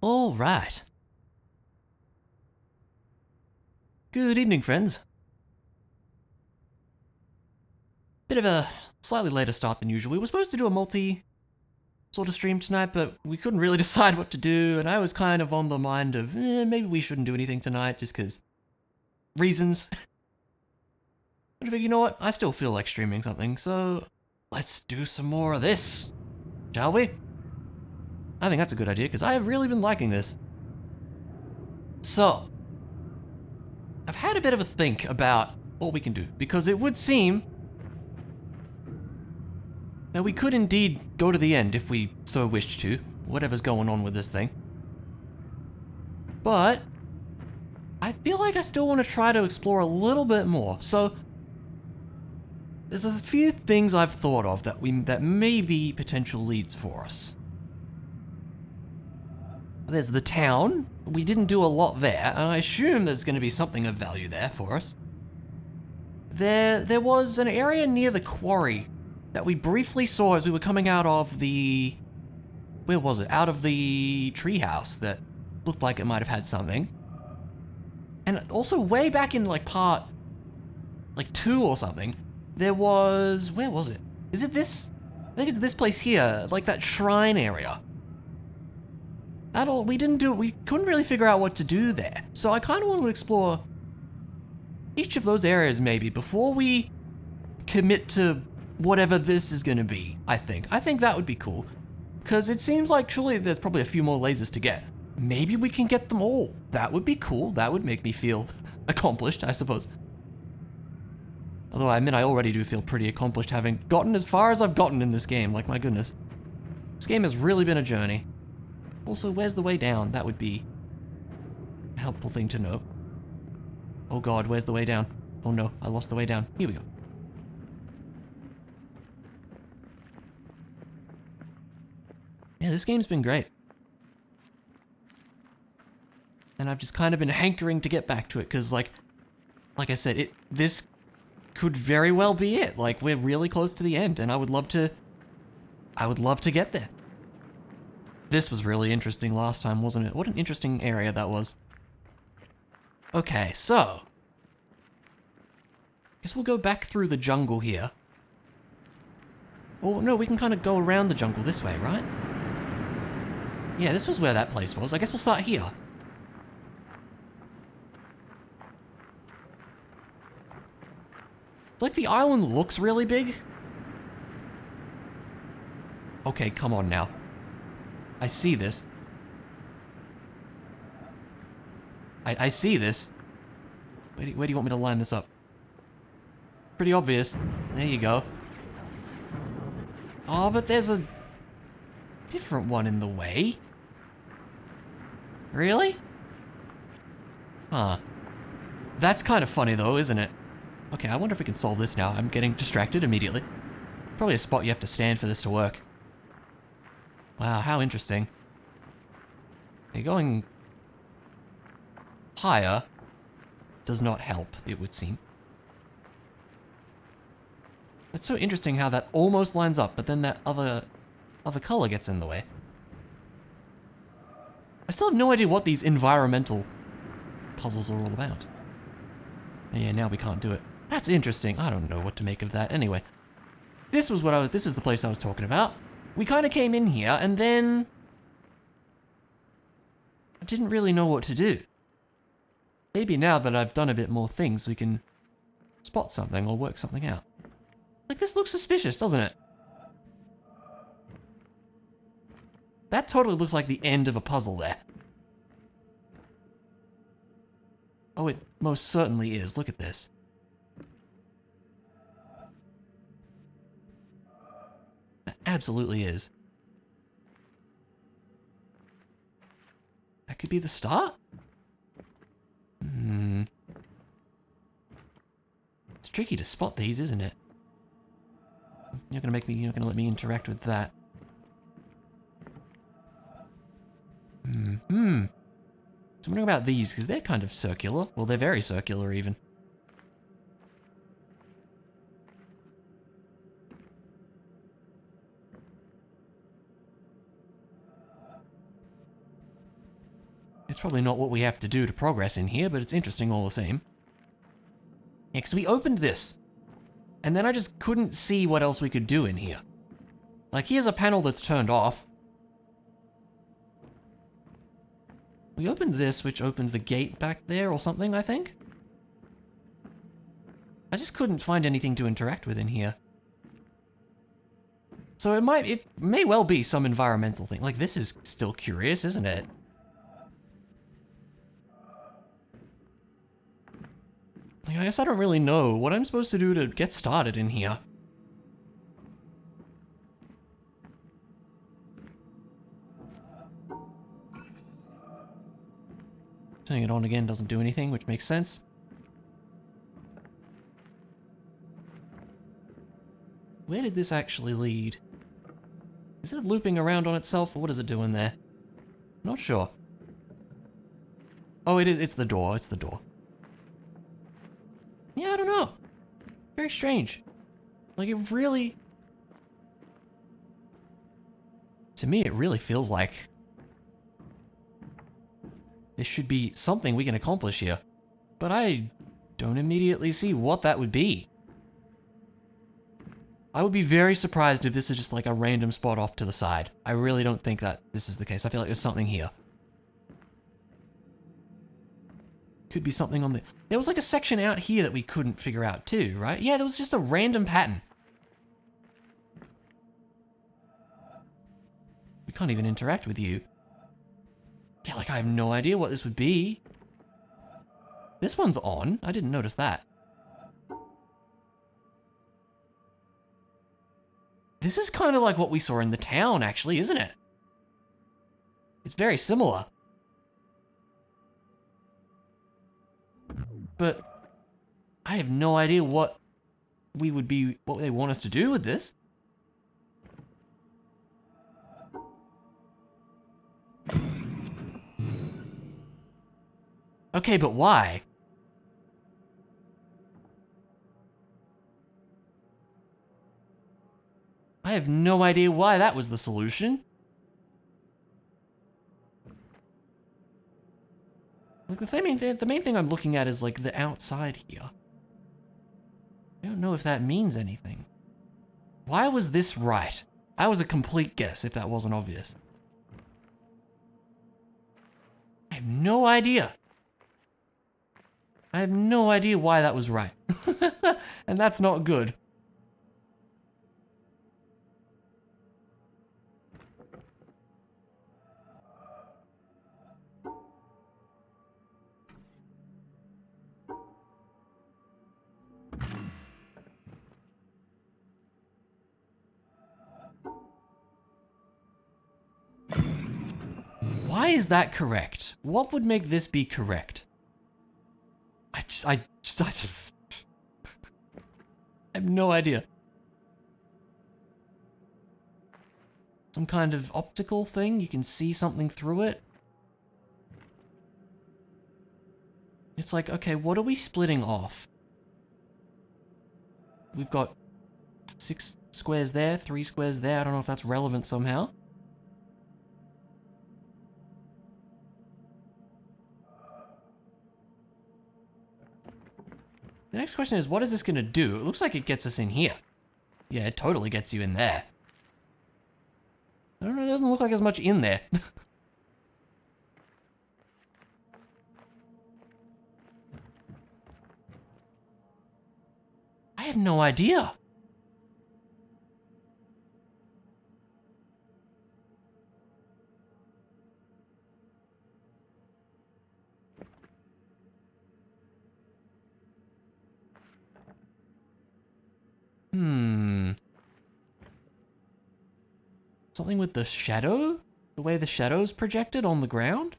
All right. Good evening, friends. Bit of a slightly later start than usual. We were supposed to do a multi sort of stream tonight, but we couldn't really decide what to do, and I was kind of on the mind of maybe we shouldn't do anything tonight just because reasons. But I figured, you know what? I still feel like streaming something, so let's do some more of this, shall we? I think that's a good idea because I have really been liking this. So, I've had a bit of a think about what we can do because it would seem that we could indeed go to the end if we so wished to, whatever's going on with this thing. But I feel like I still want to try to explore a little bit more. So there's a few things I've thought of that may be potential leads for us. There's the town. We didn't do a lot there, and I assume there's going to be something of value there for us. There was an area near the quarry that we briefly saw as we were coming out of the... Where was it? Out of the treehouse that looked like it might have had something. And also way back in part 2 or something, there was... Where was it? Is it this? I think it's this place here, like that shrine area. We couldn't really figure out what to do there. So I kind of want to explore each of those areas maybe before we commit to whatever this is going to be, I think. I think that would be cool. Because it seems like surely there's probably a few more lasers to get. Maybe we can get them all. That would be cool. That would make me feel accomplished, I suppose. Although I admit I already do feel pretty accomplished having gotten as far as I've gotten in this game. Like, my goodness. This game has really been a journey. Also, where's the way down? That would be a helpful thing to know. Oh god, where's the way down? Oh no, I lost the way down. Here we go. Yeah, this game's been great. And I've just kind of been hankering to get back to it, because like I said, this could very well be it. Like, we're really close to the end, and I would love to get there. This was really interesting last time, wasn't it? What an interesting area that was. Okay, so guess we'll go back through the jungle here. Oh, no, we can kind of go around the jungle this way, right? Yeah, this was where that place was. I guess we'll start here. It's like the island looks really big. Okay, come on now. I see this. I see this. Where do you want me to line this up? Pretty obvious. There you go. Oh, but there's a different one in the way. Really? Huh. That's kind of funny though, isn't it? Okay, I wonder if we can solve this now. I'm getting distracted immediately. Probably a spot you have to stand for this to work. Wow, how interesting. Okay, going higher does not help, it would seem. It's so interesting how that almost lines up, but then that other color gets in the way. I still have no idea what these environmental puzzles are all about. Yeah, now we can't do it. That's interesting. I don't know what to make of that. Anyway, this is the place I was talking about. We kind of came in here, and then I didn't really know what to do. Maybe now that I've done a bit more things, we can spot something or work something out. Like, this looks suspicious, doesn't it? That totally looks like the end of a puzzle there. Oh, it most certainly is. Look at this. That absolutely is. That could be the start? It's tricky to spot these, isn't it? You're gonna let me interact with that. So I'm wondering about these, because they're kind of circular. Well, they're very circular, even. It's probably not what we have to do to progress in here, but it's interesting all the same. Yeah, because we opened this, and then I just couldn't see what else we could do in here. Like, here's a panel that's turned off. We opened this, which opened the gate back there or something, I think. I just couldn't find anything to interact with in here. So it may well be some environmental thing. Like, this is still curious, isn't it? Like, I guess I don't really know what I'm supposed to do to get started in here. Turning it on again doesn't do anything, which makes sense. Where did this actually lead? Is it looping around on itself, or what is it doing there? Not sure. Oh, it's the door, it's the door. Yeah, I don't know. Very strange. Like, it really... To me, it really feels like this should be something we can accomplish here. But I don't immediately see what that would be. I would be very surprised if this is just like a random spot off to the side. I really don't think that this is the case. I feel like there's something here. Could be something on the... There was like a section out here that we couldn't figure out too, right? Yeah, there was just a random pattern. We can't even interact with you. Yeah, like I have no idea what this would be. This one's on. I didn't notice that. This is kind of like what we saw in the town, actually, isn't it? It's very similar. But I have no idea what they want us to do with this. Okay, but why? I have no idea why that was the solution. Like, the main thing I'm looking at is, like, the outside here. I don't know if that means anything. Why was this right? That was a complete guess, if that wasn't obvious. I have no idea. I have no idea why that was right. And that's not good. Why is that correct? What would make this be correct? I have no idea. Some kind of optical thing? You can see something through it? It's like, okay, what are we splitting off? We've got 6 squares there, 3 squares there. I don't know if that's relevant somehow. The next question is, what is this going to do? It looks like it gets us in here. Yeah, it totally gets you in there. I don't know, it doesn't look like there's much in there. I have no idea. Something with the shadow? The way the shadow's projected on the ground?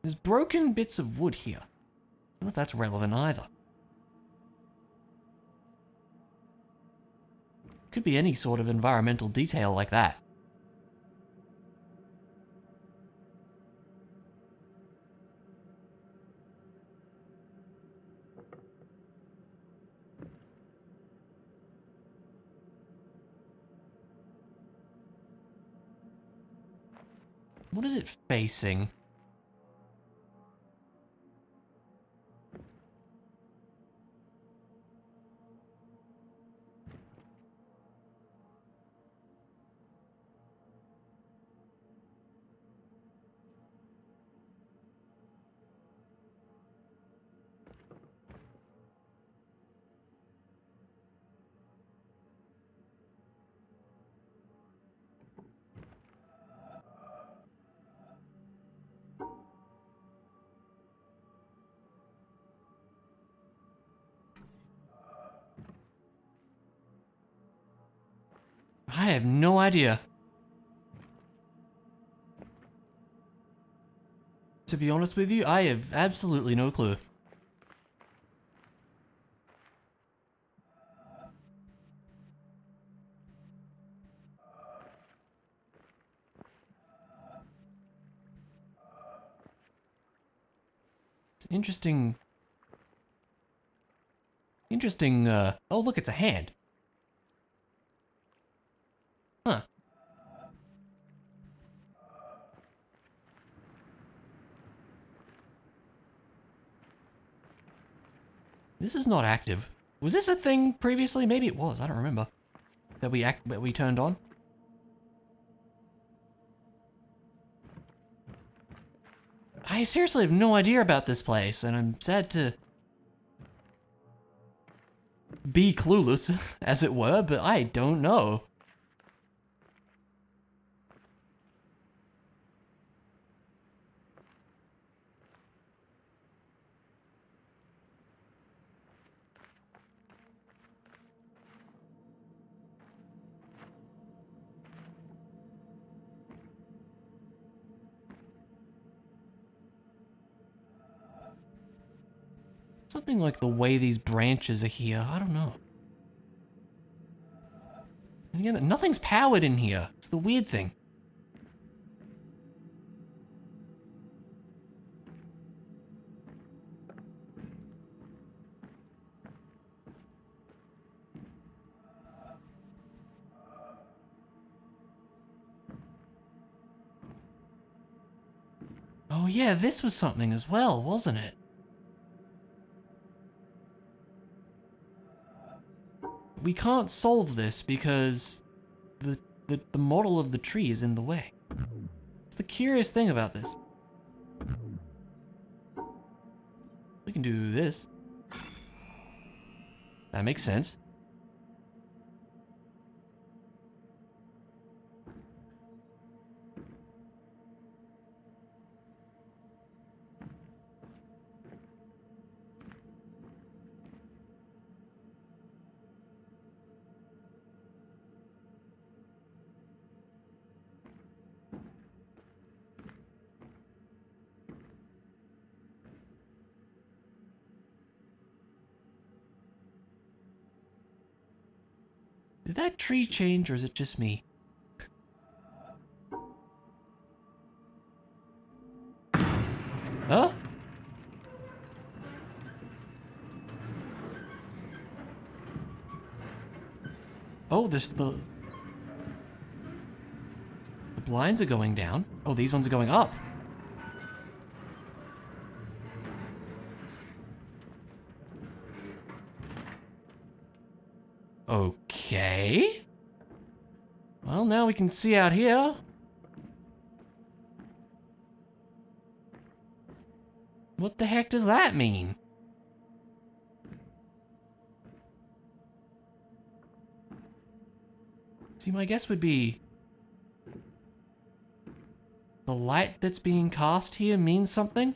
There's broken bits of wood here. I don't know if that's relevant either. Could be any sort of environmental detail like that. What is it facing? I have no idea. To be honest with you, I have absolutely no clue. It's interesting. Oh look, it's a hand. Huh. This is not active. Was this a thing previously? Maybe it was. I don't remember. That we turned on. I seriously have no idea about this place, and I'm sad to be clueless, as it were, but I don't know. Something like the way these branches are here. I don't know. And again, nothing's powered in here. It's the weird thing. Oh yeah, this was something as well, wasn't it? We can't solve this because the model of the tree is in the way. It's the curious thing about this. We can do this. That makes sense. Did that tree change, or is it just me? Huh? Oh, the blinds are going down. Oh, these ones are going up. Okay. Well, now we can see out here. What the heck does that mean? See, my guess would be the light that's being cast here means something?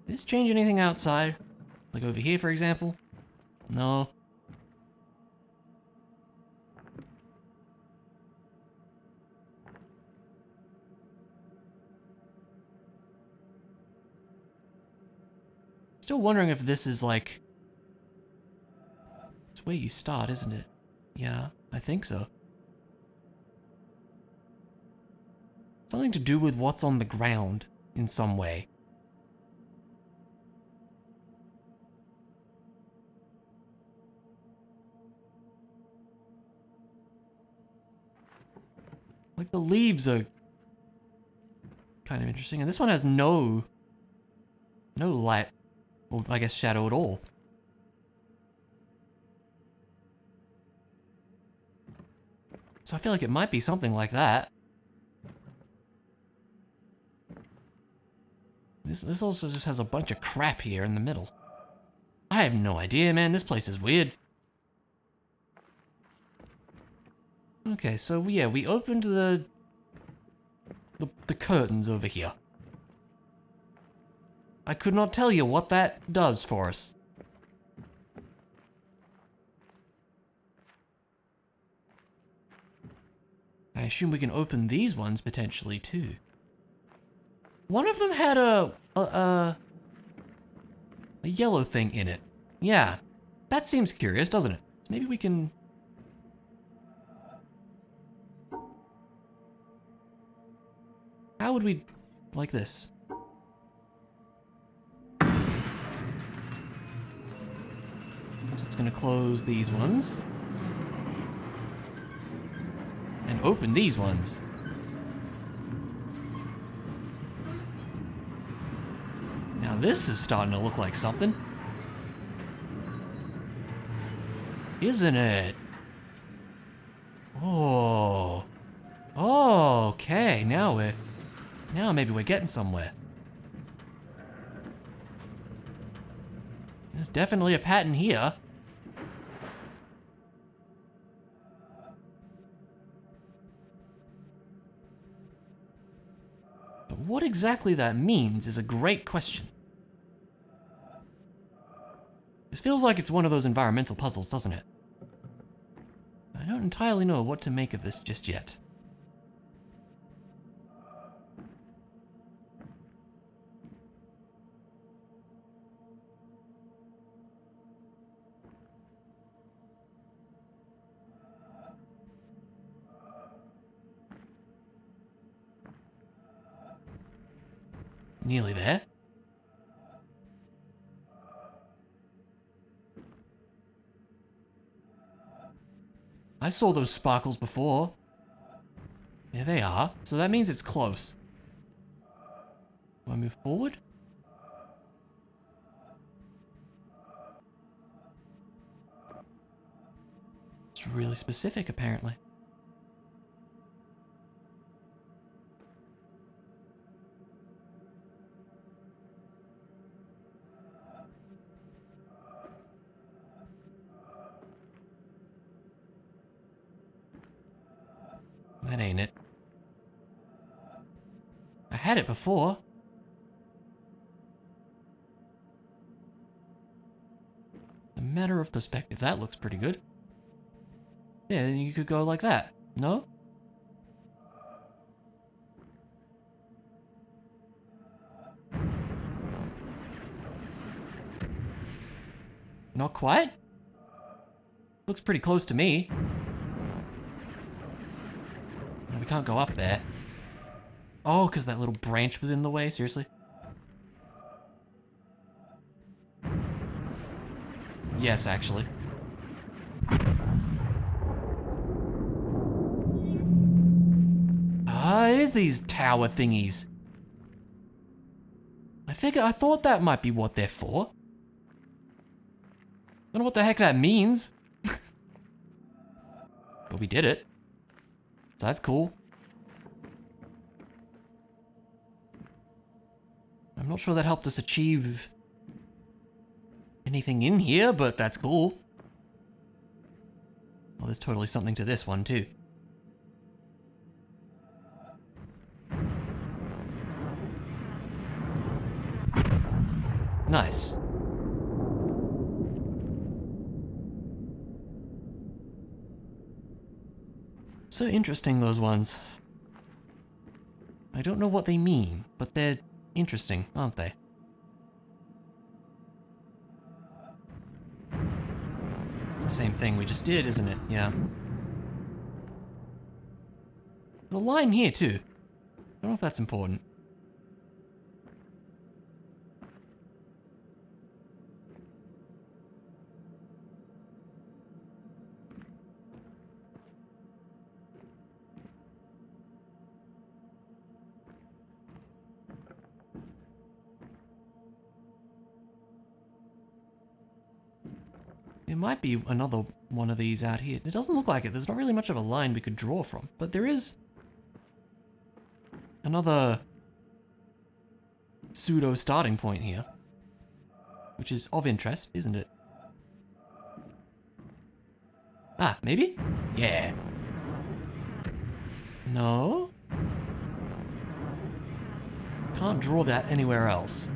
Did this change anything outside? Like over here, for example? No. Still wondering if this is like... It's where you start, isn't it? Yeah, I think so. Something to do with what's on the ground in some way. Like the leaves are kind of interesting, and this one has no light, or I guess shadow at all. So I feel like it might be something like that. This also just has a bunch of crap here in the middle. I have no idea, man. This place is weird. Okay, so yeah, we opened the curtains over here. I could not tell you what that does for us. I assume we can open these ones potentially too. One of them had a yellow thing in it. Yeah, that seems curious, doesn't it? Maybe we can... How would we... like this? So it's gonna close these ones. And open these ones. Now this is starting to look like something. Isn't it? Oh. Oh, okay. Now maybe we're getting somewhere. There's definitely a pattern here. But what exactly that means is a great question. This feels like it's one of those environmental puzzles, doesn't it? I don't entirely know what to make of this just yet. Nearly there. I saw those sparkles before. There they are. So that means it's close. Do I move forward? It's really specific, apparently. That ain't it. I had it before. A matter of perspective. That looks pretty good. Yeah, you could go like that. No? Not quite? Looks pretty close to me. No, we can't go up there. Oh, because that little branch was in the way? Seriously? Yes, actually. Ah, it is these tower thingies. I thought that might be what they're for. Don't know what the heck that means. But we did it. So that's cool. I'm not sure that helped us achieve anything in here, but that's cool. Well, there's totally something to this one, too. Nice. So interesting, those ones. I don't know what they mean, but they're interesting, aren't they? It's the same thing we just did, isn't it? Yeah. There's a line here, too. I don't know if that's important. There might be another one of these out here. It doesn't look like it. There's not really much of a line we could draw from. But there is another pseudo starting point here. Which is of interest, isn't it? Ah, maybe? Yeah. No? Can't draw that anywhere else.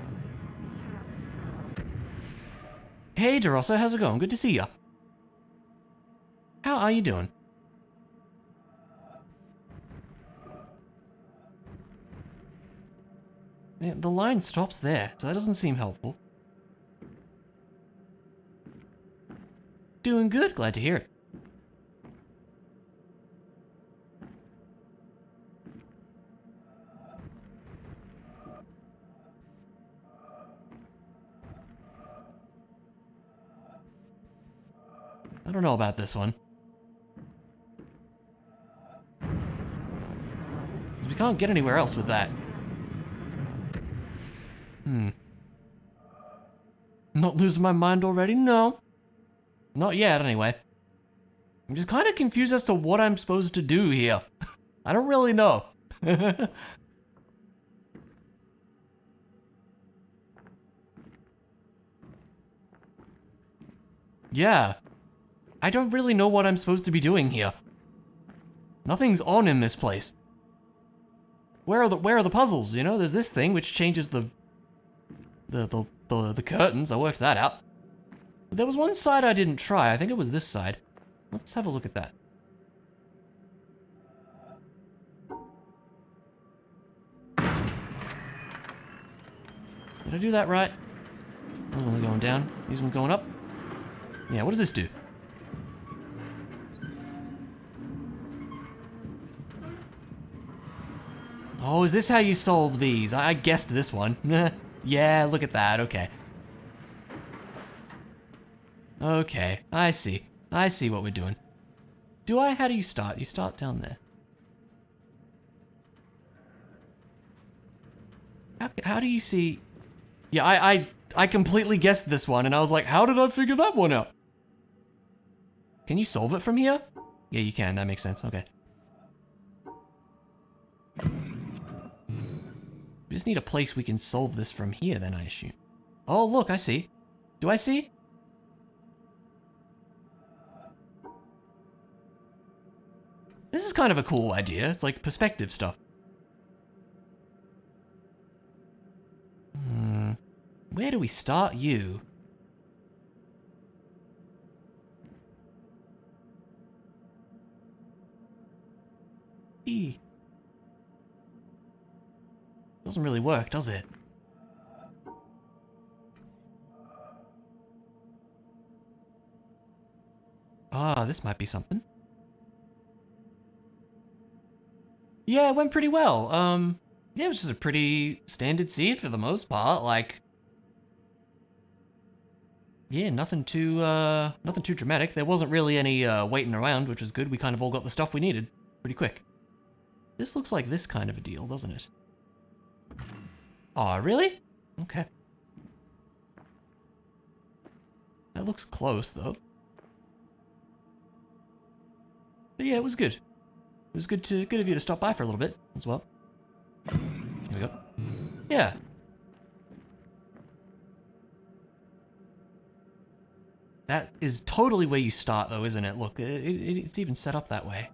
Hey, DeRosso, how's it going? Good to see ya. How are you doing? Yeah, the line stops there, so that doesn't seem helpful. Doing good, glad to hear it. I don't know about this one. We can't get anywhere else with that. Not losing my mind already? No. Not yet, anyway. I'm just kind of confused as to what I'm supposed to do here. I don't really know. Yeah. I don't really know what I'm supposed to be doing here. Nothing's on in this place. Where are the puzzles? You know, there's this thing which changes the curtains. I worked that out. But there was one side I didn't try. I think it was this side. Let's have a look at that. Did I do that right? These ones going down. These ones going up. Yeah, what does this do? Oh, is this how you solve these? I guessed this one. Yeah, look at that. Okay. Okay, I see. I see what we're doing. How do you start? You start down there. How do you see? Yeah, I completely guessed this one, and I was like, how did I figure that one out? Can you solve it from here? Yeah, you can. That makes sense. Okay. We just need a place we can solve this from here, then, I assume. Oh, look, I see. Do I see? This is kind of a cool idea. It's like perspective stuff. Where do we start you? Doesn't really work, does it? Ah, this might be something. Yeah, it went pretty well. Yeah, it was just a pretty standard scene for the most part. Like, yeah, nothing too dramatic. There wasn't really any waiting around, which was good. We kind of all got the stuff we needed pretty quick. This looks like this kind of a deal, doesn't it? Aw, really? Okay. That looks close, though. But yeah, it was good. It was good of you to stop by for a little bit as well. Here we go. Yeah. That is totally where you start, though, isn't it? Look, it's even set up that way.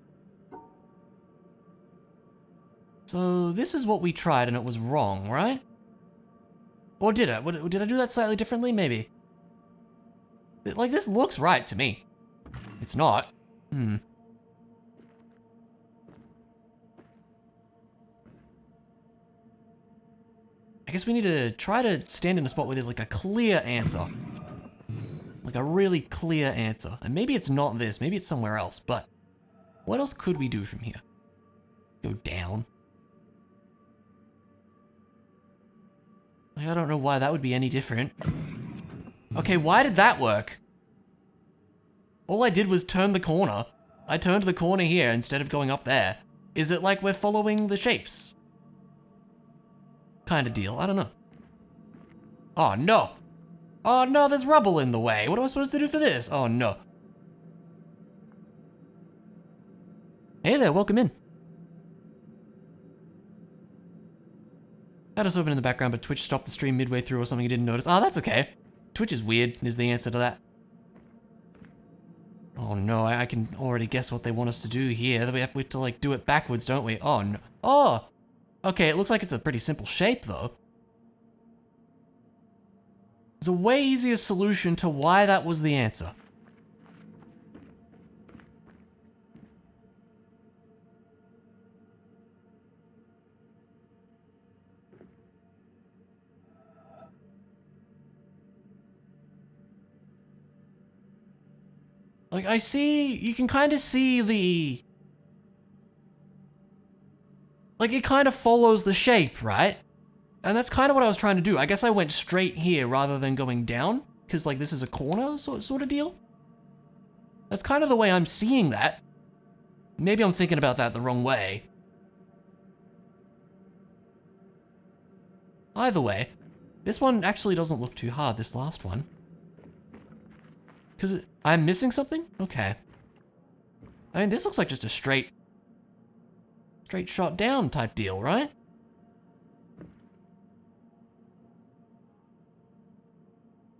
So this is what we tried, and it was wrong, right? Or did I? Did I do that slightly differently? Maybe. Like, this looks right to me. It's not. I guess we need to try to stand in a spot where there's like a clear answer. Like a really clear answer. And maybe it's not this, maybe it's somewhere else, but what else could we do from here? Go down. Like, I don't know why that would be any different. Okay, why did that work? All I did was turn the corner. I turned the corner here instead of going up there. Is it like we're following the shapes? Kind of deal. I don't know. Oh, no. Oh, no, there's rubble in the way. What am I supposed to do for this? Oh, no. Hey there, welcome in. Had us open in the background, but Twitch stopped the stream midway through or something you didn't notice. Oh, that's okay. Twitch is weird, is the answer to that. Oh no, I can already guess what they want us to do here. We have to like do it backwards, don't we? Oh no. Oh! Okay, it looks like it's a pretty simple shape though. There's a way easier solution to why that was the answer. Like, I see, you can kind of see the... Like, it kind of follows the shape, right? And that's kind of what I was trying to do. I guess I went straight here rather than going down, because, like, this is a corner sort of deal. That's kind of the way I'm seeing that. Maybe I'm thinking about that the wrong way. Either way, this one actually doesn't look too hard, this last one. Because I'm missing something? Okay. I mean, this looks like just a straight shot down type deal, right?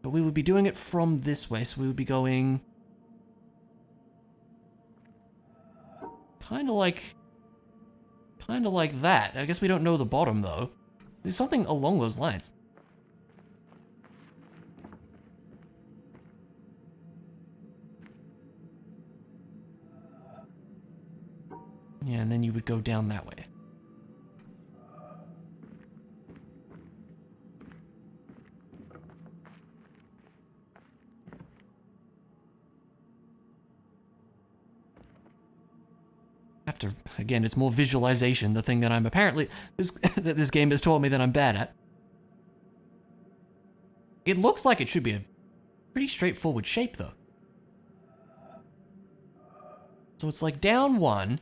But we would be doing it from this way, so we would be going... Kind of like that. I guess we don't know the bottom, though. There's something along those lines. Yeah, and then you would go down that way. Again, it's more visualization, the thing that I'm apparently, that this game has told me that I'm bad at. It looks like it should be a pretty straightforward shape, though. So it's like down one,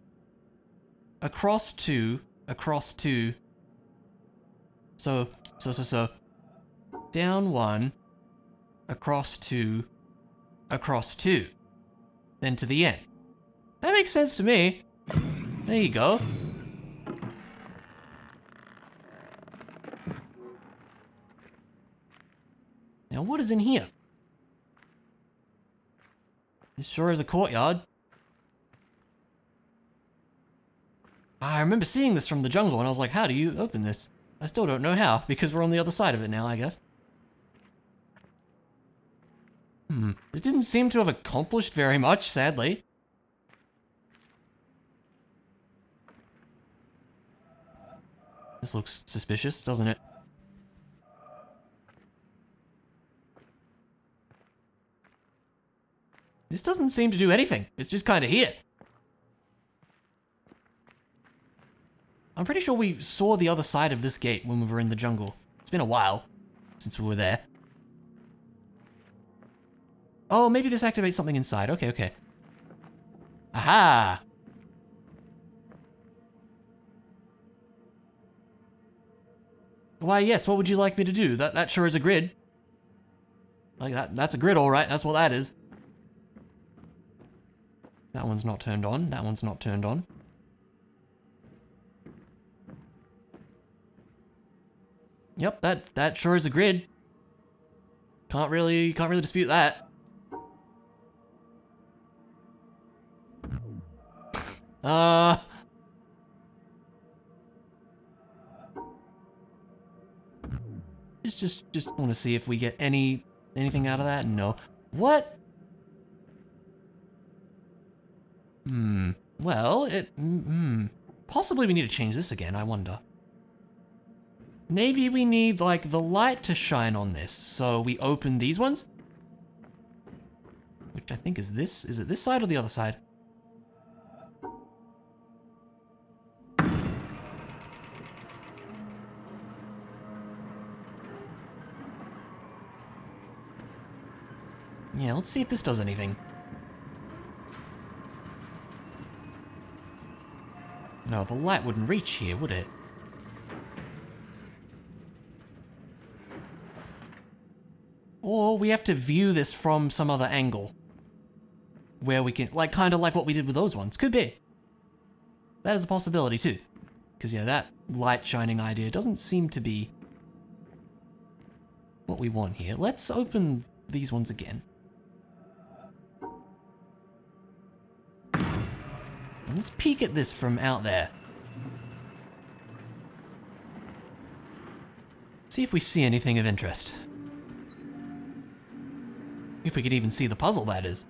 across two, across two. So, down one, across two, then to the end. That makes sense to me. There you go. Now what is in here? This sure is a courtyard. I remember seeing this from the jungle and I was like, how do you open this? I still don't know how, because we're on the other side of it now, I guess. This didn't seem to have accomplished very much, sadly. This looks suspicious, doesn't it? This doesn't seem to do anything. It's just kind of here. I'm pretty sure we saw the other side of this gate when we were in the jungle. It's been a while since we were there. Oh, maybe this activates something inside. Okay, okay. Aha! Why, yes, what would you like me to do? That sure is a grid. Like, that's a grid, all right. That's what that is. That one's not turned on. That one's not turned on. Yep, that sure is a grid. Can't really dispute that. Just want to see if we get anything out of that. No. What? Well, possibly we need to change this again, I wonder. Maybe we need, like, the light to shine on this, so we open these ones? Which I think is this. Is it this side or the other side? Yeah, let's see if this does anything. No, the light wouldn't reach here, would it? Or we have to view this from some other angle. Where we can, like, kind of like what we did with those ones. Could be. That is a possibility, too. Because, yeah, that light shining idea doesn't seem to be what we want here. Let's open these ones again. Let's peek at this from out there. See if we see anything of interest. If we could even see the puzzle, that is.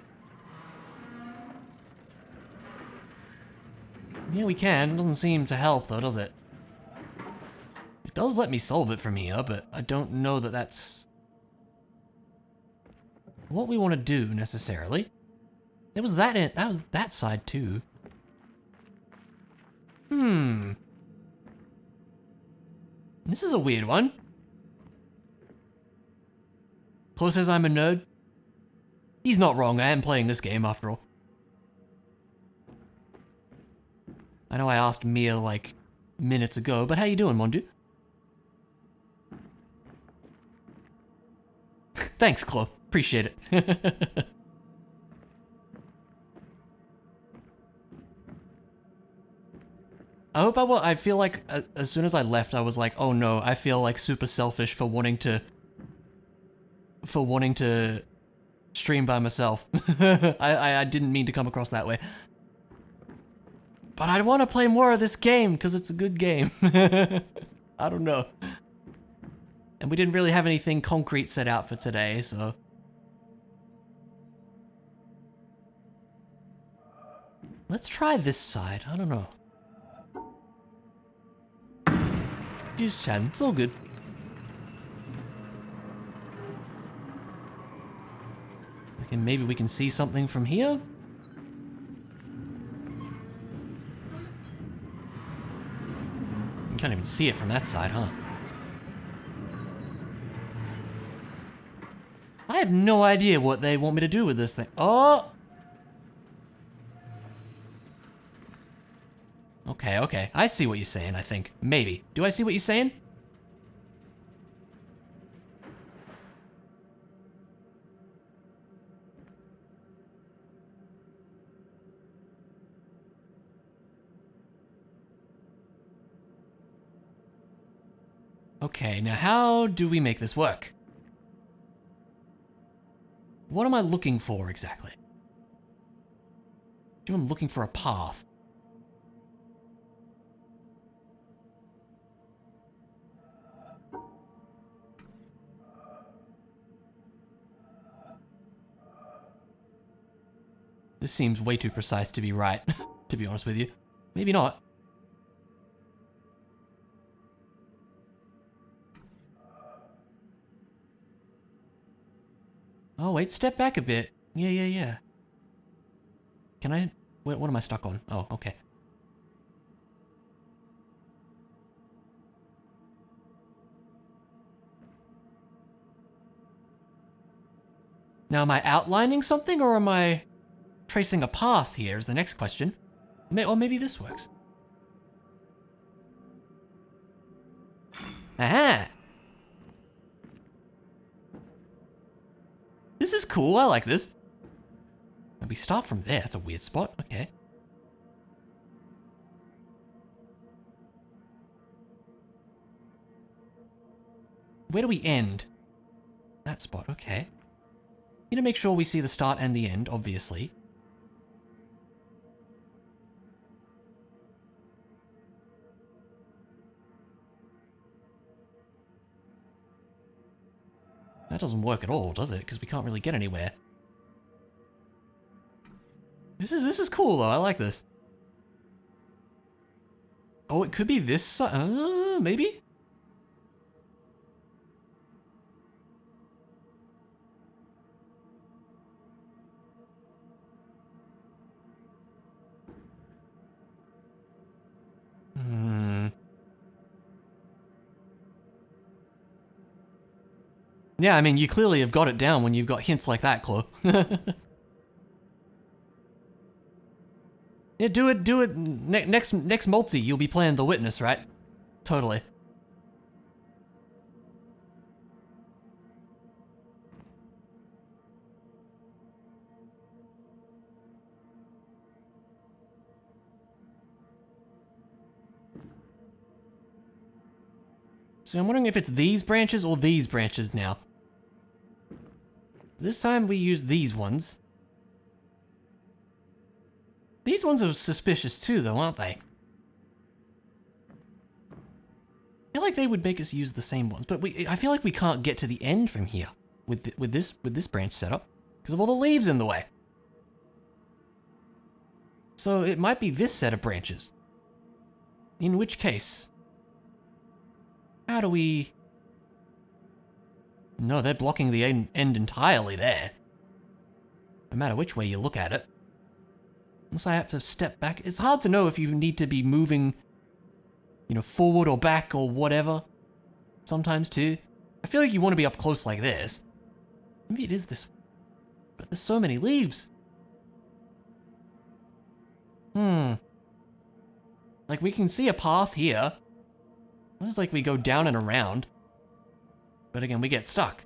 Yeah, we can. It doesn't seem to help, though, does it? It does let me solve it from here, but I don't know that that's what we want to do, necessarily. There was that in, that was that side, too. This is a weird one. Close says I'm a nerd. He's not wrong, I am playing this game, after all. I know I asked Mia, like, minutes ago, but how you doing, Mondu? Thanks, Chloe. Appreciate it. I hope I feel like, as soon as I left, I was like, oh no, I feel like super selfish for wanting to stream by myself. I didn't mean to come across that way. But I want to play more of this game, because it's a good game. I don't know. And we didn't really have anything concrete set out for today, so... Let's try this side, I don't know. Just chatting, it's all good. Okay, maybe we can see something from here? You can't even see it from that side, huh? I have no idea what they want me to do with this thing. Oh! Okay, okay. I see what you're saying, I think. Maybe. Do I see what you're saying? Okay, now how do we make this work? What am I looking for exactly? I'm looking for a path. This seems way too precise to be right, to be honest with you. Maybe not. Oh, wait, step back a bit. Yeah. Can I... What am I stuck on? Oh, okay. Now, am I outlining something, or am I tracing a path here is the next question. Or maybe this works. Aha! This is cool, I like this. And we start from there, that's a weird spot, okay. Where do we end? That spot, okay. Need to make sure we see the start and the end, obviously. That doesn't work at all, does it? Because we can't really get anywhere. This is cool though, I like this. Oh, it could be this side, maybe? Yeah, I mean, you clearly have got it down when you've got hints like that, Chloe. Yeah, do it. Next multi, you'll be playing The Witness, right? Totally. So I'm wondering if it's these branches or these branches now. This time we use these ones. These ones are suspicious too, though, aren't they? I feel like they would make us use the same ones, but I feel like we can't get to the end from here with this branch setup because of all the leaves in the way. So it might be this set of branches. In which case, how do we... No, they're blocking the end entirely there. No matter which way you look at it. Unless I have to step back. It's hard to know if you need to be moving, you know, forward or back or whatever. Sometimes too. I feel like you want to be up close like this. Maybe it is this way. But there's so many leaves. Like we can see a path here. This is like we go down and around. But again, we get stuck.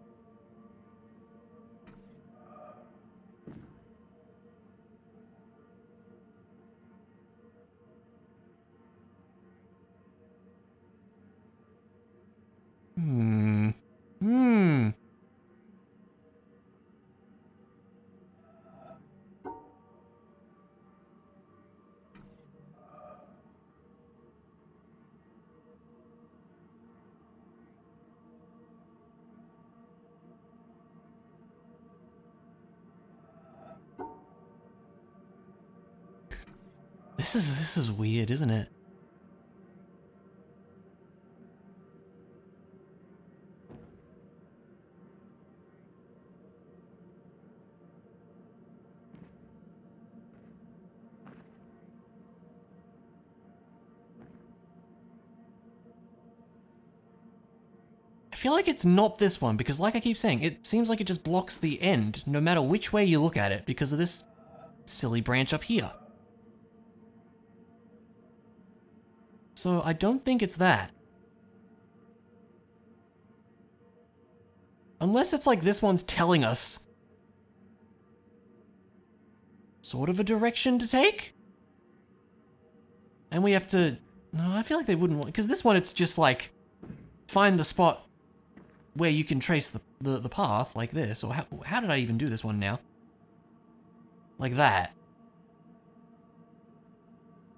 This is weird, isn't it? I feel like it's not this one because like I keep saying, it seems like it just blocks the end no matter which way you look at it because of this silly branch up here. So I don't think it's that. Unless it's like this one's telling us sort of a direction to take. And we have to... No, I feel like they wouldn't want... Because this one, it's just like, find the spot where you can trace the path, like this. Or how did I even do this one now? Like that.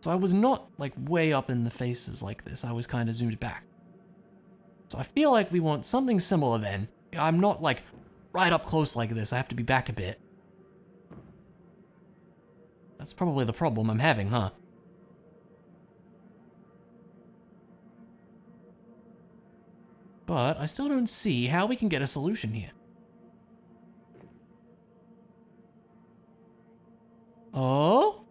So I was not, like, way up in the faces like this. I was kind of zoomed back. So I feel like we want something similar then. I'm not, like, right up close like this. I have to be back a bit. That's probably the problem I'm having, huh? But I still don't see how we can get a solution here. Oh?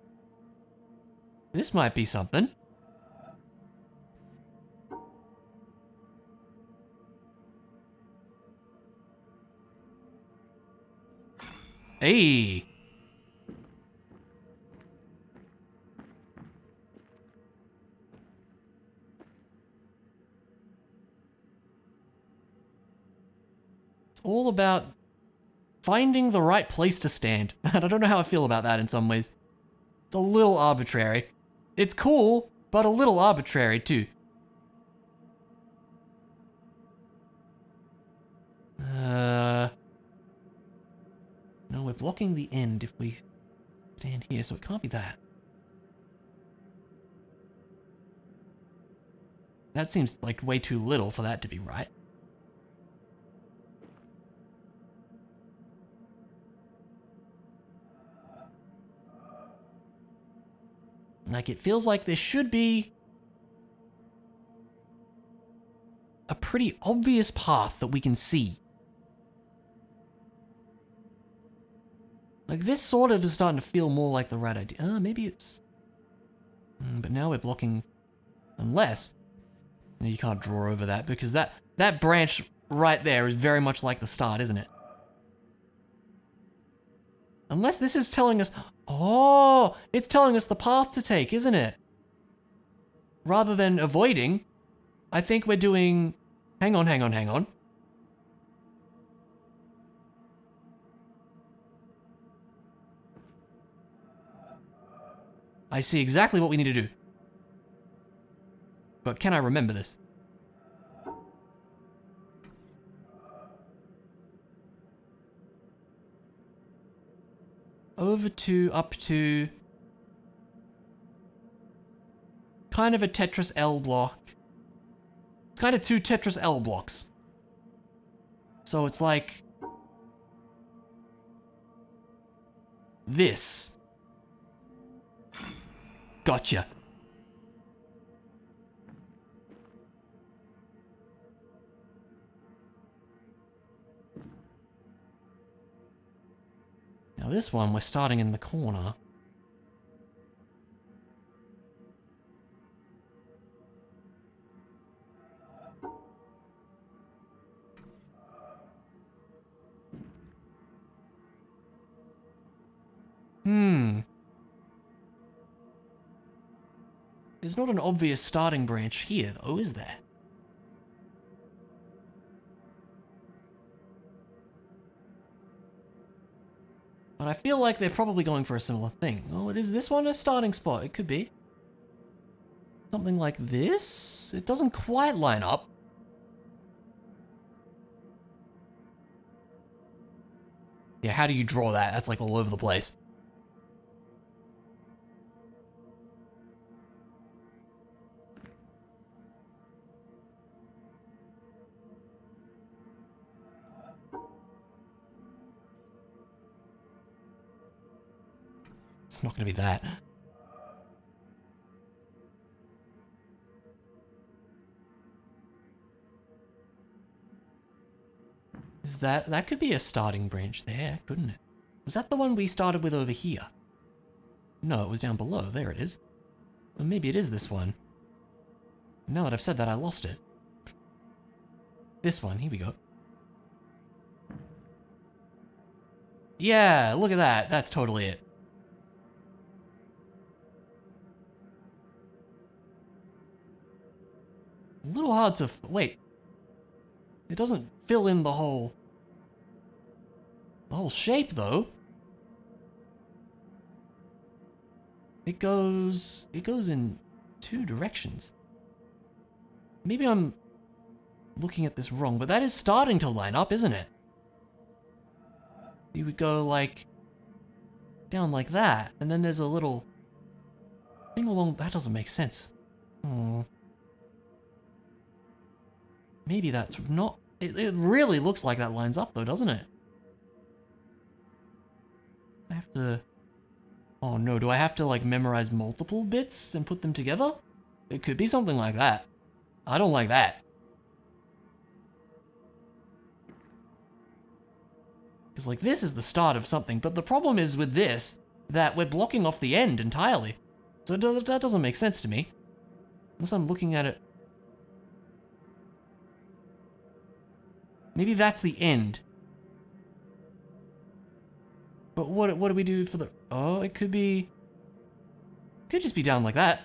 This might be something. Hey! It's all about finding the right place to stand. And I don't know how I feel about that in some ways. It's a little arbitrary. It's cool, but a little arbitrary too. No, we're blocking the end if we stand here, so it can't be that. That seems like way too little for that to be right. Like, it feels like there should be a pretty obvious path that we can see. Like, this sort of is starting to feel more like the right idea. Maybe it's... but now we're blocking... Unless... You can't draw over that, because that branch right there is very much like the start, isn't it? Unless this is telling us... Oh! It's telling us the path to take, isn't it? Rather than avoiding, I think we're doing... Hang on. I see exactly what we need to do. But can I remember this? Over to, up to... kind of a Tetris L block. It's kind of two Tetris L blocks. So it's like this. Gotcha. Now this one, we're starting in the corner. There's not an obvious starting branch here, though, is there? But I feel like they're probably going for a similar thing. Oh, is this one a starting spot? It could be. Something like this? It doesn't quite line up. Yeah, how do you draw that? That's like all over the place. It's not going to be that. Is that could be a starting branch there, couldn't it? Was that the one we started with over here? No, it was down below. There it is. Well, maybe it is this one. Now that I've said that, I lost it. This one, here we go. Yeah, look at that. That's totally it. A little hard to... wait. It doesn't fill in the whole shape, though. It goes in two directions. Maybe I'm looking at this wrong, but that is starting to line up, isn't it? You would go, like, down like that, and then there's a little thing along... that doesn't make sense. Maybe that's not... It really looks like that lines up, though, doesn't it? I have to... oh no, do I have to, like, memorize multiple bits and put them together? It could be something like that. I don't like that. Because, like, this is the start of something, but the problem is with this, that we're blocking off the end entirely. So that doesn't make sense to me. Unless I'm looking at it... maybe that's the end. But what do we do for the... oh, it could be... could just be down like that.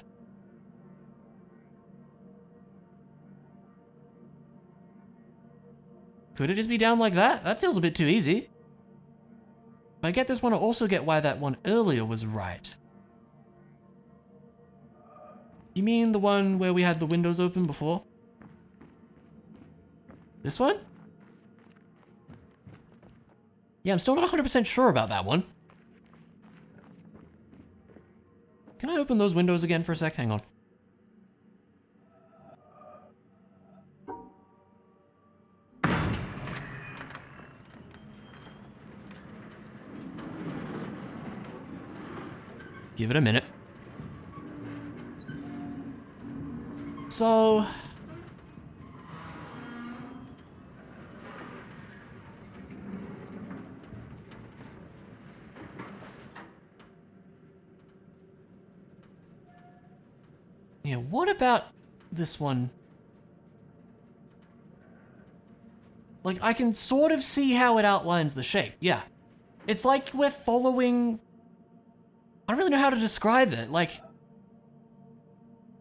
Could it just be down like that? That feels a bit too easy. If I get this one, I'll also get why that one earlier was right. You mean the one where we had the windows open before? This one? Yeah, I'm still not 100% sure about that one. Can I open those windows again for a sec? Hang on. Give it a minute. So... yeah, what about this one? Like, I can sort of see how it outlines the shape, yeah. It's like we're following... I don't really know how to describe it, like...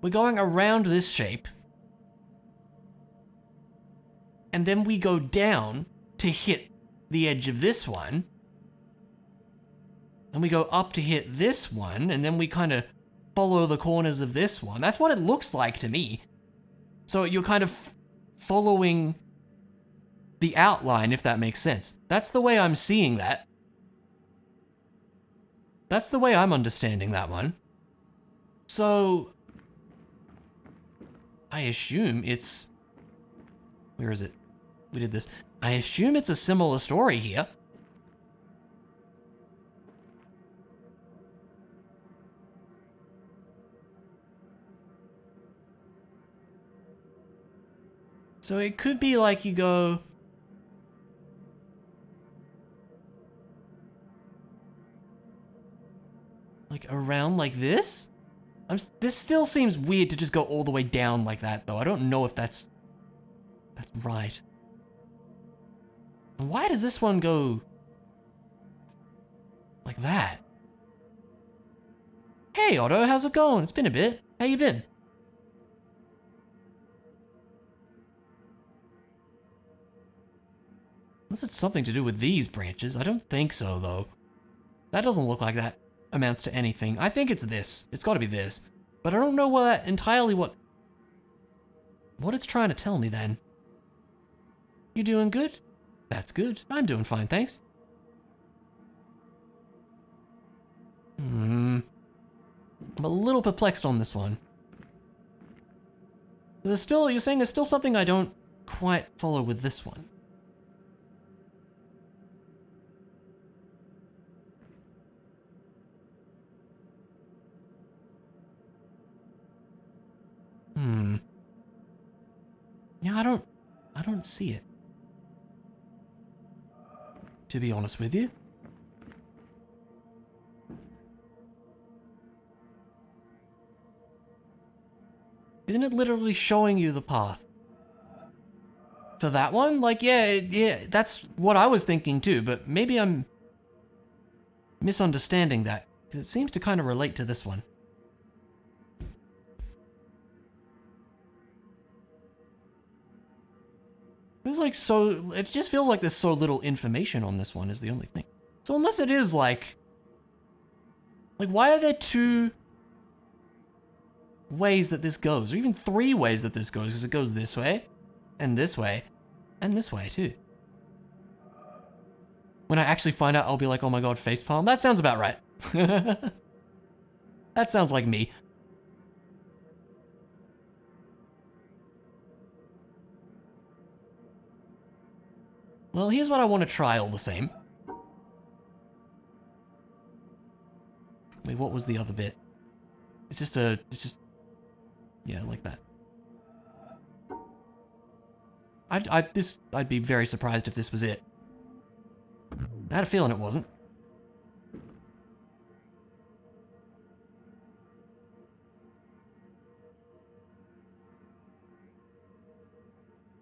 we're going around this shape. And then we go down to hit the edge of this one. And we go up to hit this one, and then we kind of follow the corners of this one. That's what it looks like to me. So you're kind of following the outline, if that makes sense. That's the way I'm seeing that. That's the way I'm understanding that one. So I assume it's... Where is it? We did this. I assume it's a similar story here. So it could be like you go... like around like this? This still seems weird to just go all the way down like that, though. I don't know if that's right. Why does this one go like that? Hey, Otto, how's it going? It's been a bit. How you been? Unless it's something to do with these branches. I don't think so, though. That doesn't look like that amounts to anything. I think it's this. It's got to be this. But I don't know what it's trying to tell me then. You doing good? That's good. I'm doing fine, thanks. I'm a little perplexed on this one. You're saying there's still something I don't quite follow with this one. Yeah, I don't see it. To be honest with you. Isn't it literally showing you the path? For that one? Like, yeah, that's what I was thinking too, but maybe I'm misunderstanding that, because it seems to kind of relate to this one. It just feels like there's so little information on this one is the only thing. So unless it is like why are there 2 ways that this goes, or even 3 ways that this goes, because it goes this way, and this way too. When I actually find out, I'll be like, oh my god, facepalm. That sounds about right. That sounds like me. Well, here's what I want to try all the same. Wait, what was the other bit? It's just, yeah, like that. I'd be very surprised if this was it. I had a feeling it wasn't.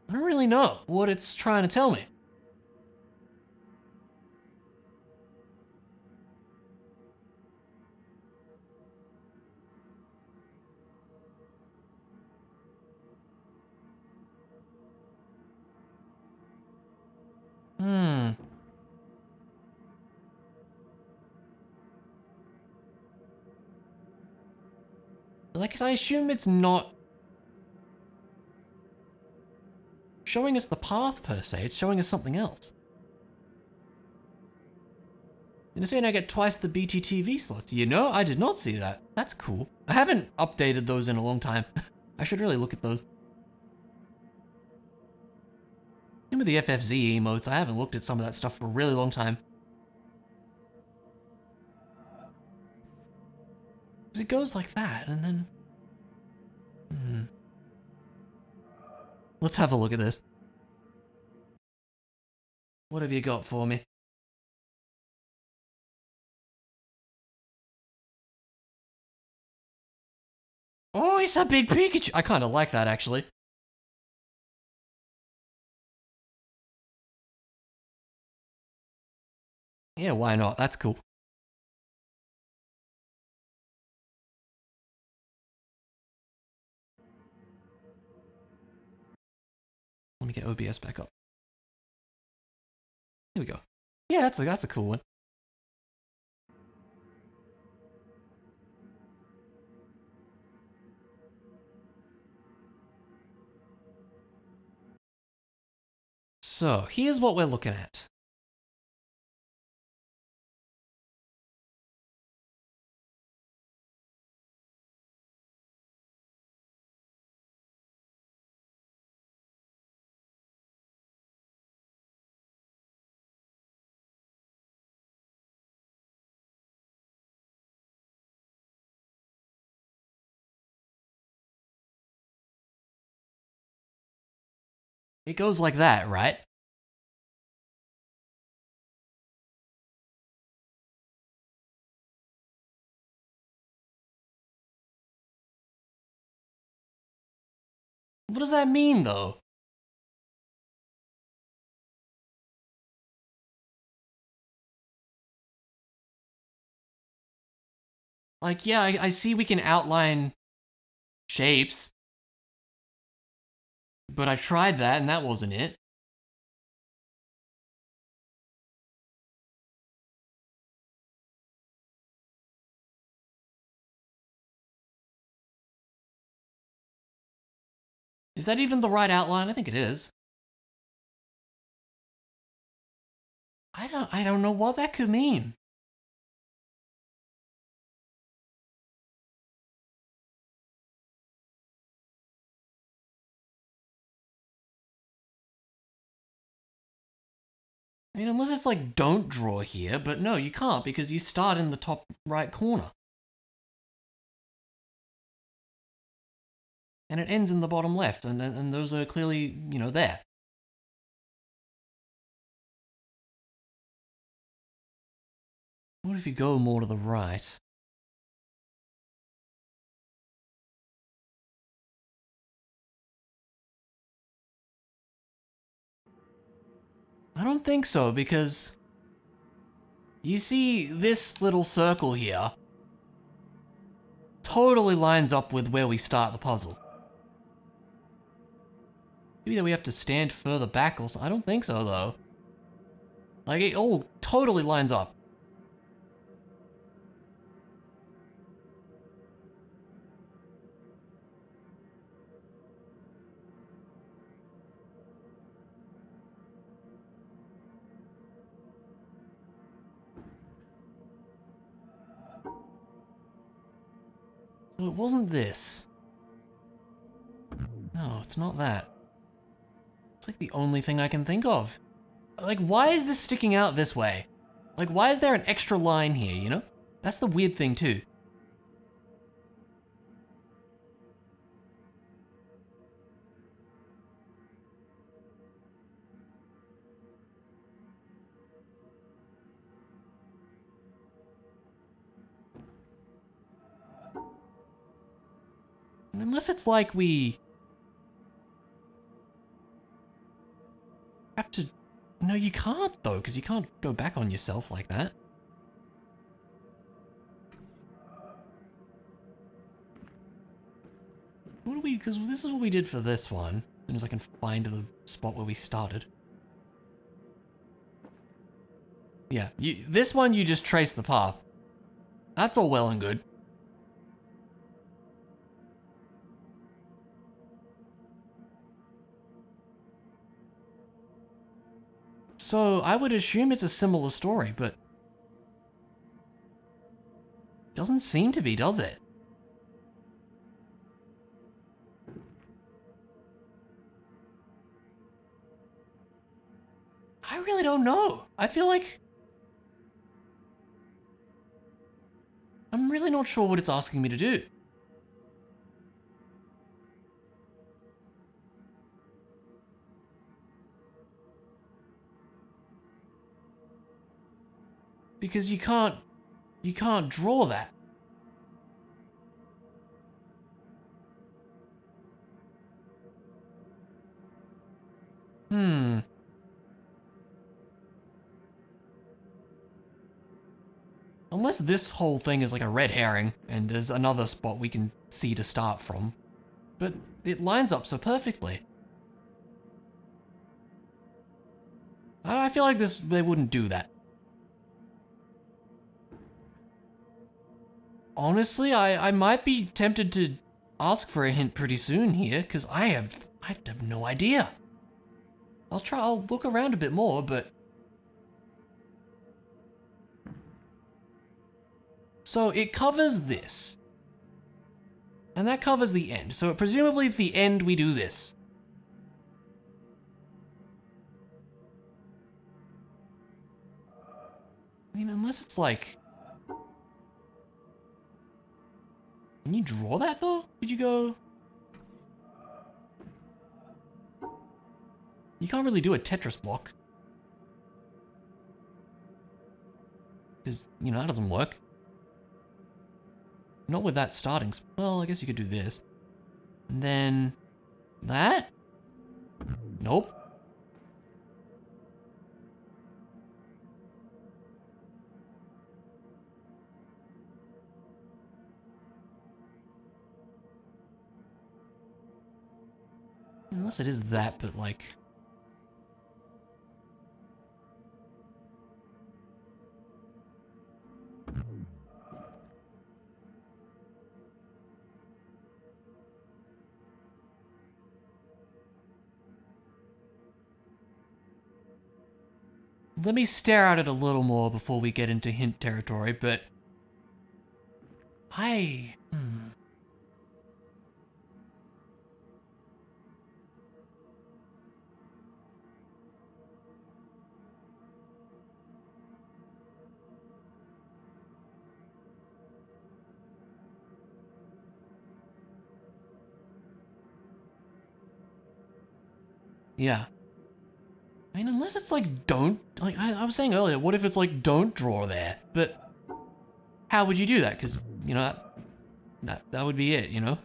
I don't really know what it's trying to tell me. Like, I assume it's not showing us the path per se, it's showing us something else. You're saying I get twice the BTTV slots. You know, I did not see that. That's cool. I haven't updated those in a long time. I should really look at those. Some of the FFZ emotes, I haven't looked at some of that stuff for a really long time. Because it goes like that, and then... Let's have a look at this. What have you got for me? Oh, it's a big Pikachu! I kind of like that, actually. Yeah, why not? That's cool. Let me get OBS back up. Here we go. Yeah, that's a cool one. So, here's what we're looking at. It goes like that, right? What does that mean, though? Like, yeah, I see we can outline shapes, but I tried that and that wasn't it. Is that even the right outline? I think it is. I don't know what that could mean. I mean, unless it's like, don't draw here, but no, you can't because you start in the top right corner. And it ends in the bottom left, and those are clearly, you know, there. What if you go more to the right? I don't think so, because you see this little circle here totally lines up with where we start the puzzle. Maybe that we have to stand further back or something. I don't think so, though. Like, it all totally lines up. So it wasn't this. No, it's not that. It's like the only thing I can think of. Like, why is this sticking out this way? Like, why is there an extra line here, you know? That's the weird thing, too. And unless it's like we have to... No, you can't, though, because you can't go back on yourself like that. What do we... Because this is what we did for this one. As soon as I can find the spot where we started. Yeah, this one you just trace the path. That's all well and good. So I would assume it's a similar story, but... Doesn't seem to be, does it? I really don't know. I feel like... I'm really not sure what it's asking me to do. Because you can't draw that. Hmm. Unless this whole thing is like a red herring, and there's another spot we can see to start from. But it lines up so perfectly. I feel like they wouldn't do that. Honestly, I might be tempted to ask for a hint pretty soon here, because I have no idea. I'll look around a bit more, but... So it covers this. And that covers the end. So presumably at the end we do this. I mean, unless it's like... Can you draw that though? Would you go... You can't really do a Tetris block. Because, you know, that doesn't work. Not with that starting... Well, I guess you could do this. And then... that? Nope. Unless it is that, but like... Let me stare at it a little more before we get into hint territory, but... Yeah. I mean, unless it's like, don't... Like, I was saying earlier, what if it's like, don't draw there? But how would you do that? Because, you know, that would be it, you know?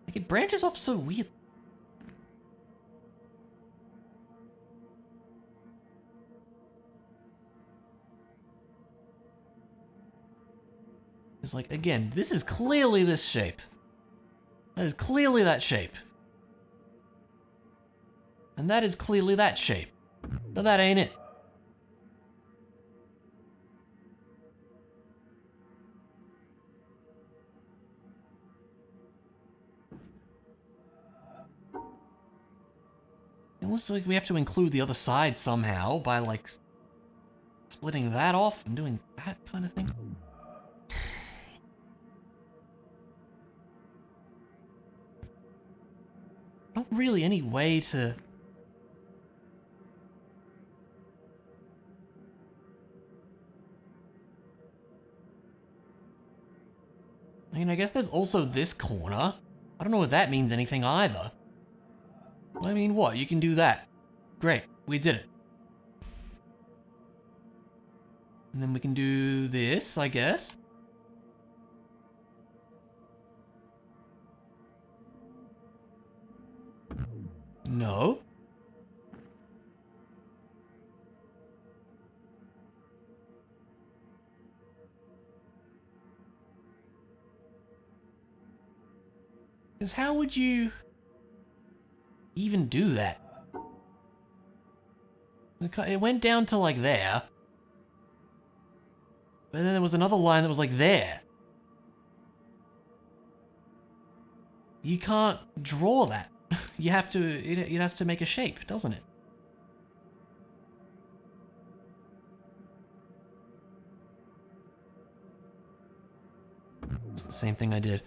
Like, it branches off so weird. It's like, again, this is clearly this shape. That is clearly that shape. And that is clearly that shape. But that ain't it. It looks like we have to include the other side somehow by, like, splitting that off and doing that kind of thing. Not really any way to... I mean, I guess there's also this corner. I don't know if that means anything either. I mean, what? You can do that. Great, we did it. And then we can do this, I guess. No. Because how would you even do that? It went down to like there. But then there was another line that was like there. You can't draw that. You have to, it has to make a shape, doesn't it? It's the same thing I did.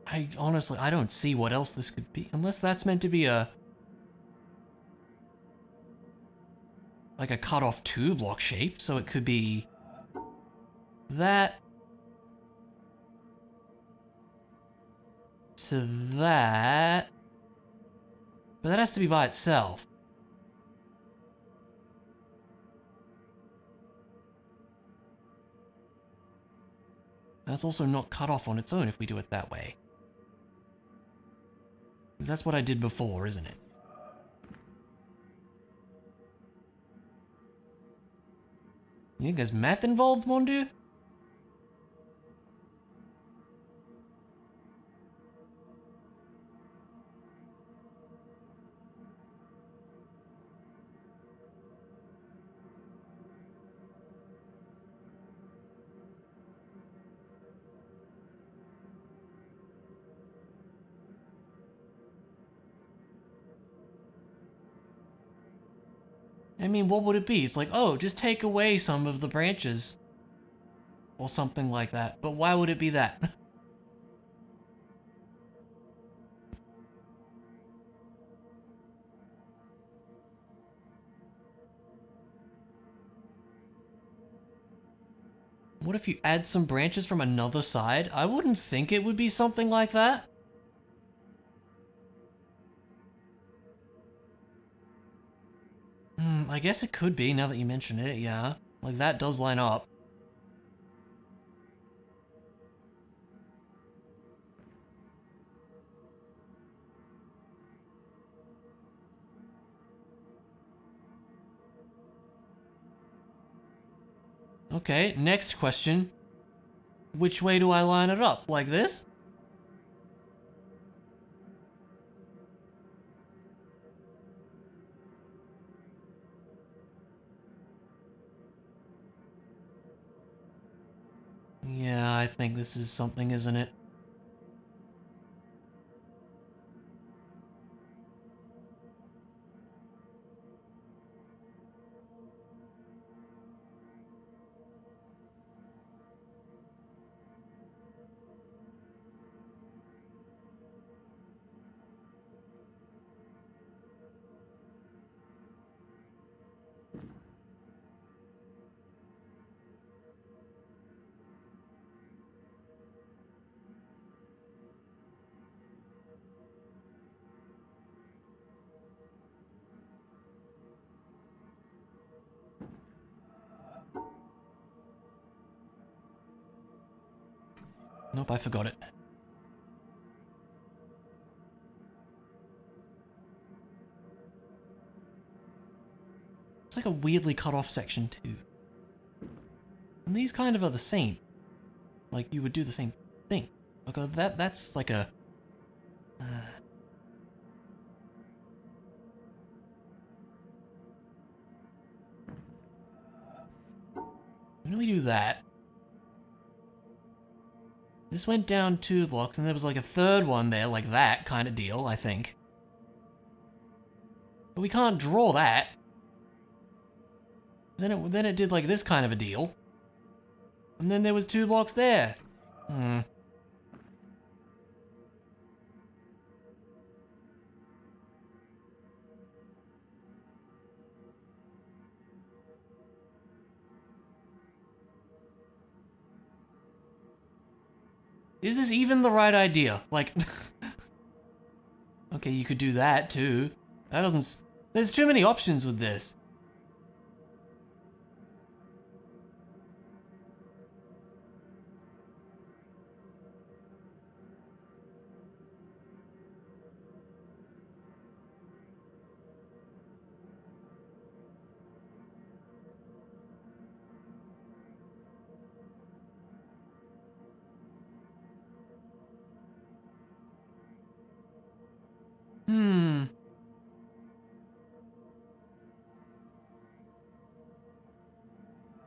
I honestly, I don't see what else this could be. Unless that's meant to be a... like a cut off 2-block shape, so it could be... that... to that... But that has to be by itself. That's also not cut off on its own if we do it that way. Because that's what I did before, isn't it? You think there's math involved, Mondu? I mean, what would it be? It's like, oh, just take away some of the branches. Or something like that. But why would it be that? What if you add some branches from another side? I wouldn't think it would be something like that. I guess it could be now that you mention it, yeah. Like that does line up. Okay, next question. Which way do I line it up? Like this? Yeah, I think this is something, isn't it? Nope, I forgot it. It's like a weirdly cut off section too. And these kind of are the same. Like you would do the same thing. Okay, that's like a... When do we do that? This went down 2 blocks, and there was like a third one there, like that kind of deal, I think. But we can't draw that. Then it did like this kind of a deal. And then there was 2 blocks there. Is this even the right idea? Like... Okay, you could do that too. That doesn't... There's too many options with this.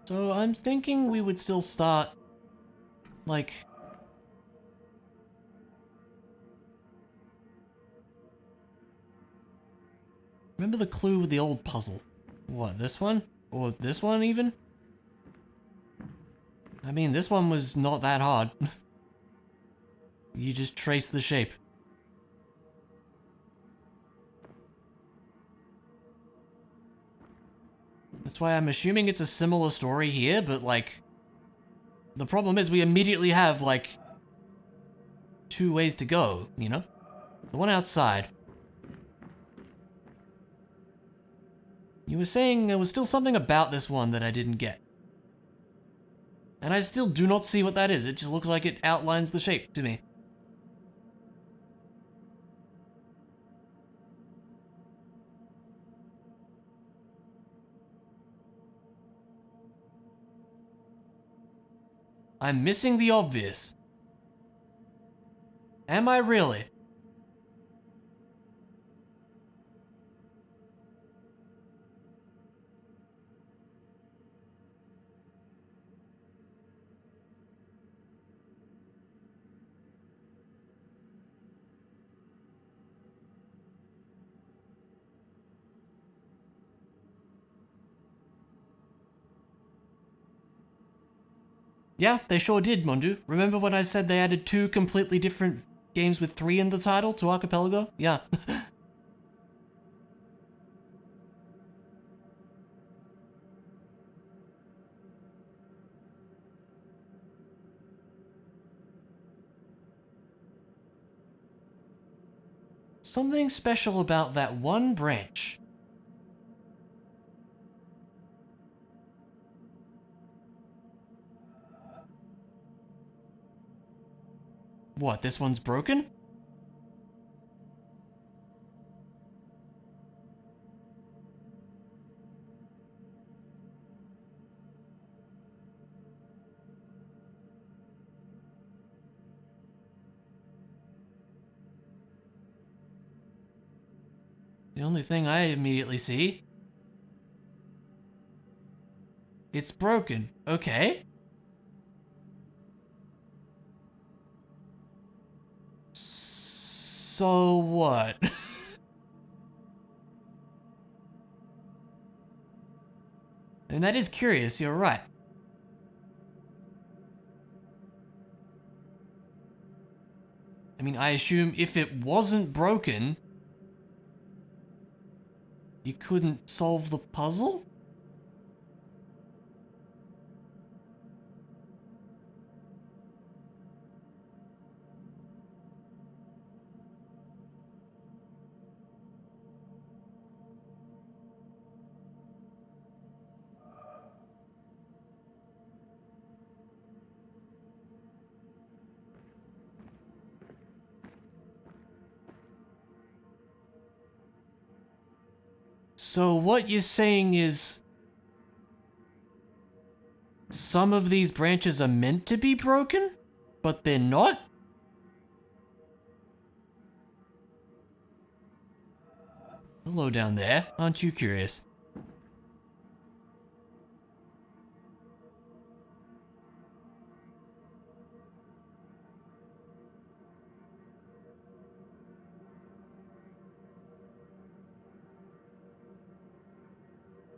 So I'm thinking we would still start, like... Remember the clue with the old puzzle? What, this one? Or this one even? I mean, this one was not that hard. You just trace the shape. That's why I'm assuming it's a similar story here, but like... The problem is we immediately have, like... 2 ways to go, you know? The one outside. You were saying there was still something about this one that I didn't get. And I still do not see what that is. It just looks like it outlines the shape to me. I'm missing the obvious. Am I really? Yeah, they sure did, Mondu. Remember when I said they added 2 completely different games with 3 in the title to Archipelago? Yeah. Something special about that one branch. What, this one's broken? The only thing I immediately see. It's broken. Okay. So what? And that is curious, you're right. I mean, I assume if it wasn't broken, you couldn't solve the puzzle? So what you're saying is some of these branches are meant to be broken, but they're not? Hello down there. Aren't you curious?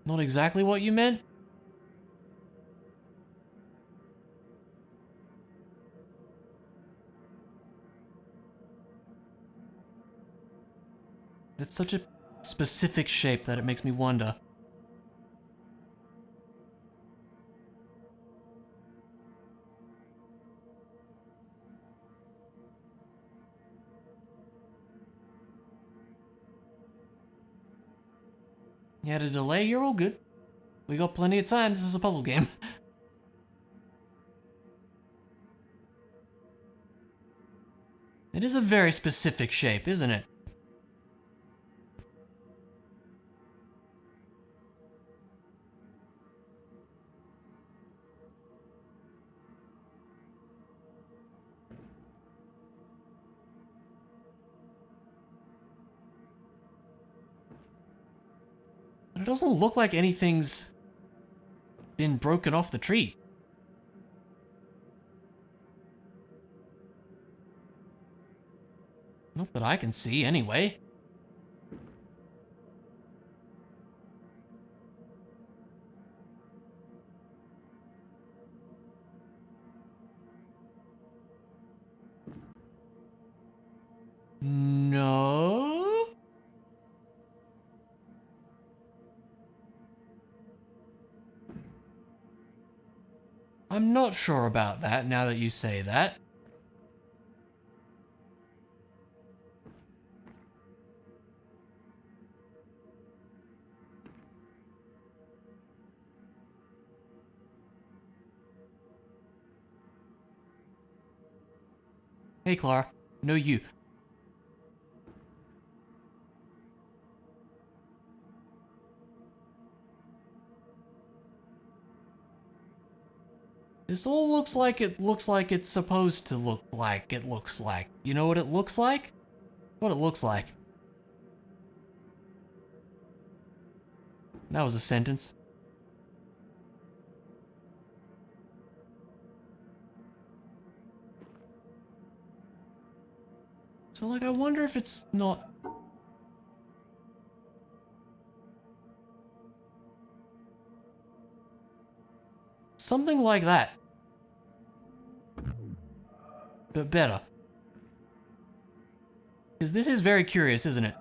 Not exactly what you meant? It's such a specific shape that it makes me wonder. You had a delay, you're all good. We got plenty of time, this is a puzzle game. It is a very specific shape, isn't it? But it doesn't look like anything's been broken off the tree. Not that I can see, anyway. No? I'm not sure about that now that you say that. Hey, Clara. No, you. This all looks like it's supposed to look like it looks like. You know what it looks like? What it looks like. That was a sentence. So, like, I wonder if it's not... something like that. But better. Because this is very curious, isn't it?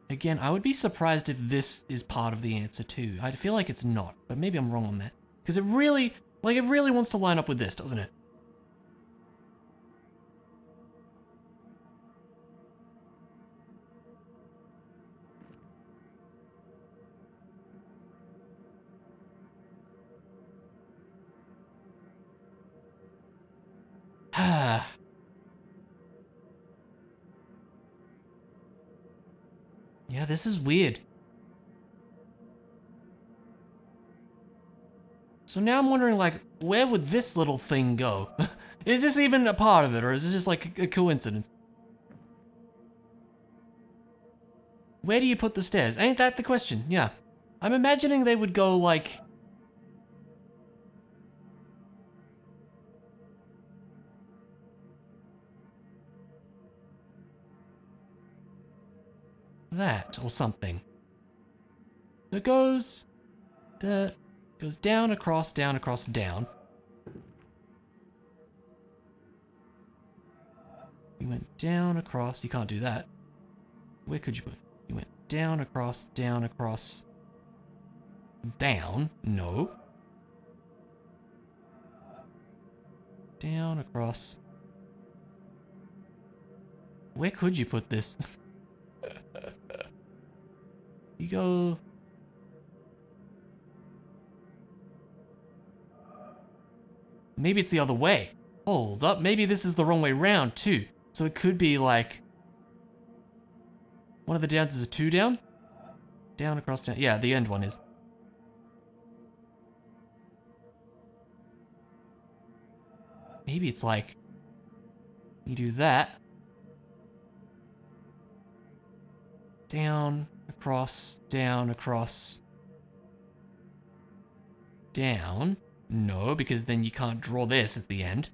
Again, I would be surprised if this is part of the answer too. I feel like it's not, but maybe I'm wrong on that. Because it really wants to line up with this, doesn't it? Ah. Yeah, this is weird. So now I'm wondering, like, where would this little thing go? Is this even a part of it, or is this just like a coincidence? Where do you put the stairs? Ain't that the question? Yeah. I'm imagining they would go, like... that, or something. It goes... goes down, across, down, across, down. You went down, across, you can't do that. Where could you put it? You went down, across, down, across... down? No. Down, across... Where could you put this? You go... Maybe it's the other way. Hold up, maybe this is the wrong way round too. So it could be like... one of the downs is a 2 down? Down, across, down. Yeah, the end one is. Maybe it's like... you do that. Down, across, down, across... down. No, because then you can't draw this at the end.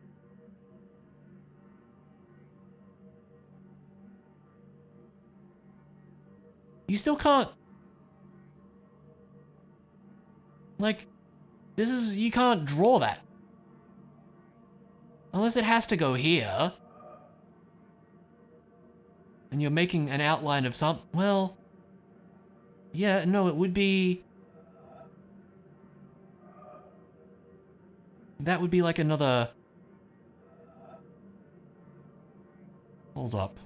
You still can't... like, this is... you can't draw that. Unless it has to go here. And you're making an outline of some... well... yeah, no, it would be... that would be like another... hold up.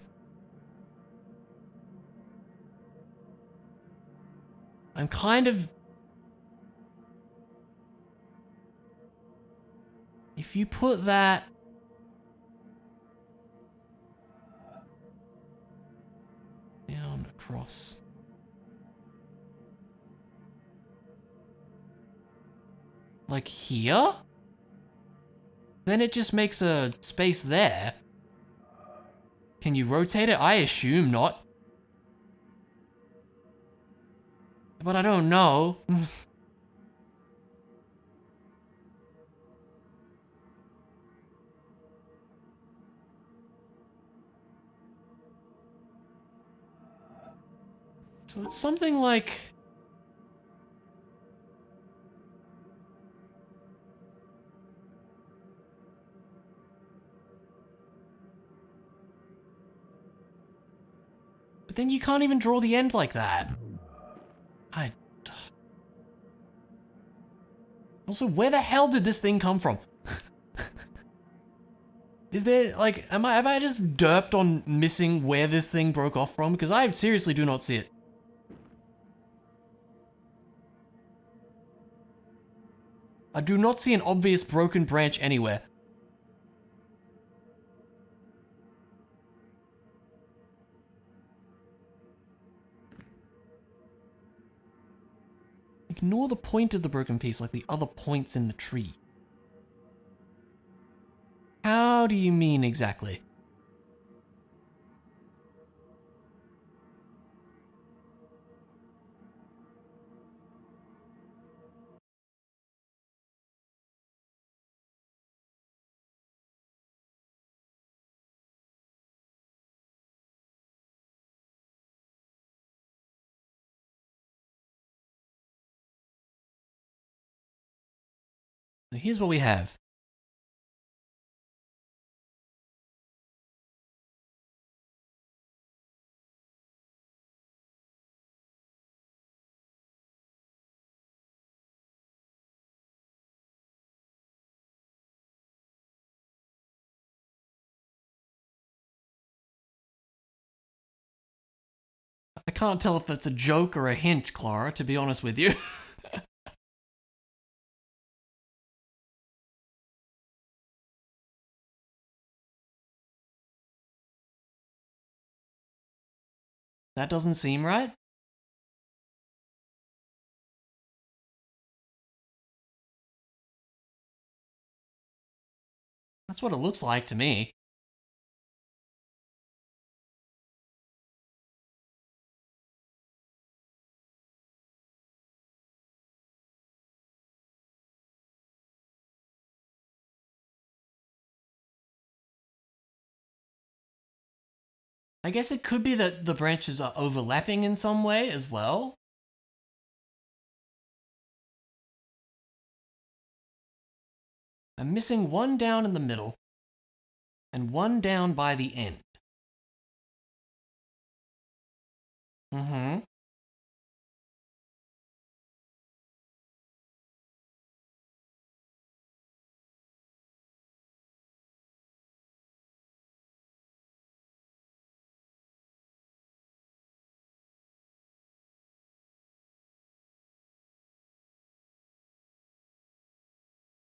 I'm kind of... if you put that... down, across... like here? Then it just makes a space there. Can you rotate it? I assume not. But I don't know. So it's something like... but then you can't even draw the end like that. Also, where the hell did this thing come from? Is there, like, have I just derped on missing where this thing broke off from? Because I seriously do not see it. I do not see an obvious broken branch anywhere. Ignore the point of the broken piece like the other points in the tree. How do you mean exactly? So here's what we have. I can't tell if it's a joke or a hint, Clara, to be honest with you. That doesn't seem right. That's what it looks like to me. I guess it could be that the branches are overlapping in some way as well. I'm missing one down in the middle and one down by the end. Mm-hmm.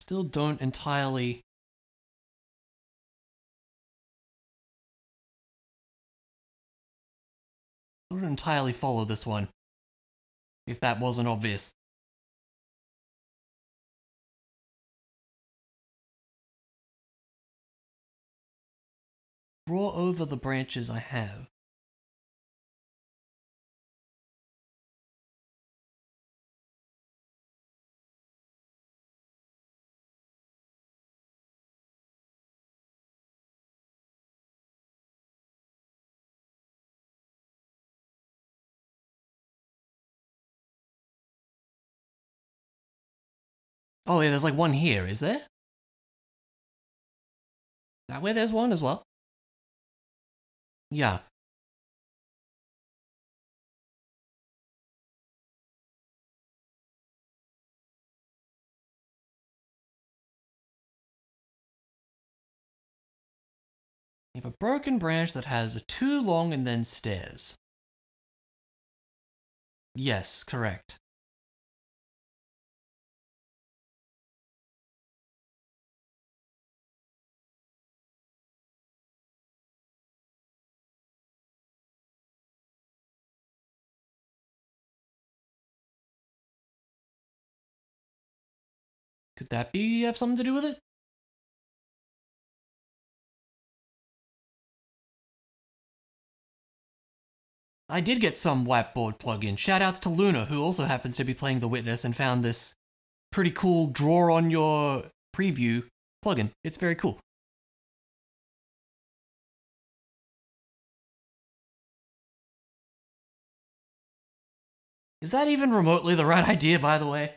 Still don't entirely follow this one, if that wasn't obvious. Draw over the branches I have. Oh, yeah, there's like one here, is there? Is that where there's one as well? Yeah. You have a broken branch that has a too long and then stairs. Yes, correct. Could that be have something to do with it? I did get some whiteboard plugin. Shoutouts to Luna, who also happens to be playing The Witness and found this pretty cool draw on your preview plugin. It's very cool. Is that even remotely the right idea, by the way?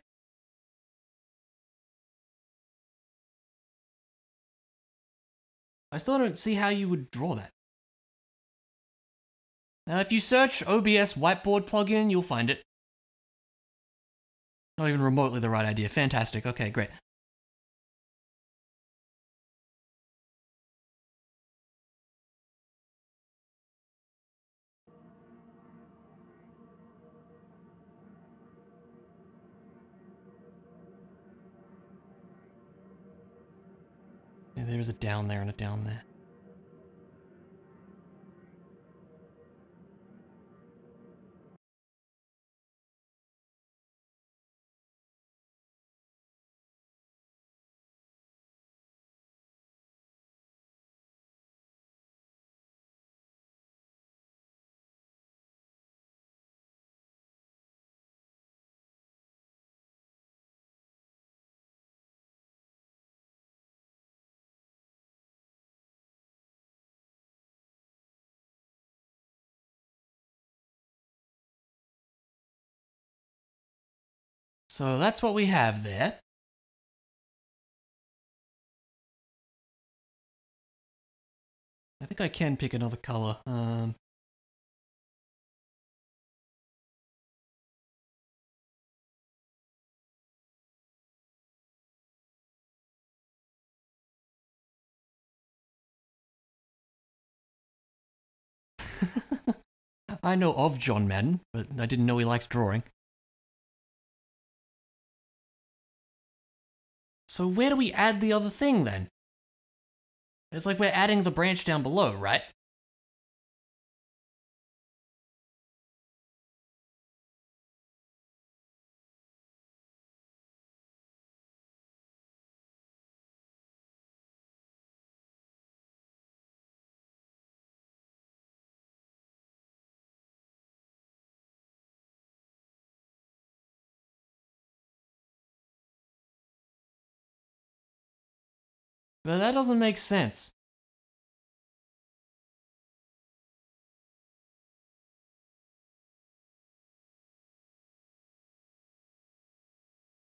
I still don't see how you would draw that. Now, if you search OBS whiteboard plugin, you'll find it. Not even remotely the right idea. Fantastic. Okay, great. Yeah, there's a down there and a down there. So that's what we have there. I think I can pick another color. I know of John Madden, but I didn't know he liked drawing. So where do we add the other thing then? It's like we're adding the branch down below, right? But that doesn't make sense.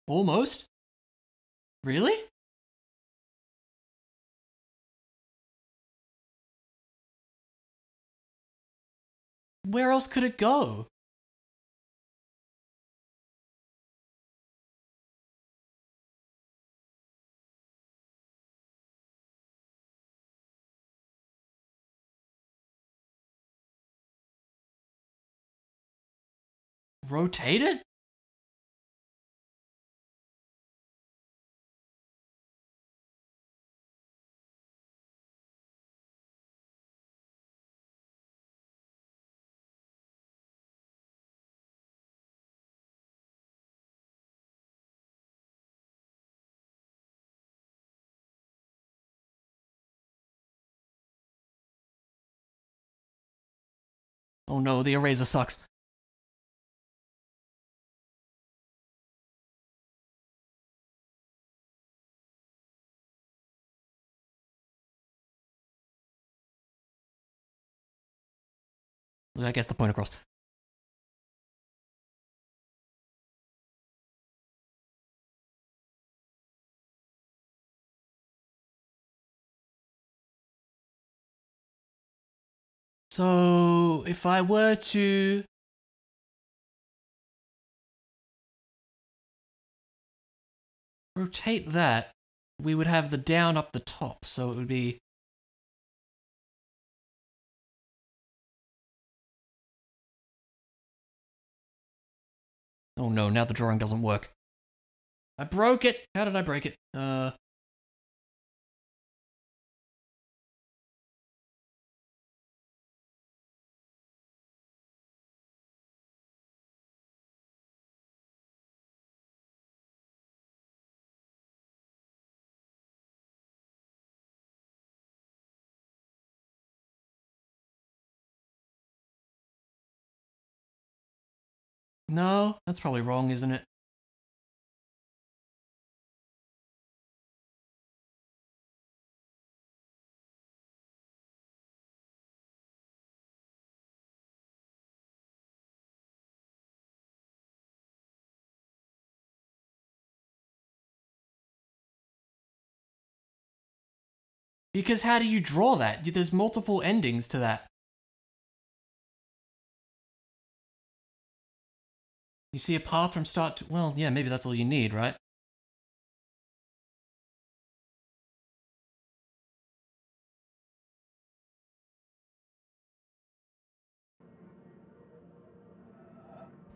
Almost? Really? Where else could it go? Rotate it? Oh no, the eraser sucks. That gets the point across. So, if I were to... rotate that, we would have the down up the top, so it would be... Oh no, now the drawing doesn't work. I broke it! How did I break it? No, that's probably wrong, isn't it? Because how do you draw that? There's multiple endings to that. You see a path from start to... well, yeah, maybe that's all you need, right?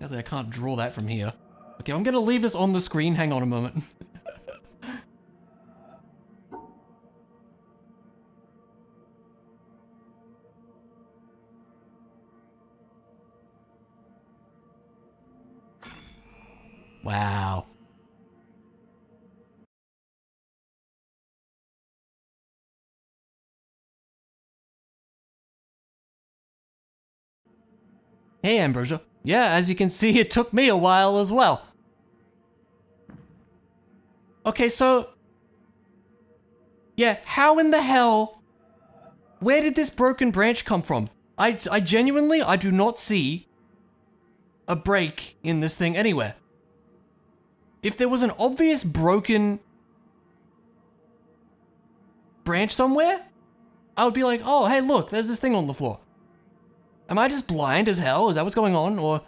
Sadly, I can't draw that from here. Okay, I'm gonna leave this on the screen. Hang on a moment. Wow. Hey, Ambrosia. Yeah, as you can see, it took me a while as well. Okay, so... yeah, how in the hell... where did this broken branch come from? I genuinely, I do not see a break in this thing anywhere. If there was an obvious broken branch somewhere, I would be like, oh, hey, look, there's this thing on the floor. Am I just blind as hell? Is that what's going on? Or...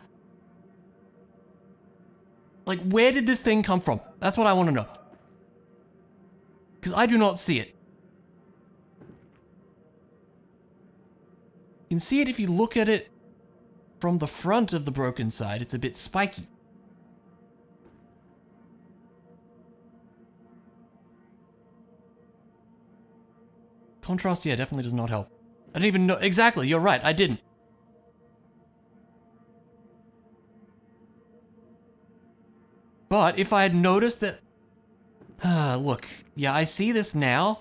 like, where did this thing come from? That's what I want to know. Because I do not see it. You can see it if you look at it from the front of the broken side, it's a bit spiky. Contrast, yeah, definitely does not help. I didn't even know. Exactly, you're right, I didn't. But if I had noticed that... look, yeah, I see this now.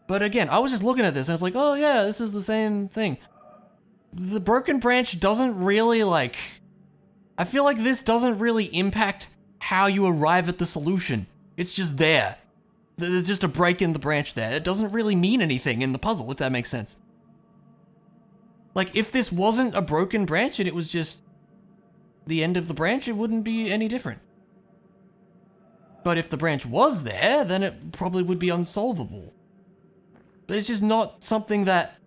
But again, I was just looking at this and I was like, oh yeah, this is the same thing. The broken branch doesn't really, like... I feel like this doesn't really impact how you arrive at the solution. It's just there. There's just a break in the branch there. It doesn't really mean anything in the puzzle, if that makes sense. Like, if this wasn't a broken branch and it was just the end of the branch, it wouldn't be any different. But if the branch was there, then it probably would be unsolvable. But it's just not something that...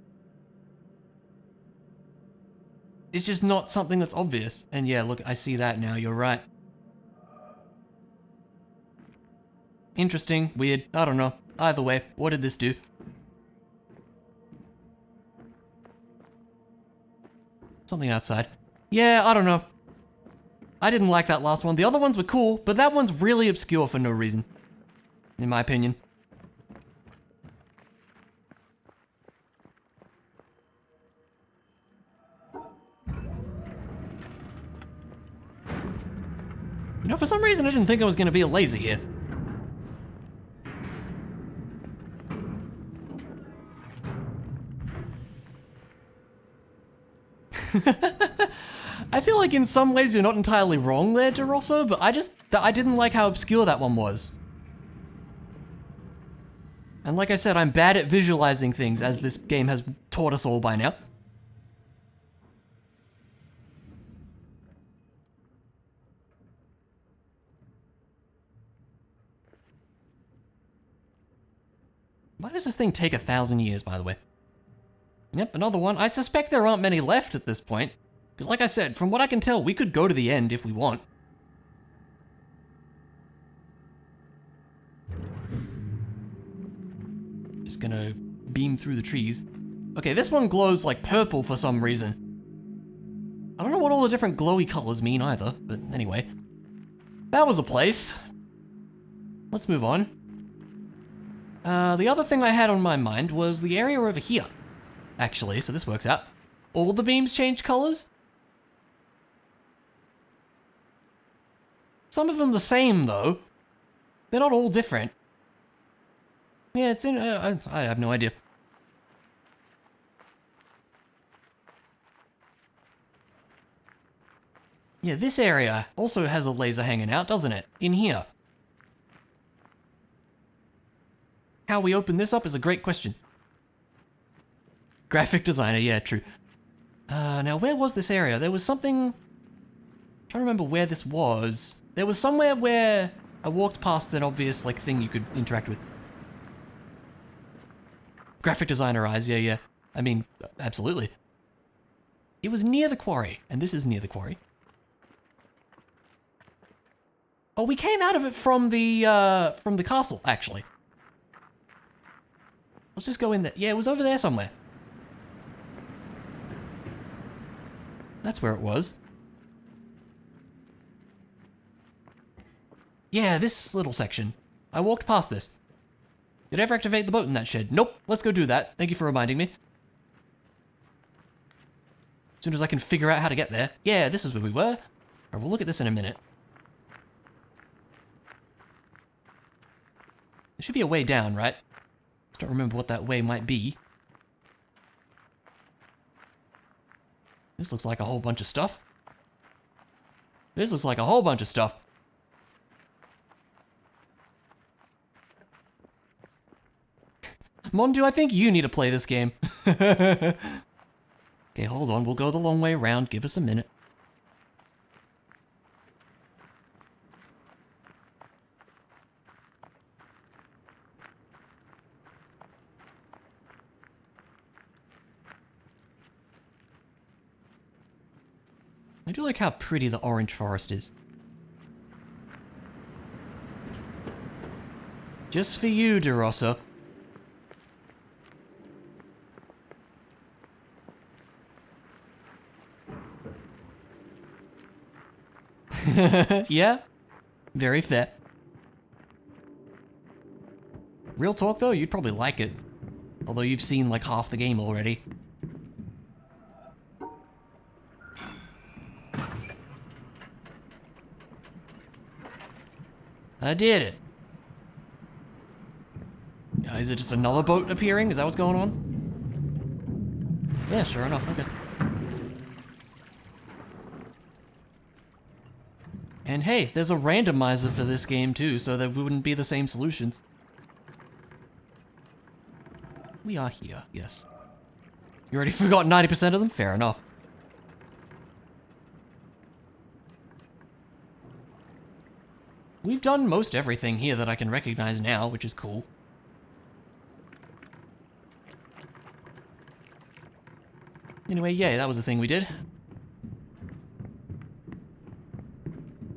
It's just not something that's obvious. And yeah, look, I see that now, you're right. Interesting, weird, I don't know. Either way, what did this do? Something outside. Yeah, I don't know. I didn't like that last one. The other ones were cool, but that one's really obscure for no reason. In my opinion. You know, for some reason I didn't think I was going to be a laser here. I feel like in some ways you're not entirely wrong there, DeRosso, but I didn't like how obscure that one was. And like I said, I'm bad at visualizing things, as this game has taught us all by now. Why does this thing take 1,000 years, by the way? Yep, another one. I suspect there aren't many left at this point. Because like I said, from what I can tell, we could go to the end if we want. Just gonna beam through the trees. Okay, this one glows like purple for some reason. I don't know what all the different glowy colors mean either, but anyway. That was a place. Let's move on. The other thing I had on my mind was the area over here. Actually, so this works out. All the beams change colors? Some of them the same, though. They're not all different. Yeah, it's in... I have no idea. Yeah, this area also has a laser hanging out, doesn't it? In here. How we open this up is a great question. Graphic designer, yeah, true. Now, where was this area? There was something... I'm trying to remember where this was. There was somewhere where I walked past an obvious, like, thing you could interact with. Graphic designer eyes, yeah, yeah. I mean, absolutely. It was near the quarry, and this is near the quarry. Oh, we came out of it from the castle, actually. Let's just go in there. Yeah, it was over there somewhere. That's where it was. Yeah, this little section. I walked past this. Did I ever activate the boat in that shed? Nope. Let's go do that. Thank you for reminding me. As soon as I can figure out how to get there. Yeah, this is where we were. Alright, we'll look at this in a minute. There should be a way down, right? Just don't remember what that way might be. This looks like a whole bunch of stuff. This looks like a whole bunch of stuff. Mondu, I think you need to play this game. Okay, hold on. We'll go the long way around. Give us a minute. I do like how pretty the orange forest is. Just for you, DeRosso. Yeah, very fair. Real talk though, you'd probably like it. Although you've seen like half the game already. I did it. Is it just another boat appearing? Is that what's going on? Yeah, sure enough, okay. And hey, there's a randomizer for this game too, so there wouldn't be the same solutions. We are here, yes. You already forgot 90% of them? Fair enough. We've done most everything here that I can recognize now, which is cool. Anyway, yeah, that was the thing we did.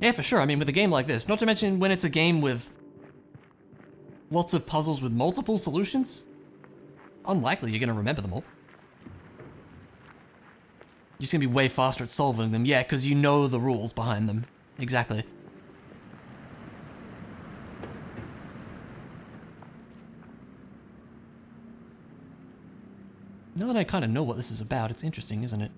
Yeah, for sure. I mean, with a game like this, not to mention when it's a game with lots of puzzles with multiple solutions, unlikely you're going to remember them all. You're just going to be way faster at solving them. Yeah, because you know the rules behind them. Exactly. Now that I kind of know what this is about, it's interesting, isn't it?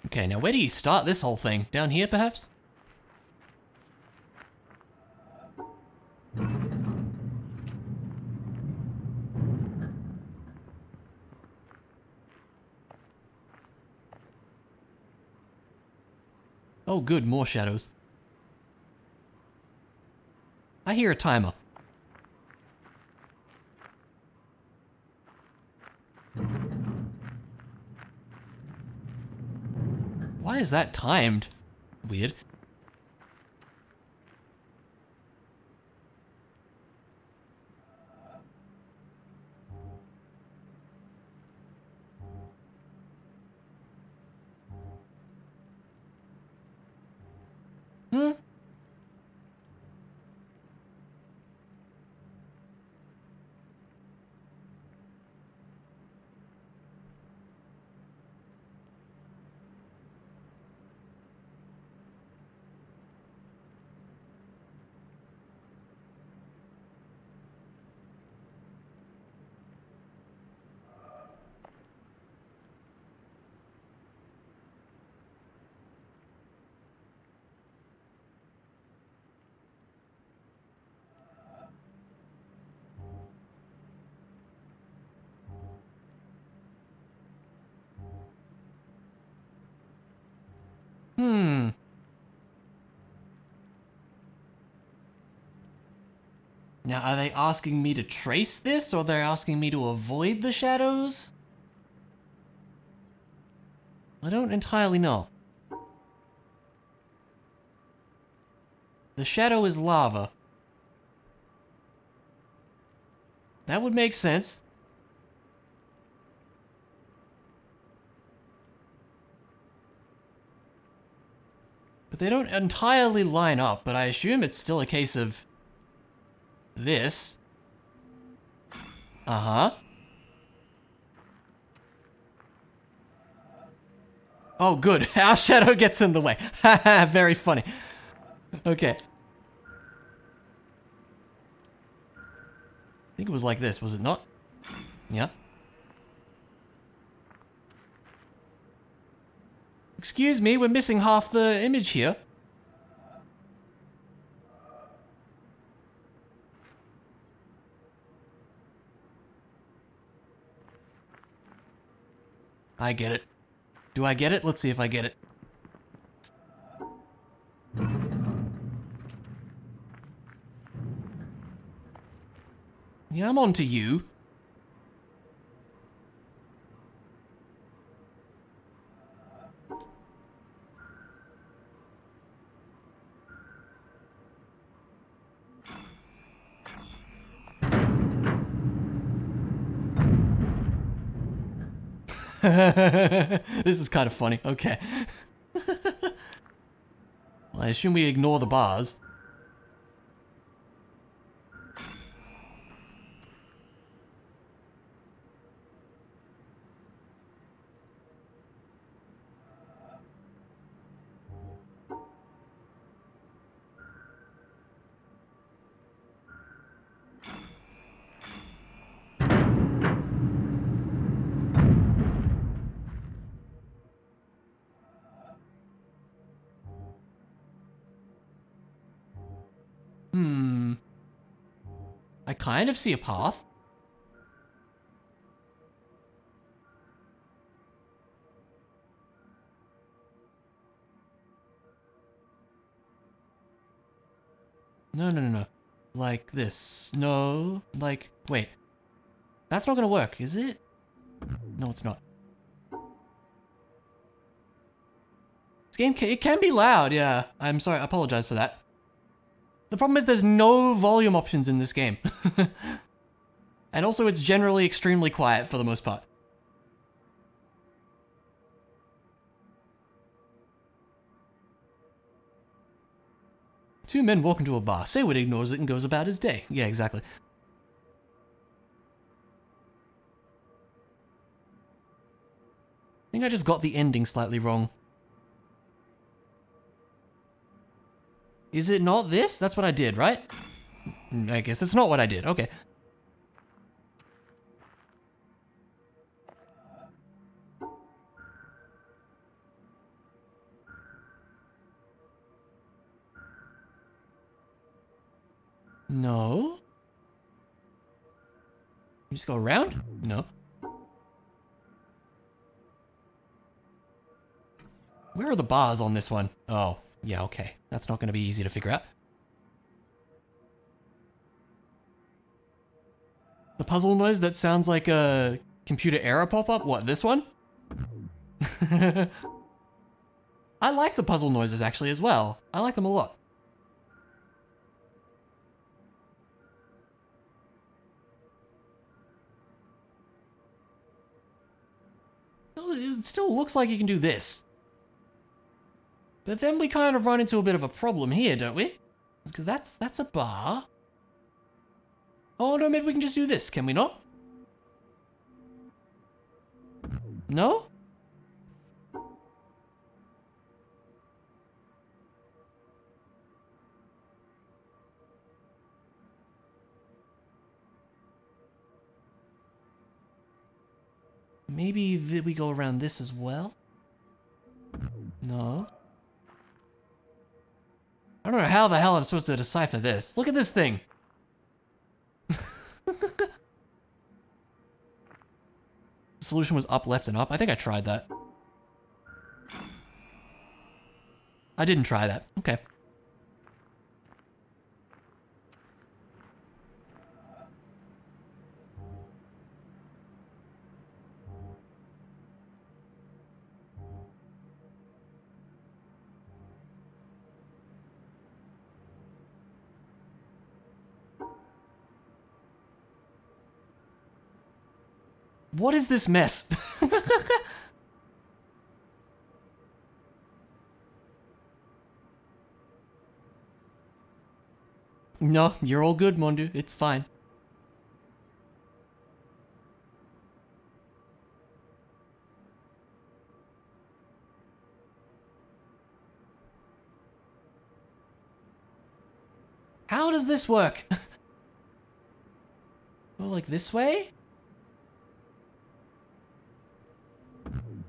Okay, now where do you start this whole thing? Down here, perhaps? Oh good, more shadows. I hear a timer. Why is that timed? Weird. Hmm? Hmm. Now, are they asking me to trace this, or they're asking me to avoid the shadows? I don't entirely know. The shadow is lava. That would make sense. But they don't entirely line up, but I assume it's still a case of this. Uh-huh. Oh, good. Our shadow gets in the way. Haha, very funny. Okay. I think it was like this, was it not? Yeah. Excuse me, we're missing half the image here. I get it. Do I get it? Let's see if I get it. Yeah, I'm on to you. This is kind of funny. Okay. Well, I assume we ignore the bars. I kind of see a path. No, no, no, no. Like this. No. Like, wait. That's not gonna work, is it? No, it's not. This game it can be loud, yeah. I'm sorry, I apologize for that. The problem is there's no volume options in this game. And also it's generally extremely quiet for the most part. Two men walk into a bar. Saywood ignores it and goes about his day. Yeah, exactly. I think I just got the ending slightly wrong. Is it not this? That's what I did, right? I guess it's not what I did. Okay. No. You just go around? No. Where are the bars on this one? Oh, yeah, okay. That's not going to be easy to figure out. The puzzle noise that sounds like a computer error pop-up? What, this one? I like the puzzle noises actually as well. I like them a lot. It still looks like you can do this. But then we kind of run into a bit of a problem here, don't we? Because that's a bar. Oh no, maybe we can just do this, can we not? No? Maybe we go around this as well? No. I don't know how the hell I'm supposed to decipher this. Look at this thing. The solution was up, left, and up. I think I tried that. I didn't try that. Okay. What is this mess? No, you're all good, Mondu. It's fine. How does this work? Well, like this way?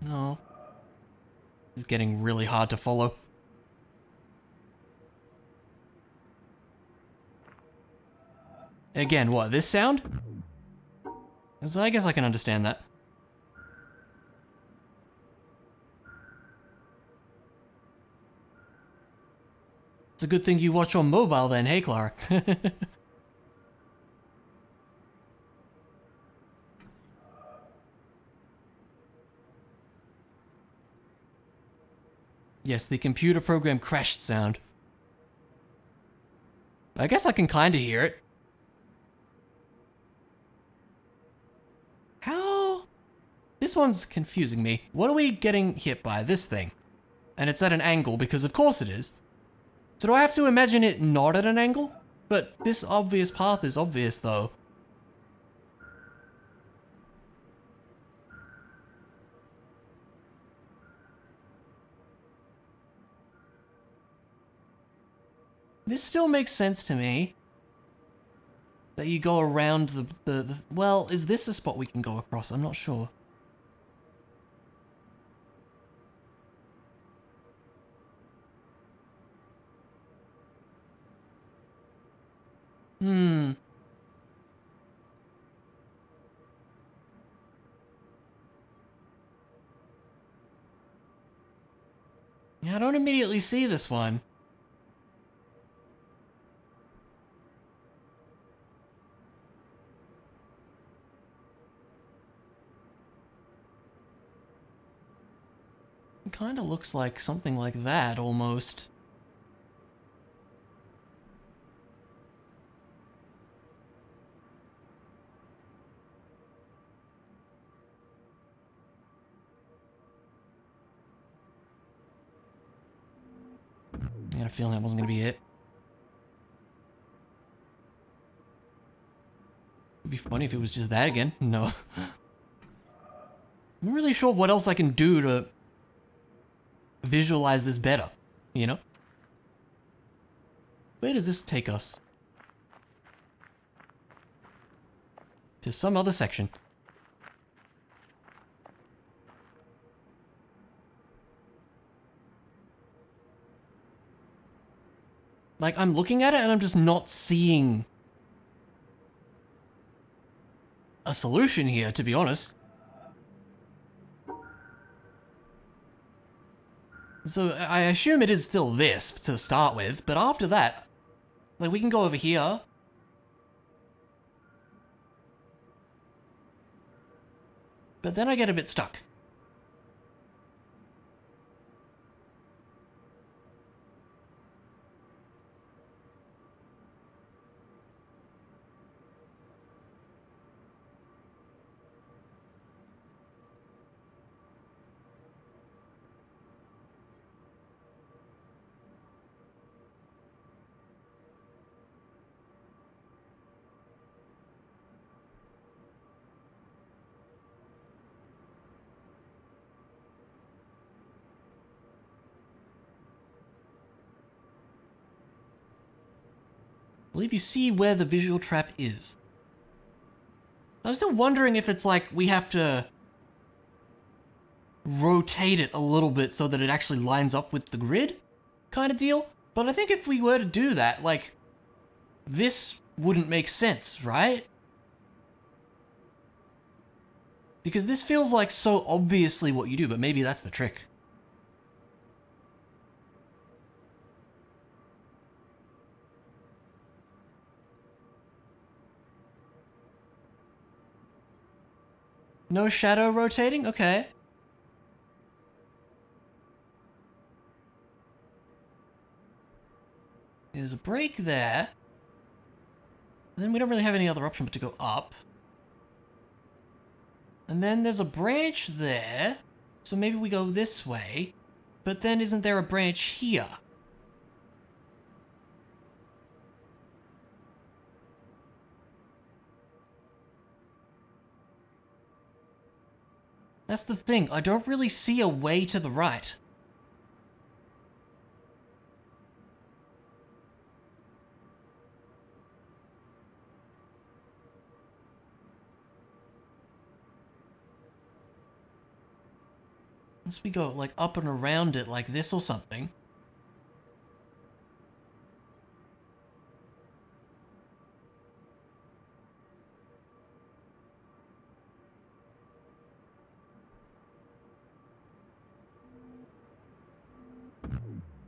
No. It's getting really hard to follow. Again, what, this sound? So I guess I can understand that. It's a good thing you watch on mobile then, hey Clara? Yes, the computer program crashed sound. I guess I can kinda hear it. How? This one's confusing me. What are we getting hit by? This thing. And it's at an angle, because of course it is. So do I have to imagine it not at an angle? But this obvious path is obvious, though. This still makes sense to me. That you go around the... Well, is this a spot we can go across? I'm not sure. Hmm. Yeah, I don't immediately see this one. It kind of looks like something like that, almost. I had a feeling that wasn't going to be it. It'd be funny if it was just that again. No. I'm not really sure what else I can do to visualize this better, you know? Where does this take us? To some other section. Like, I'm looking at it and I'm just not seeing a solution here, to be honest. So I assume it is still this to start with, but after that, like, we can go over here. But then I get a bit stuck. I believe you see where the visual trap is. I was still wondering if it's like we have to rotate it a little bit so that it actually lines up with the grid kind of deal. But I think if we were to do that, like, this wouldn't make sense, right? Because this feels like so obviously what you do, but maybe that's the trick. No shadow rotating? Okay. There's a break there. And then we don't really have any other option but to go up. And then there's a branch there. So maybe we go this way. But then isn't there a branch here? That's the thing. I don't really see a way to the right. Unless we go, like, up and around it like this or something.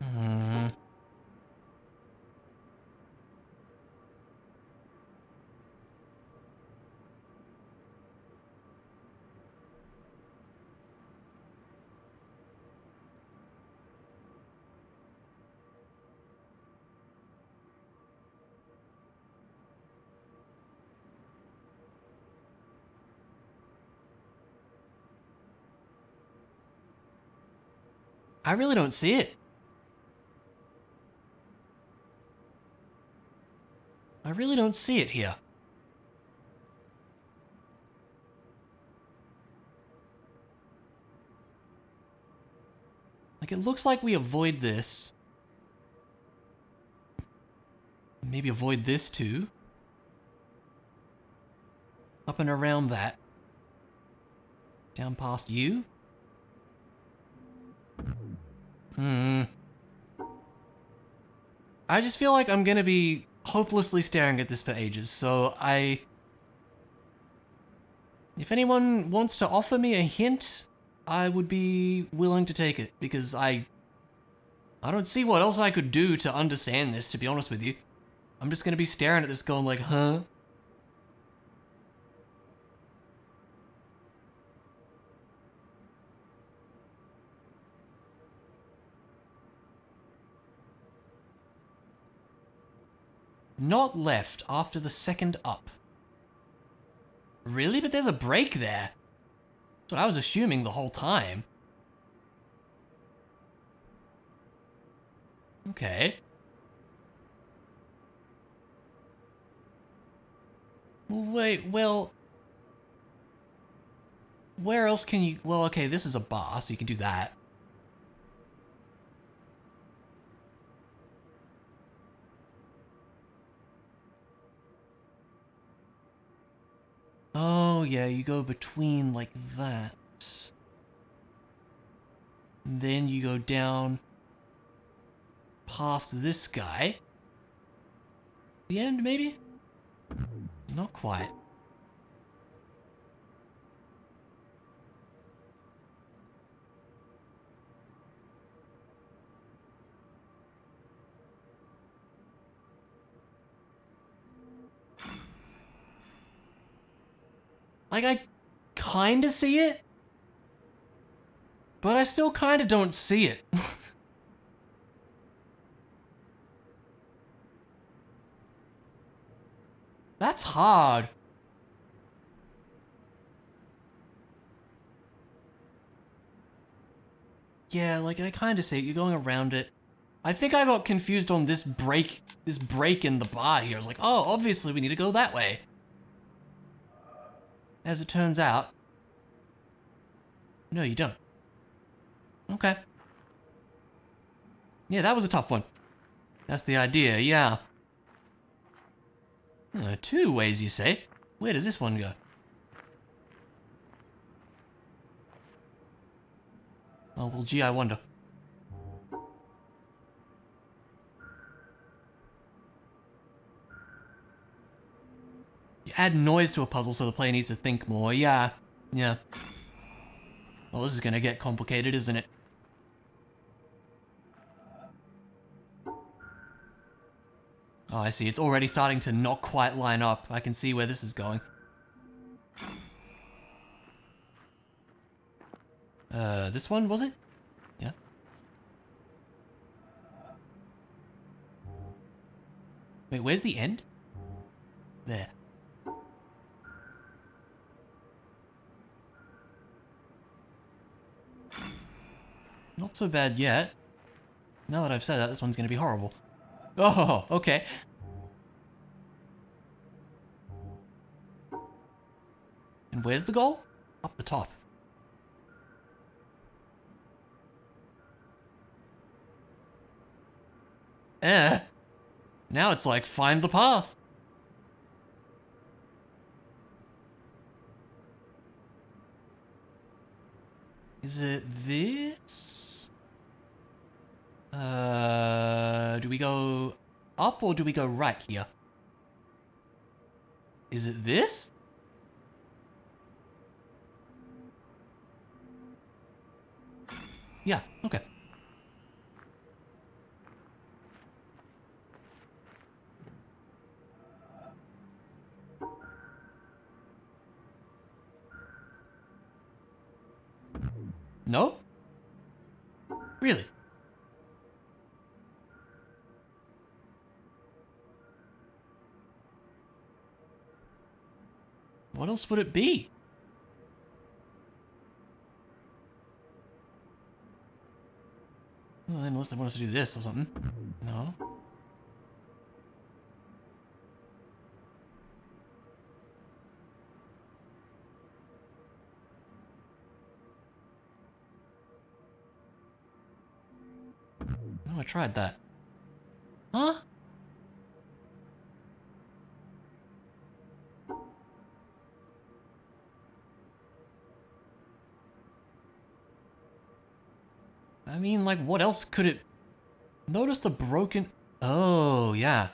Hmm. I really don't see it. I really don't see it here. Like, it looks like we avoid this. Maybe avoid this too. Up and around that. Down past you. Hmm. I just feel like I'm gonna be hopelessly staring at this for ages, so if anyone wants to offer me a hint, I would be willing to take it, because I don't see what else I could do to understand this, to be honest with you. I'm just gonna be staring at this going like, huh? Not left after the second up. Really? But there's a break there. That's what I was assuming the whole time. Okay. Wait, well... Where else can you... Well, okay, this is a bar, so you can do that. Oh, yeah, you go between like that. And then you go down past this guy. The end, maybe? Not quite. Like, I kinda see it, but I still kinda don't see it. That's hard. Yeah, like, I kinda see it. You're going around it. I think I got confused on this break in the bar here. I was like, oh, obviously we need to go that way. As it turns out, no, you don't. Okay. Yeah, that was a tough one. That's the idea, yeah. Two ways, you say? Where does this one go? Oh, well, gee, I wonder. You add noise to a puzzle so the player needs to think more. Yeah. Yeah. Well, this is gonna get complicated, isn't it? Oh, I see. It's already starting to not quite line up. I can see where this is going. This one, was it? Yeah. Wait, where's the end? There. Not so bad yet. Now that I've said that, this one's gonna be horrible. Oh, okay. And where's the goal? Up the top. Now it's like, find the path. Is it this? Do we go up or do we go right here? Is it this? Yeah, okay. No? Really? What else would it be? Well, unless they want us to do this or something. No. Oh, I tried that. Huh? I mean, like, what else could it... Notice the broken... Oh, yeah.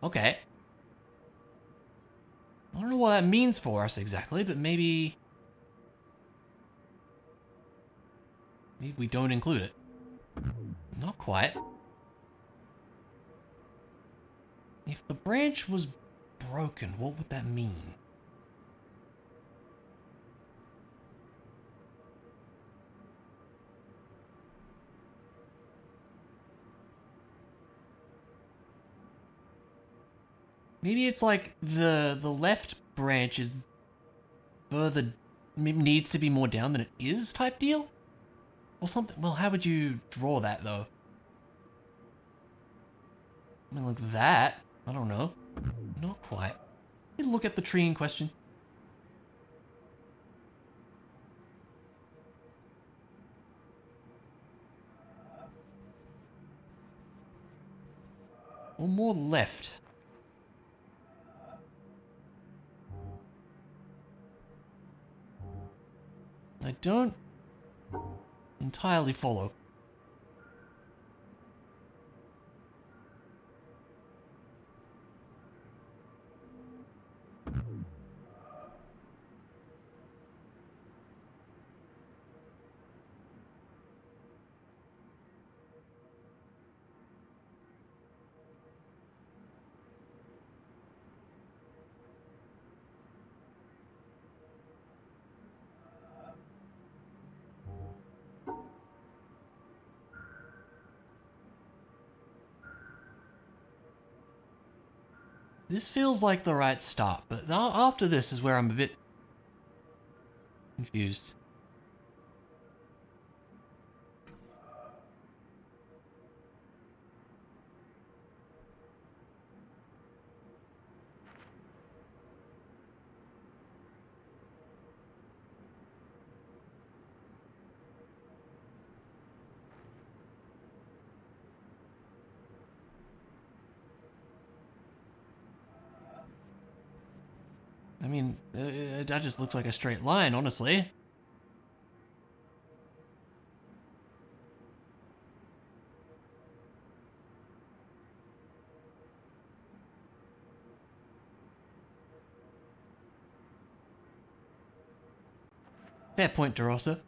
Okay. I don't know what that means for us exactly, but maybe... Maybe we don't include it. Not quite. If the branch was broken, what would that mean? Maybe it's like the left branch is further, needs to be more down than it is type deal? Or something. Well, how would you draw that though? Something like that? I don't know. Not quite. Look at the tree in question. Or more left. I don't entirely follow. This feels like the right start, but after this is where I'm a bit confused. I mean, that just looks like a straight line, honestly. Fair point, DeRosa.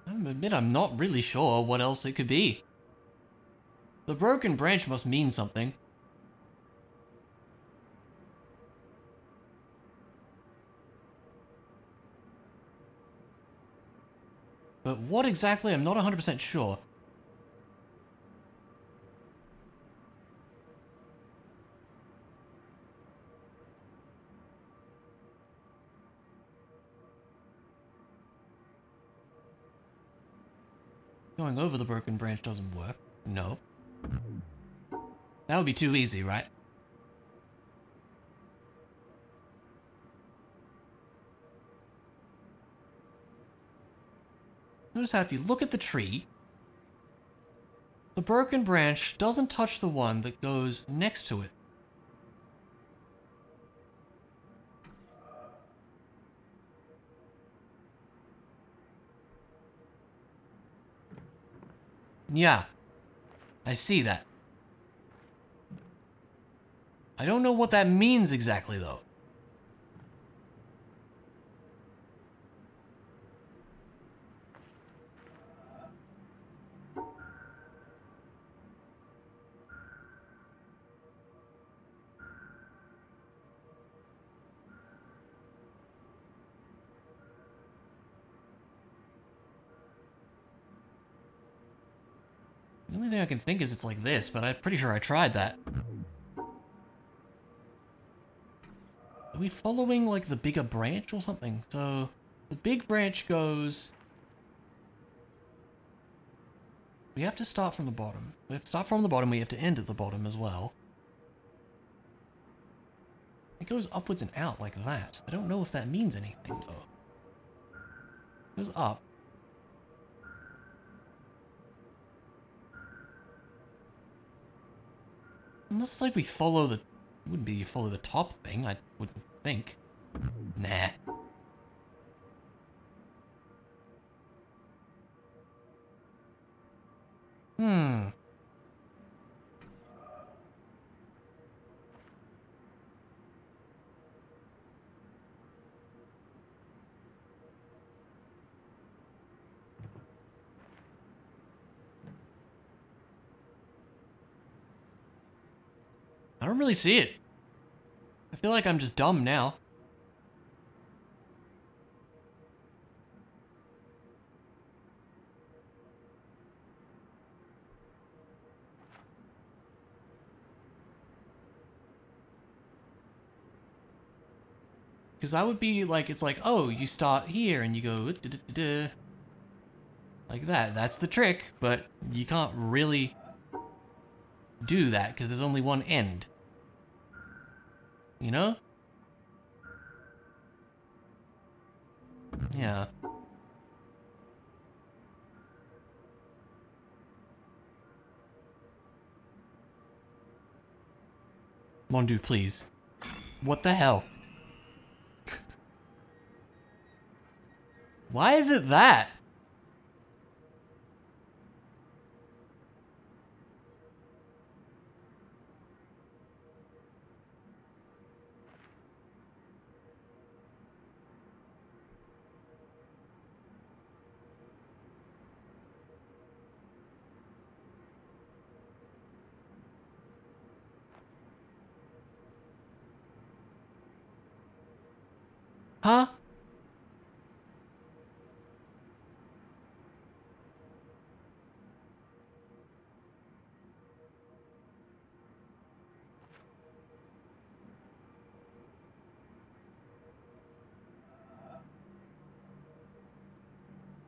I admit I'm not really sure what else it could be. The broken branch must mean something. But what exactly, I'm not 100% sure. Going over the broken branch doesn't work. No. That would be too easy, right? Notice how if you look at the tree, the broken branch doesn't touch the one that goes next to it. Yeah, I see that. I don't know what that means exactly, though. The only thing I can think is it's like this, but I'm pretty sure I tried that. Are we following, like, the bigger branch or something? So, the big branch goes... We have to start from the bottom. We have to start from the bottom, we have to end at the bottom as well. It goes upwards and out like that. I don't know if that means anything, though. It goes up. Unless it's like we follow the... It wouldn't be you follow the top thing, I wouldn't think. Nah. Hmm. I don't really see it. I feel like I'm just dumb now. Because I would be like, it's like, oh, you start here and you go like that. That's the trick, but you can't really do that because there's only one end. You know? Yeah. Mondu, please. What the hell? Why is it that? Huh?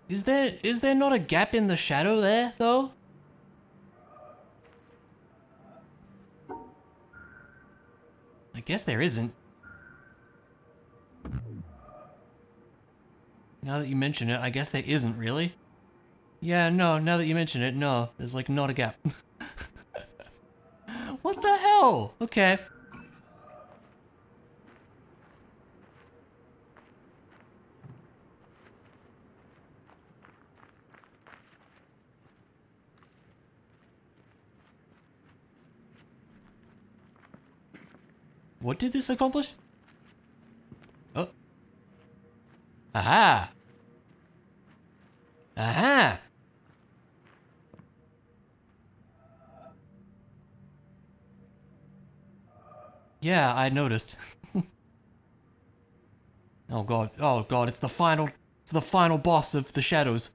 Is there not a gap in the shadow there, though? I guess there isn't. Now that you mention it, I guess there isn't really. Yeah, no, now that you mention it, no. There's like not a gap. What the hell? Okay. What did this accomplish? Oh. Aha! Aha! Yeah, I noticed. Oh god, it's the final boss of the shadows.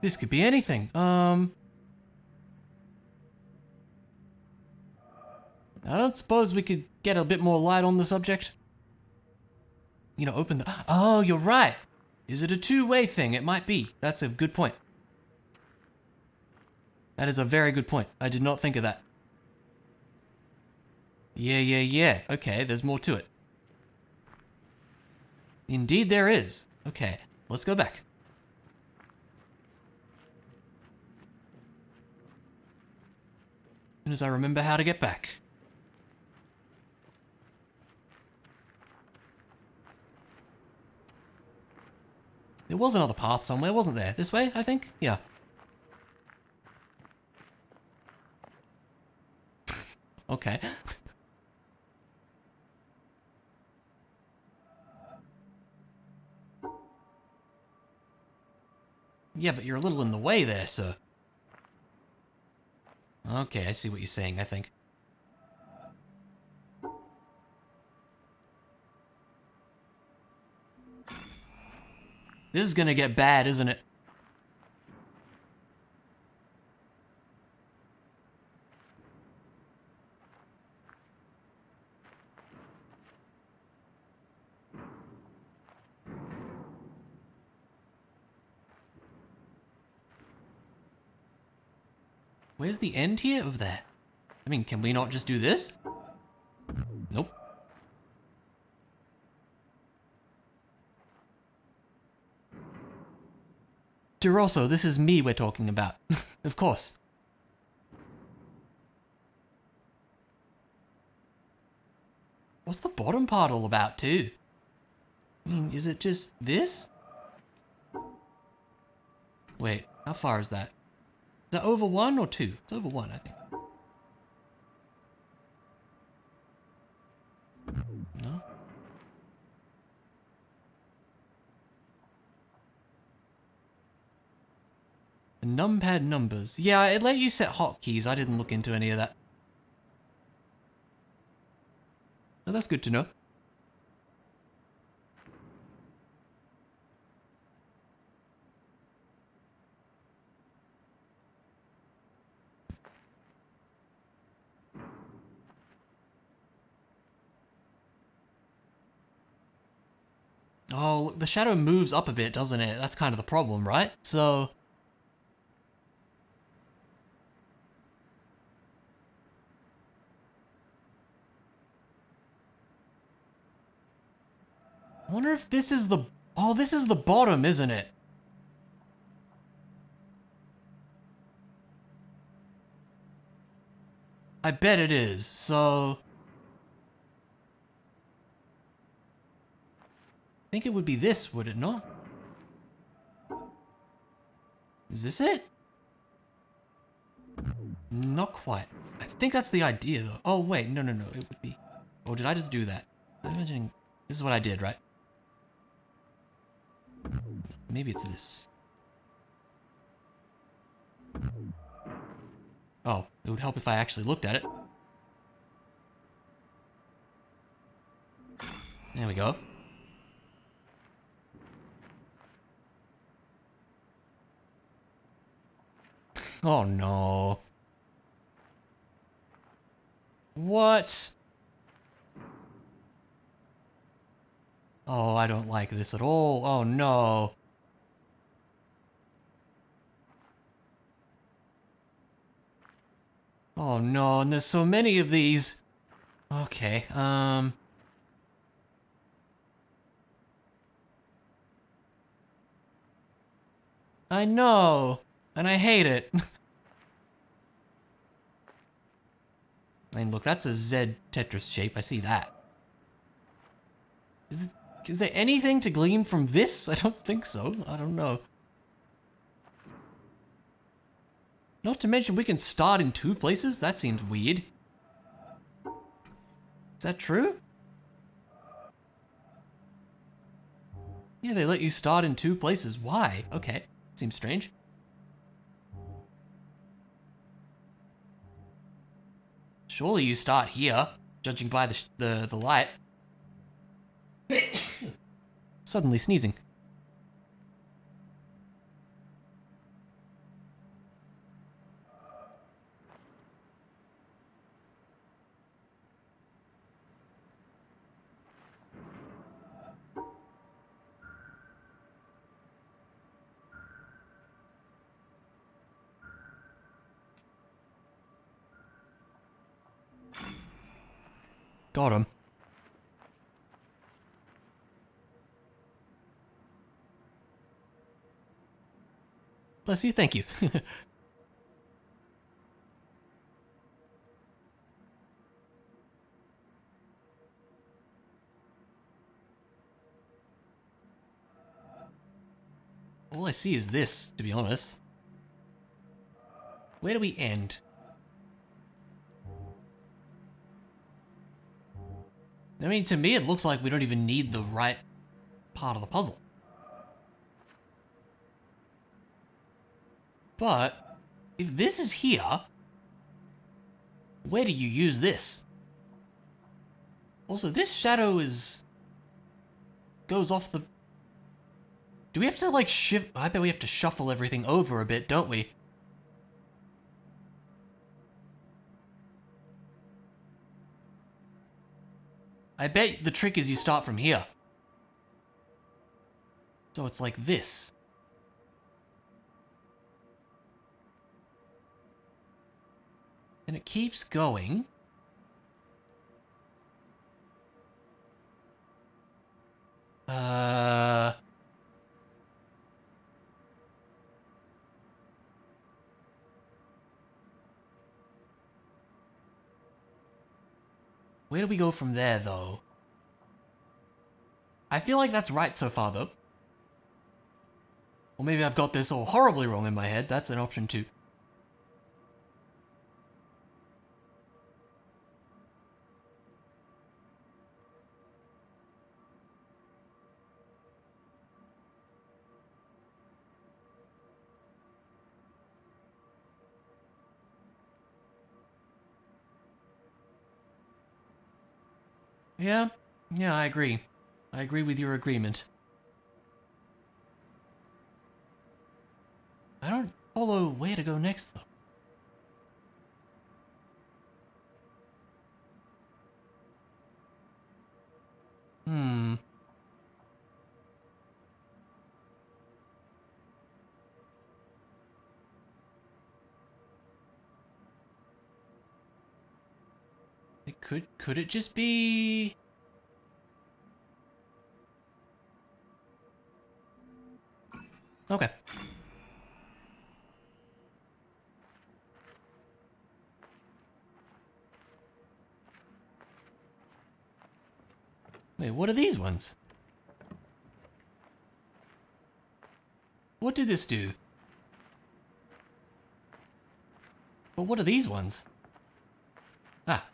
This could be anything. I don't suppose we could get a bit more light on the subject? You know, open the... Oh, you're right. Is it a two-way thing? It might be. That's a good point. That is a very good point. I did not think of that. Yeah. Okay, there's more to it. Indeed there is. Okay, let's go back. As soon as I remember how to get back. There was another path somewhere, wasn't there? This way, I think? Yeah. Okay. Yeah, but you're a little in the way there, sir. Okay, I see what you're saying, I think. This is gonna get bad, isn't it? Where's the end here? Over there. I mean, can we not just do this? Nope. DeRosso, this is me we're talking about. Of course. What's the bottom part all about, too? I mean, is it just this? Wait, how far is that? Is that over 1 or 2? It's over 1, I think. No? The numpad numbers. Yeah, it let you set hotkeys. I didn't look into any of that. Oh, that's good to know. Oh, the shadow moves up a bit, doesn't it? That's kind of the problem, right? So... I wonder if this is the... Oh, this is the bottom, isn't it? I bet it is, so... I think it would be this, would it not? Is this it? Not quite. I think that's the idea, though. Oh, wait, no, it would be... Oh, did I just do that? I'm imagining... This is what I did, right? Maybe it's this. Oh, it would help if I actually looked at it. There we go. Oh no. What? Oh, I don't like this at all. Oh no. Oh no, and there's so many of these. Okay, I know, and I hate it. I mean, look, that's a Z Tetris shape. I see that. Is there anything to glean from this? I don't think so. I don't know. Not to mention we can start in 2 places? That seems weird. Is that true? Yeah, they let you start in 2 places. Why? Okay, seems strange. Surely you start here, judging by the light. Suddenly sneezing. Got him. Bless you, thank you. All I see is this, to be honest. Where do we end? I mean, to me, it looks like we don't even need the right part of the puzzle. But, if this is here, where do you use this? Also, this shadow goes off the... Do we have to, like, shift... I bet we have to shuffle everything over a bit, don't we? I bet the trick is you start from here. So it's like this. And it keeps going. Where do we go from there, though? I feel like that's right so far, though. Or maybe I've got this all horribly wrong in my head. That's an option too. Yeah, yeah, I agree. I agree with your agreement. I don't follow where to go next, though. Hmm. It could it just be... Okay. Wait, what are these ones? What did this do? But what are these ones? Ah.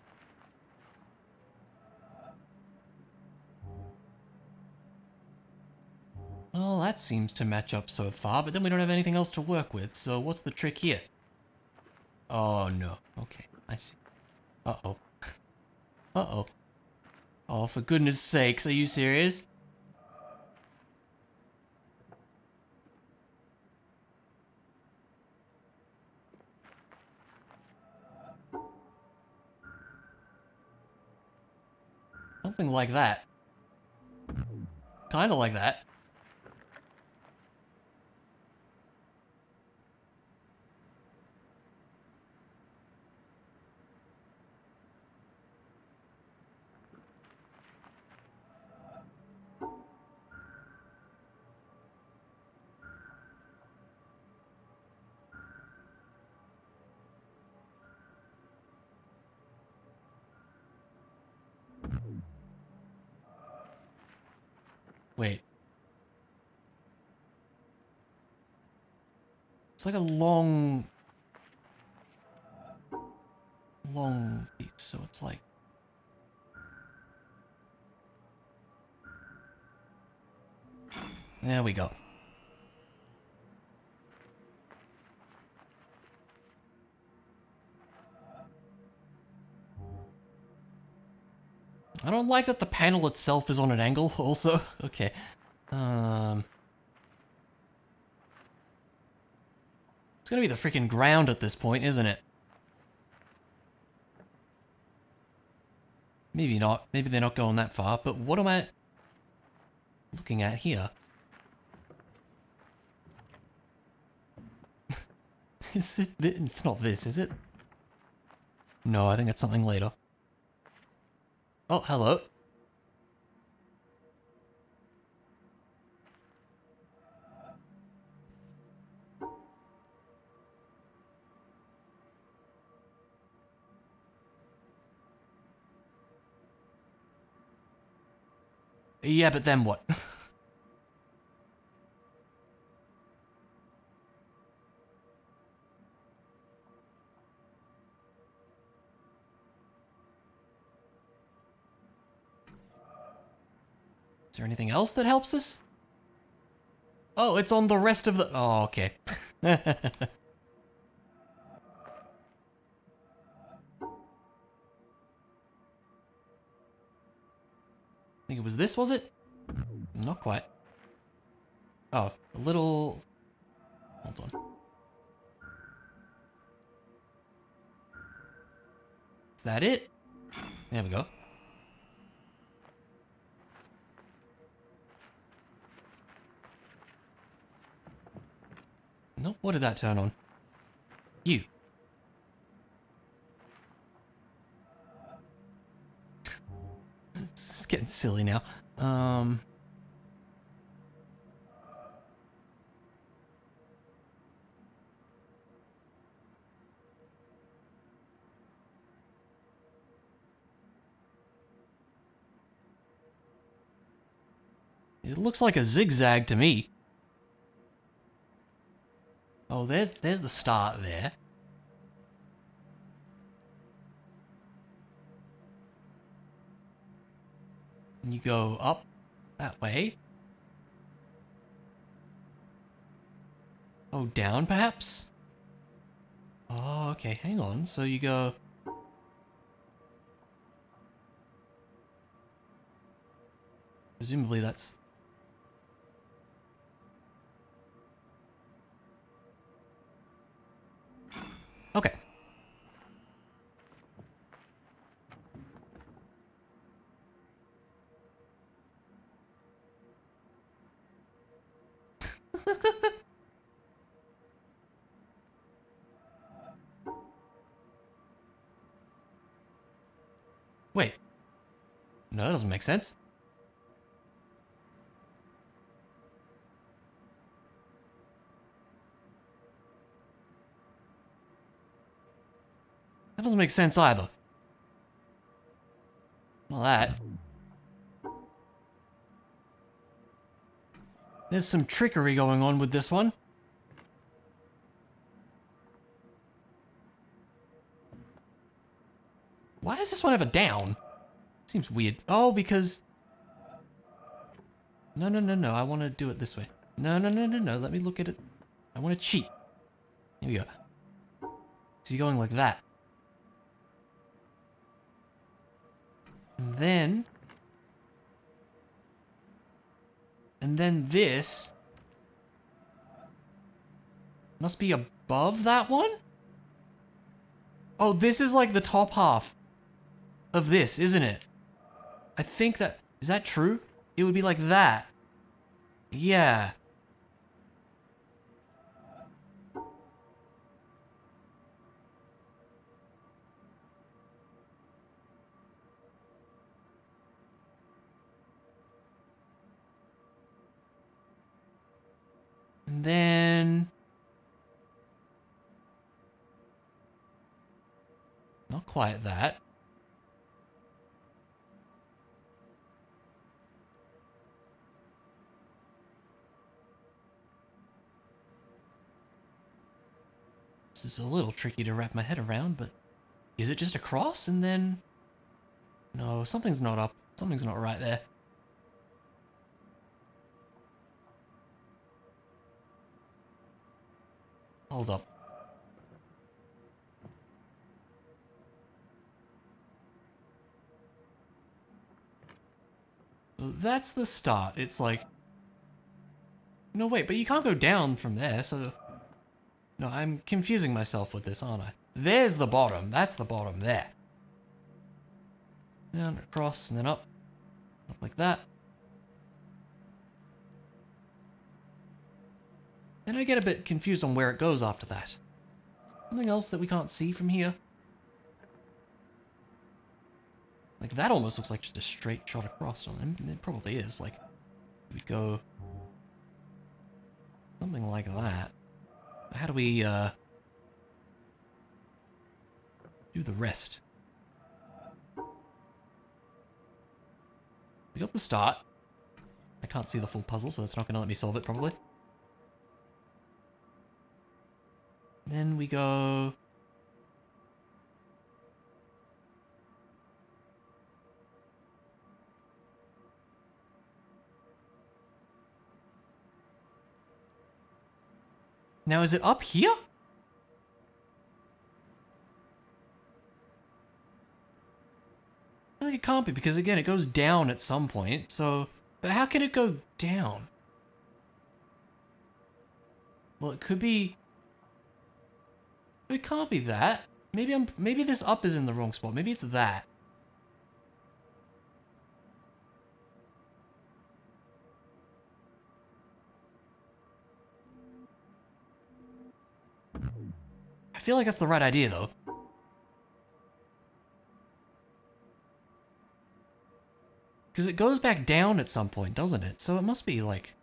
Well, that seems to match up so far, but then we don't have anything else to work with, so what's the trick here? Oh, no. Okay, I see. Uh-oh. Uh-oh. Oh, for goodness sakes, are you serious? Something like that. Kinda like that. Wait. It's like a long piece, so it's like... There we go. I don't like that the panel itself is on an angle, also. Okay. It's gonna be the freaking ground at this point, isn't it? Maybe not. Maybe they're not going that far, but what am I looking at here? Is it... It's not this, is it? No, I think it's something later. Oh, hello. Yeah, but then what? Is there anything else that helps us? Oh, it's on the rest of the... Oh, okay. I think it was this, was it? Not quite. Oh, a little... Hold on. Is that it? There we go. Nope, what did that turn on? You. It's getting silly now. It looks like a zigzag to me. Oh, there's the start there. And you go up that way. Oh, down perhaps? Oh, okay, hang on. So you go... Presumably that's... Okay. Wait. No, that doesn't make sense. That doesn't make sense either. Well, that... There's some trickery going on with this one. Why is this one ever down? Seems weird. Oh, because... No, no, no, no. I want to do it this way. No, no, no, no, no. Let me look at it. I want to cheat. Here we go. So you're going like that. And then... And then this... Must be above that one? Oh, this is like the top half of this, isn't it? I think that... Is that true? It would be like that. Yeah. And then... Not quite that. This is a little tricky to wrap my head around, but... Is it just a cross and then... No, something's not up. Something's not right there. Hold up. So that's the start. It's like... No, wait, but you can't go down from there, so... No, I'm confusing myself with this, aren't I? There's the bottom. That's the bottom there. Down, across, and then up. Up like that. Then I get a bit confused on where it goes after that. Something else that we can't see from here? Like, that almost looks like just a straight shot across on them. It probably is. Like, we'd go... Something like that. How do we, do the rest? We got the start. I can't see the full puzzle, so it's not going to let me solve it, probably. Then we go... Now, is it up here? I feel like it can't be, because again, it goes down at some point, so... But how can it go down? Well, it could be... It can't be that. Maybe this up is in the wrong spot. Maybe it's that. I feel like that's the right idea, though. Because it goes back down at some point, doesn't it? So it must be, like...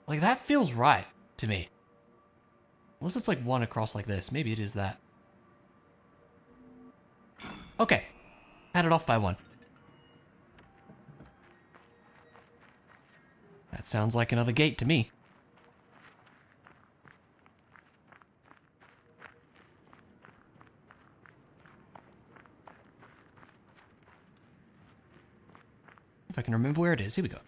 Like, that feels right to me. Unless it's, like, one across like this. Maybe it is that. Okay. Had it off by one. That sounds like another gate to me. If I can remember where it is. Here we go.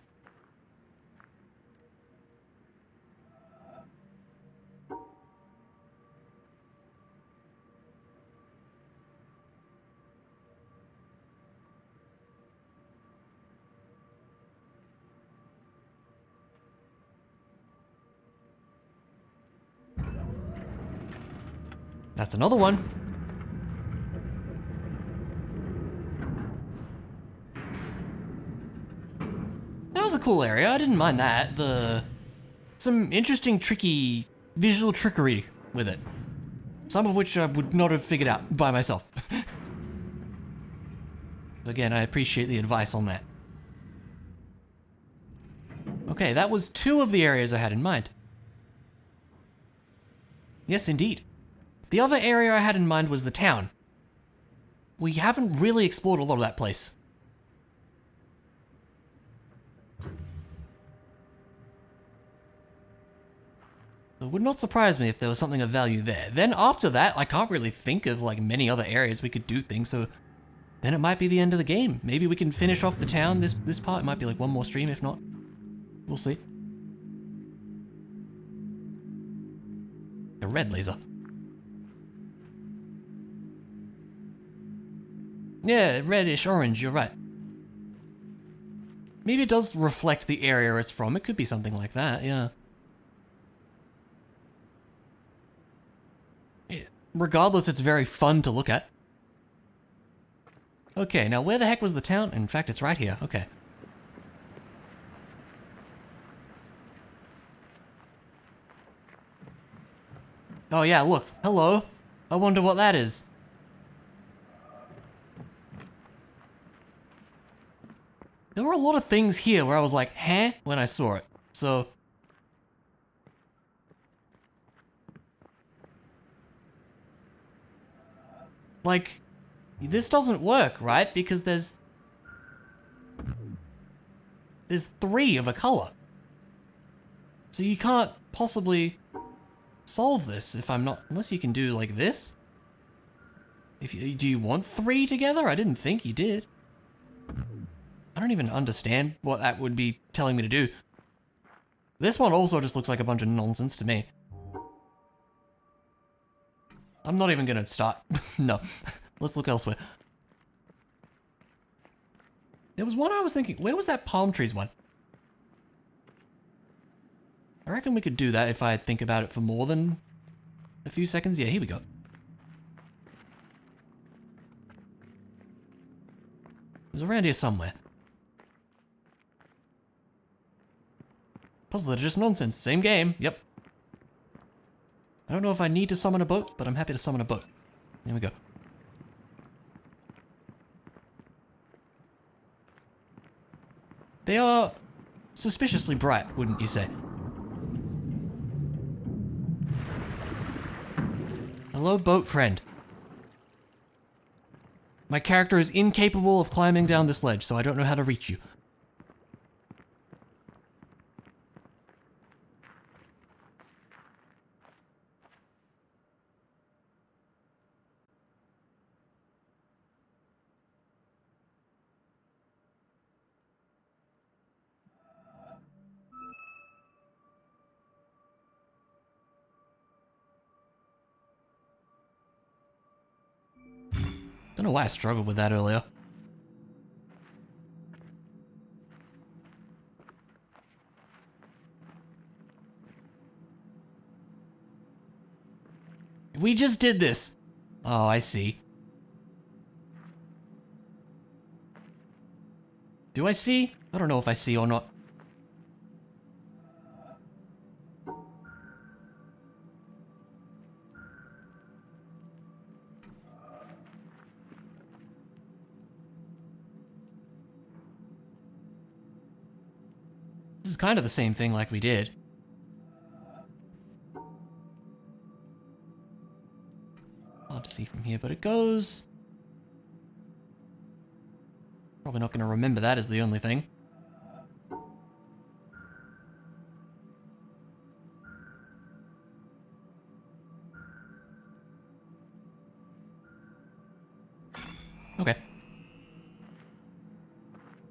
That's another one. That was a cool area. I didn't mind that. Some interesting, tricky visual trickery with it. Some of which I would not have figured out by myself. Again, I appreciate the advice on that. Okay, that was 2 of the areas I had in mind. Yes, indeed. The other area I had in mind was the town. We haven't really explored a lot of that place. It would not surprise me if there was something of value there. Then after that, I can't really think of like many other areas we could do things, so then it might be the end of the game. Maybe we can finish off the town, this part. It might be like one more stream, if not. We'll see. A red laser. Yeah, reddish orange, you're right. Maybe it does reflect the area it's from. It could be something like that, yeah. Regardless, it's very fun to look at. Okay, now where the heck was the town? In fact, it's right here. Okay. Oh yeah, look. Hello. I wonder what that is. There were a lot of things here where I was like, huh? When I saw it. So... like, this doesn't work, right? Because there's 3 of a color. So you can't possibly solve this if I'm not... unless you can do like this? Do you want 3 together? I didn't think you did. I don't even understand what that would be telling me to do. This one also just looks like a bunch of nonsense to me. I'm not even gonna start. No. Let's look elsewhere. There was one I was thinking, where was that palm trees one? I reckon we could do that if I think about it for more than a few seconds. Yeah, here we go. It was around here somewhere. Puzzles that are just nonsense. Same game. Yep. I don't know if I need to summon a boat, but I'm happy to summon a boat. Here we go. They are suspiciously bright, wouldn't you say? Hello, boat friend. My character is incapable of climbing down this ledge, so I don't know how to reach you. Don't know why I struggled with that earlier. We just did this. Oh, I see. Do I see? I don't know if I see or not. This is kind of the same thing like we did. Hard to see from here, but it goes... Probably not going to remember that is the only thing. Okay.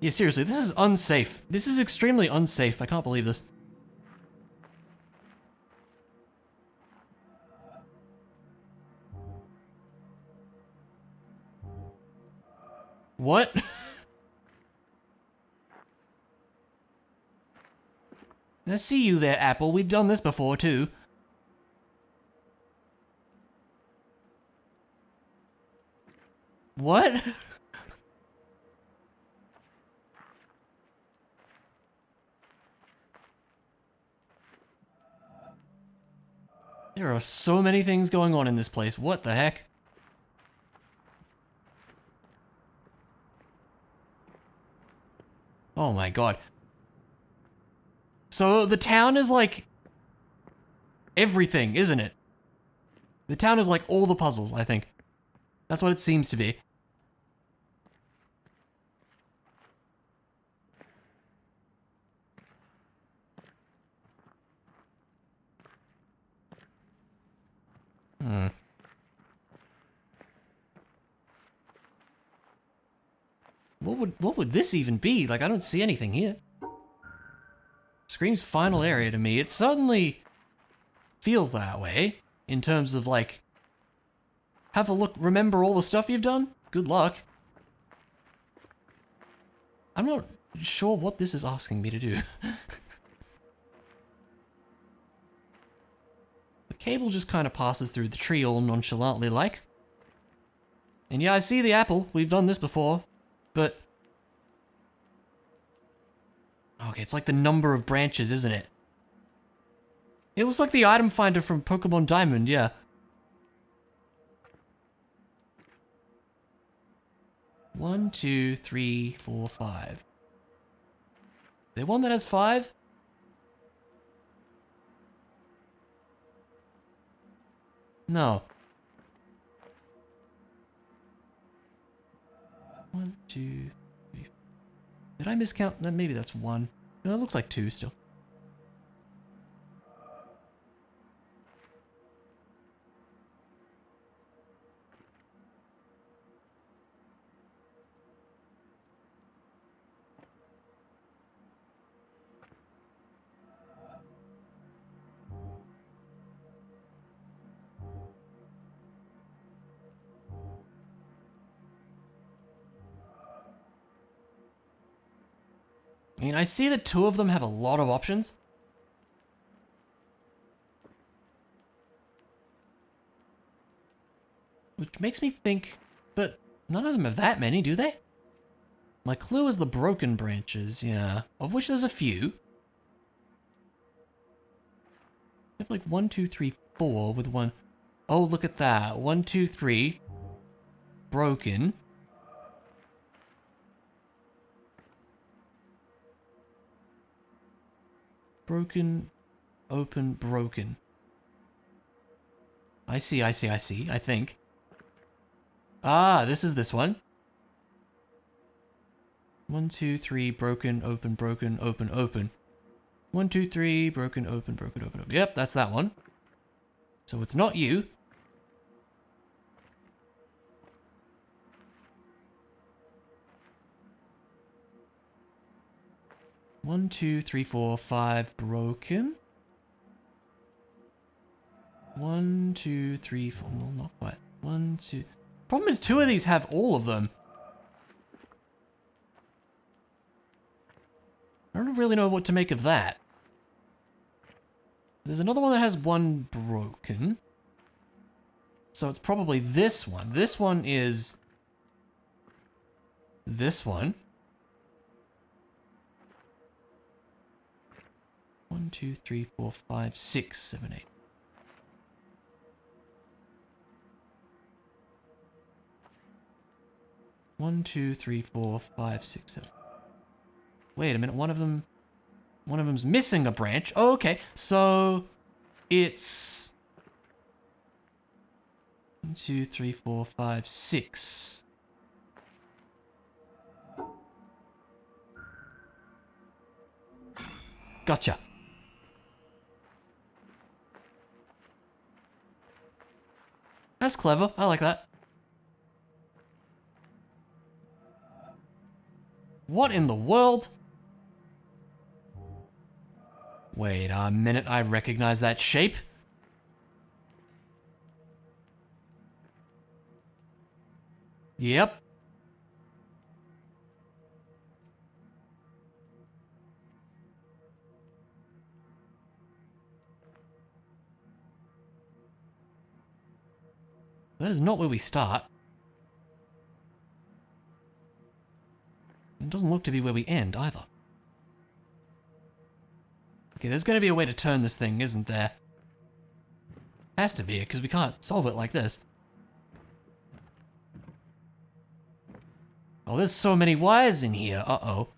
Yeah, seriously, this is unsafe. This is extremely unsafe. I can't believe this. What? I see you there, Apple. We've done this before, too. What? There are so many things going on in this place. What the heck? Oh my god. So the town is like everything, isn't it? The town is like all the puzzles, I think. That's what it seems to be. Hmm. What would this even be? Like, I don't see anything here. Screams final area to me. It certainly feels that way in terms of like, have a look, remember all the stuff you've done? Good luck. I'm not sure what this is asking me to do. The cable just kind of passes through the tree all nonchalantly like. And yeah, I see the apple. We've done this before. But... okay, it's like the number of branches, isn't it? It looks like the item finder from Pokemon Diamond, yeah. One, two, three, four, five. Is there one that has 5? No. 1, 2, 3. Did I miscount? Maybe that's 1. No, it looks like 2 still. I mean, I see that 2 of them have a lot of options. Which makes me think, but none of them have that many, do they? My clue is the broken branches, yeah. Of which there's a few. I have like 1, 2, 3, 4 with 1. Oh, look at that. 1, 2, 3. Broken. Broken, open, broken. I see, I think. Ah, this is this one. 1, 2, 3, broken, open, open. 1, 2, 3, broken, open, open. Yep, that's that one. So it's not you. One, 2, 3, 4, 5, broken. 1, 2, 3, 4. No, not quite. 1, 2. Problem is, 2 of these have all of them. I don't really know what to make of that. There's another one that has 1 broken. So it's probably this one. This one is this one. 1, 2, 3, 4, 5, 6, 7, 8. One, 2, 3, 4, 5, 6, 7. Wait a minute, one of them's missing a branch. Oh, okay, so it's 1, 2, 3, 4, 5, 6. Gotcha. That's clever. I like that. What in the world? Wait a minute, I recognize that shape. Yep. That is not where we start. It doesn't look to be where we end either. Okay, there's going to be a way to turn this thing, isn't there? Has to be, because we can't solve it like this. Oh, there's so many wires in here. Uh-oh.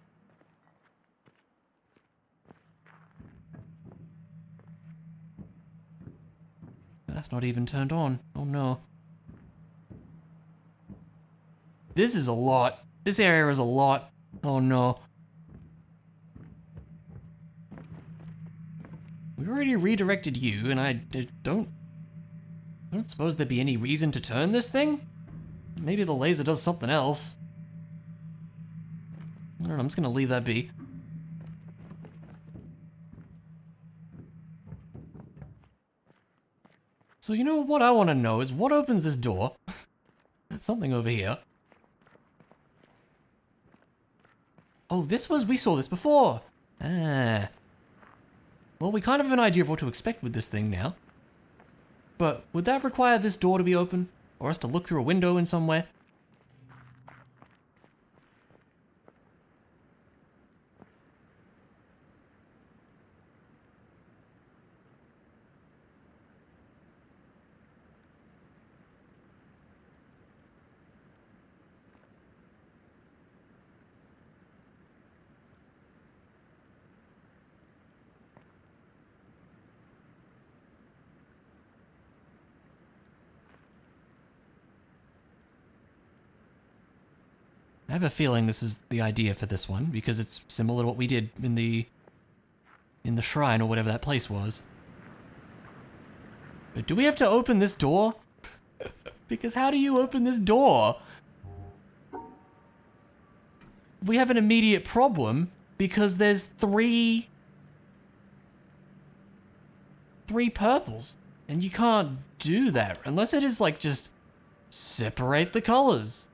That's not even turned on. Oh no. This is a lot. This area is a lot. Oh no. We already redirected you, and I don't suppose there'd be any reason to turn this thing? Maybe the laser does something else. I don't know, I'm just gonna leave that be. So you know what I want to know is what opens this door? Something over here. Oh, we saw this before. Ah. Well, we kind of have an idea of what to expect with this thing now. But would that require this door to be open? Or us to look through a window in some way? I have a feeling this is the idea for this one, because it's similar to what we did in the shrine or whatever that place was. But do we have to open this door? Because how do you open this door? We have an immediate problem because there's three purples. And you can't do that unless it is like just separate the colors.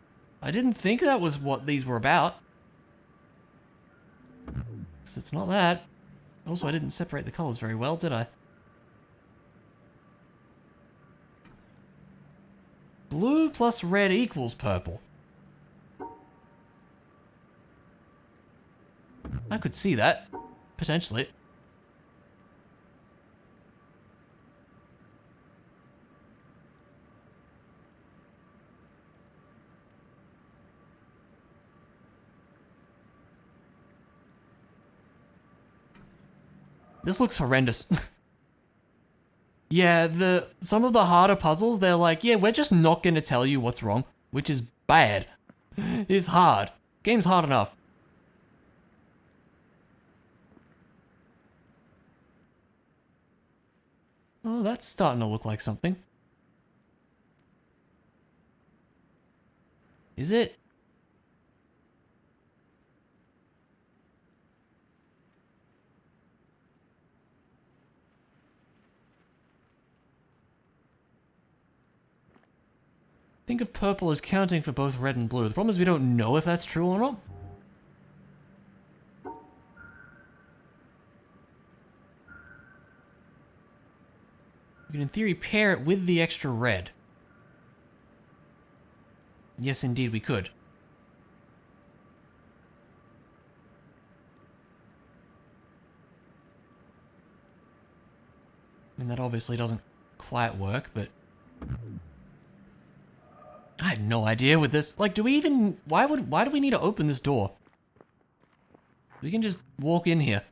I didn't think that was what these were about. Because it's not that. Also, I didn't separate the colors very well, did I? Blue plus red equals purple. I could see that, potentially. This looks horrendous. Yeah, some of the harder puzzles, they're like, yeah, we're just not going to tell you what's wrong, which is bad. It's hard. Game's hard enough. Oh, that's starting to look like something. Is it? Think of purple as counting for both red and blue. The problem is we don't know if that's true or not. We can in theory pair it with the extra red. Yes, indeed we could. I mean, that obviously doesn't quite work, but I had no idea with this. Like, do we even... Why do we need to open this door? We can just walk in here.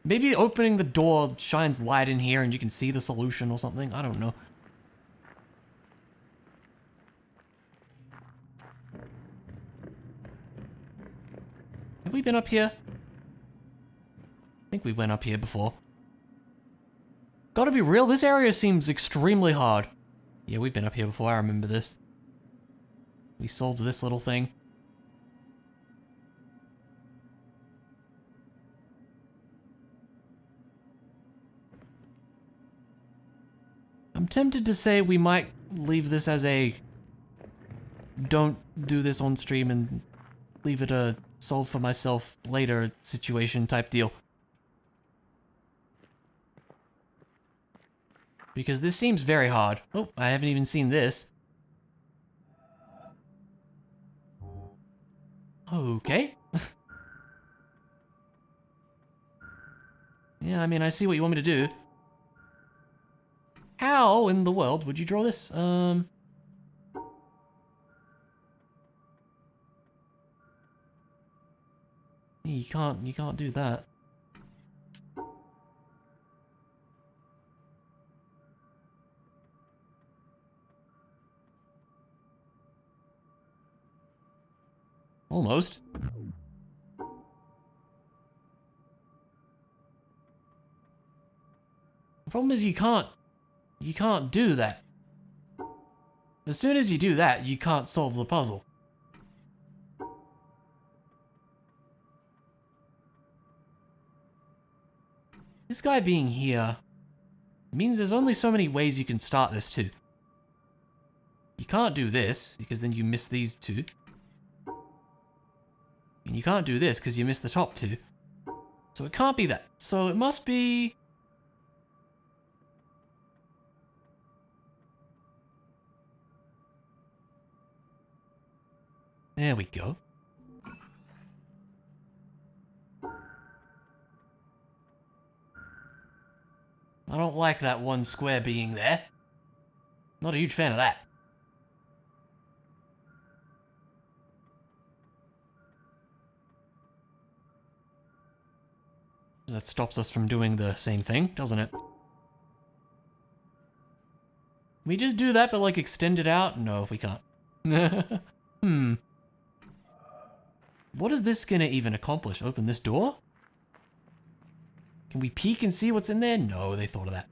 Maybe opening the door shines light in here and you can see the solution or something. I don't know. Have we been up here? I think we went up here before. Gotta be real, this area seems extremely hard. Yeah, we've been up here before, I remember this. We solved this little thing. I'm tempted to say we might leave this as a don't do this on stream and leave it a solve for myself later situation type deal. Because this seems very hard. Oh, I haven't even seen this. Okay. Yeah, I mean, I see what you want me to do. How in the world would you draw this? You can't do that. Almost. The problem is you can't do that. As soon as you do that, you can't solve the puzzle. This guy being here means there's only so many ways you can start this too. You can't do this, because then you miss these two. And you can't do this, because you miss the top two. So it can't be that. So it must be... There we go. I don't like that one square being there. Not a huge fan of that. That stops us from doing the same thing, doesn't it? We just do that, but like extend it out? No, we can't. What is this gonna even accomplish? Open this door? Can we peek and see what's in there? No, they thought of that.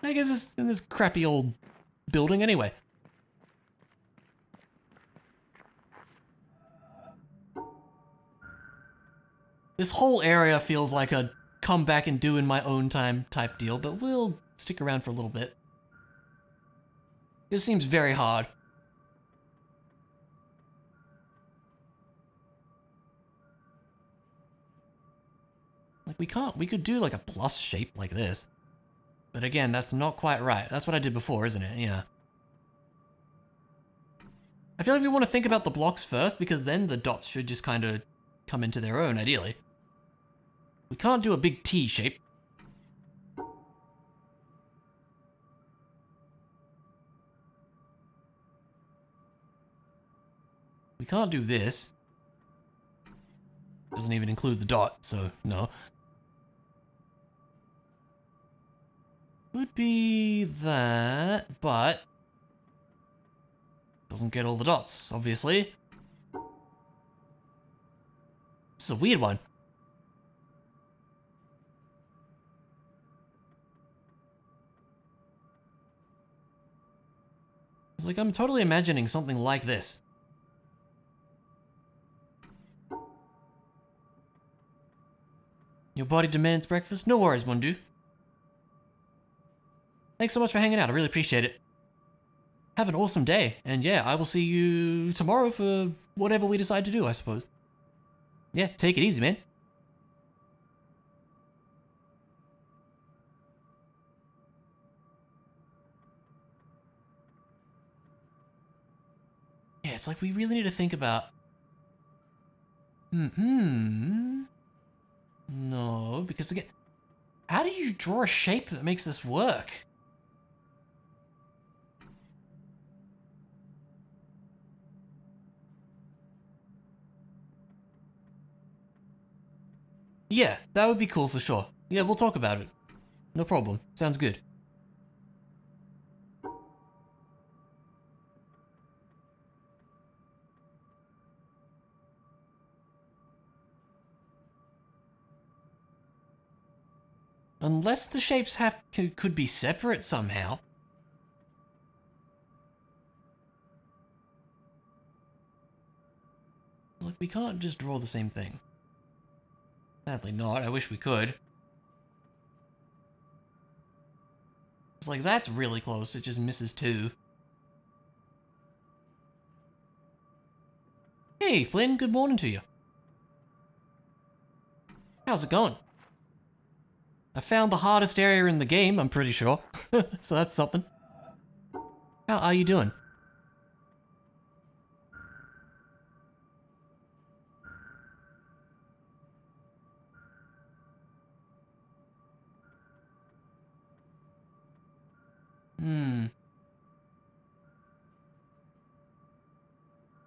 I guess it's in this crappy old building anyway. This whole area feels like a come back and do in my own time type deal, but we'll stick around for a little bit. This seems very hard. Like we could do like a plus shape like this. But again, that's not quite right. That's what I did before, isn't it? Yeah. I feel like we want to think about the blocks first, because then the dots should just kind of come into their own, ideally. We can't do a big T shape. We can't do this. Doesn't even include the dot, so no. Would be that, but doesn't get all the dots, obviously. This is a weird one. It's like I'm totally imagining something like this. Your body demands breakfast? No worries, Mundu. Thanks so much for hanging out. I really appreciate it. Have an awesome day. And yeah, I will see you tomorrow for whatever we decide to do, I suppose. Yeah, take it easy, man. Yeah, it's like we really need to think about... No, because again... How do you draw a shape that makes this work? Yeah, that would be cool for sure. Yeah, we'll talk about it. No problem. Sounds good. Unless the shapes could be separate somehow. Like, we can't just draw the same thing. Sadly not. I wish we could. It's like, that's really close. It just misses 2. Hey, Flynn, good morning to you. How's it going? I found the hardest area in the game, I'm pretty sure. So that's something. How are you doing?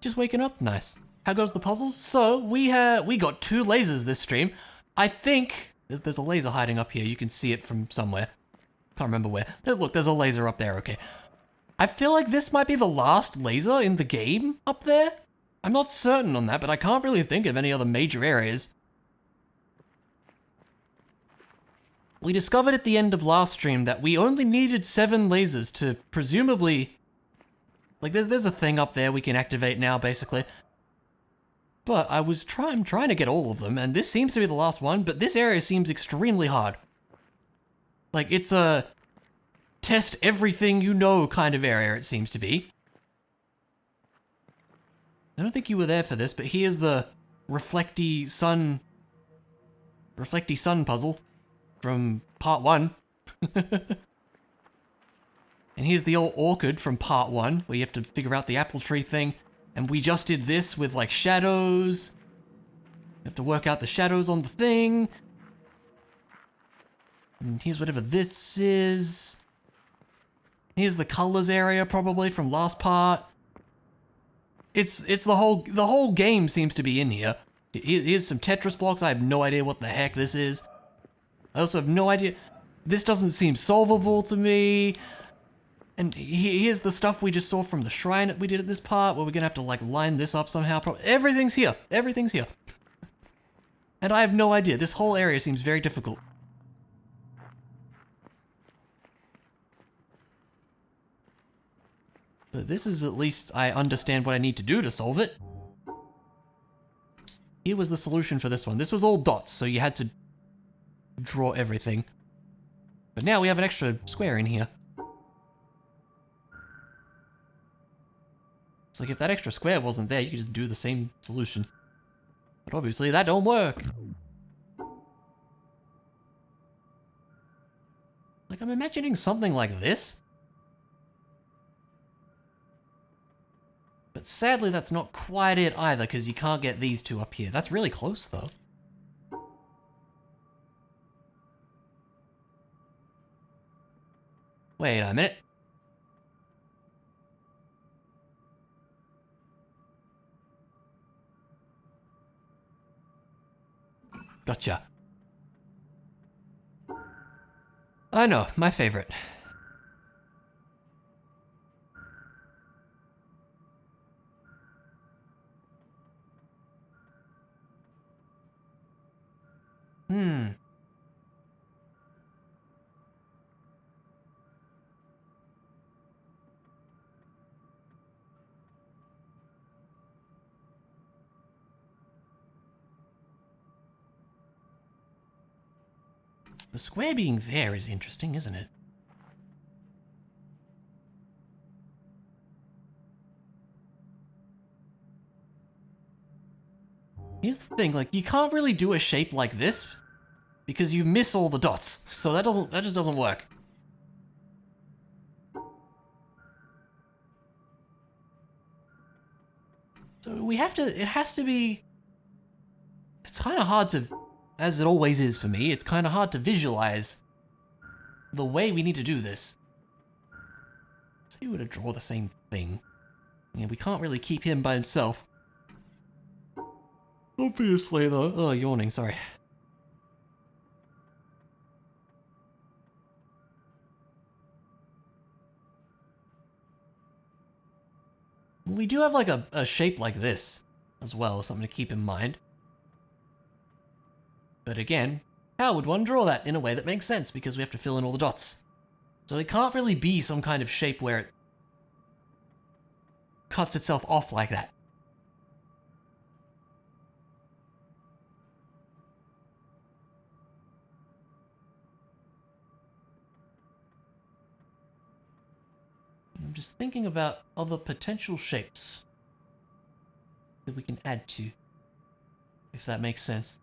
Just waking up? Nice. How goes the puzzle? So, we got 2 lasers this stream. I think there's a laser hiding up here. You can see it from somewhere. Can't remember where. Look, there's a laser up there, okay. I feel like this might be the last laser in the game up there. I'm not certain on that, but I can't really think of any other major areas. We discovered at the end of last stream that we only needed 7 lasers to presumably... Like, there's a thing up there we can activate now, basically. But I'm trying to get all of them, and this seems to be the last one, but this area seems extremely hard. Like, it's a test everything you know kind of area, it seems to be. I don't think you were there for this, but here's the reflecty sun puzzle from part 1. And here's the old orchid from part 1, where you have to figure out the apple tree thing. And we just did this with, like, shadows. You have to work out the shadows on the thing. And here's whatever this is. Here's the colors area, probably, from last part. It's the whole game seems to be in here. Here's some Tetris blocks. I have no idea what the heck this is. I also have no idea. This doesn't seem solvable to me. And here's the stuff we just saw from the shrine that we did at this part, where we're gonna have to, like, line this up somehow. Everything's here. Everything's here. And I have no idea. This whole area seems very difficult. But this is at least I understand what I need to do to solve it. Here was the solution for this one. This was all dots, so you had to draw everything. But now we have an extra square in here. It's like if that extra square wasn't there, you could just do the same solution. But obviously that don't work. Like, I'm imagining something like this. But sadly that's not quite it either, because you can't get these 2 up here. That's really close though. Wait a minute. Gotcha. I know, my favorite. The square being there is interesting, isn't it? Here's the thing, like, you can't really do a shape like this because you miss all the dots. So that just doesn't work. So we have to, it has to be, it's kind of hard to, as it always is for me, it's kind of hard to visualize the way we need to do this. Let's see if we were to draw the same thing. Yeah, we can't really keep him by himself. Obviously, though. Oh, yawning, sorry. We do have, like, a shape like this as well, something to keep in mind. But again, how would one draw that in a way that makes sense, because we have to fill in all the dots? So it can't really be some kind of shape where it cuts itself off like that. I'm just thinking about other potential shapes that we can add to, if that makes sense.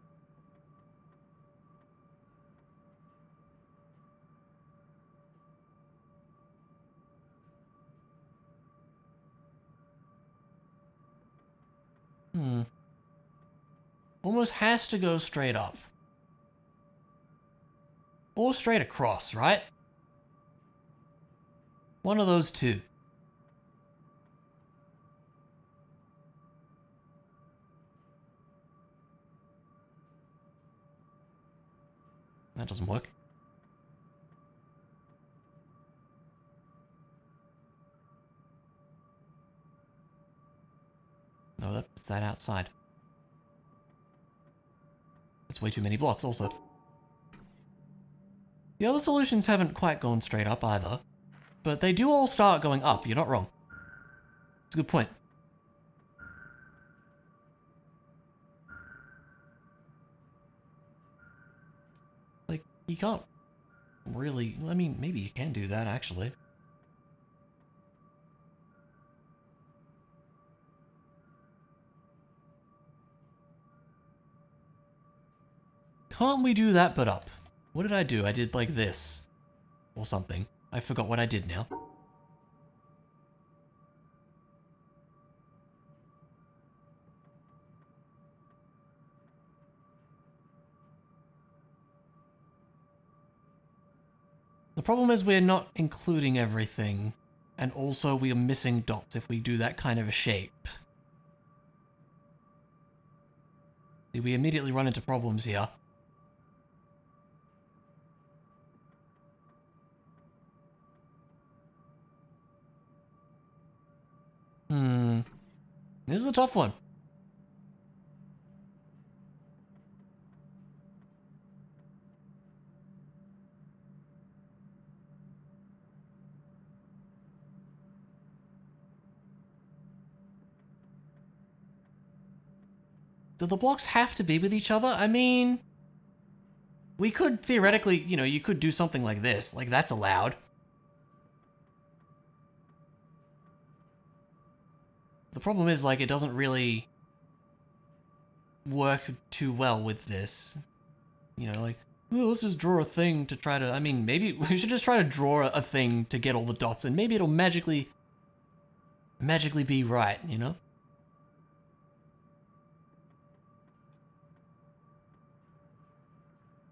Almost has to go straight up. Or straight across, right? One of those two. That doesn't work. No, that puts that outside. That's way too many blocks also. The other solutions haven't quite gone straight up either, but they do all start going up, you're not wrong. It's a good point. Like, you can't really... I mean, maybe you can do that, actually. Can't we do that but up? What did I do? I did like this. Or something. I forgot what I did now. The problem is we're not including everything, and also we are missing dots if we do that kind of a shape. See, we immediately run into problems here. This is a tough one. Do the blocks have to be with each other? I mean, we could theoretically, you know, you could do something like this. Like, that's allowed. The problem is, like, it doesn't really work too well with this. You know, like, well, let's just draw a thing to try to... I mean, maybe we should just try to draw a thing to get all the dots, and maybe it'll magically be right, you know?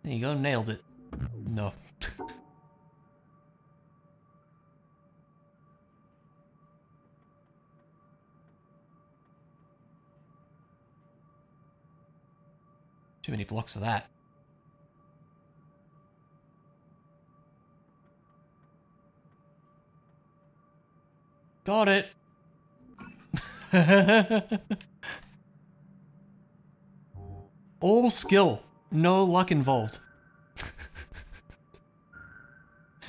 There you go, nailed it. No. Too many blocks for that. Got it. All skill, no luck involved.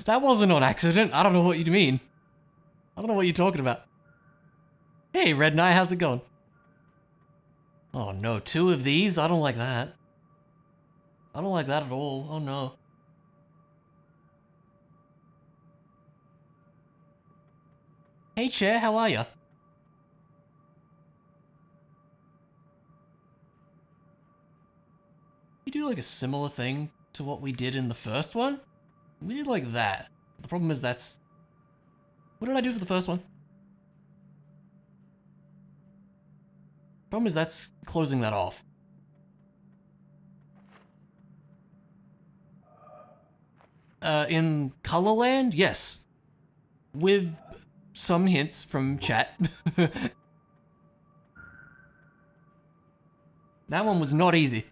That wasn't on accident. I don't know what you mean. I don't know what you're talking about. Hey, Red Knight, how's it going? Oh no, 2 of these? I don't like that. I don't like that at all. Oh no. Hey Chair, how are ya? You do like a similar thing to what we did in the first one? We did like that. The problem is that's... What did I do for the first one? Problem is that's closing that off. In Colorland, yes. With some hints from chat. That one was not easy.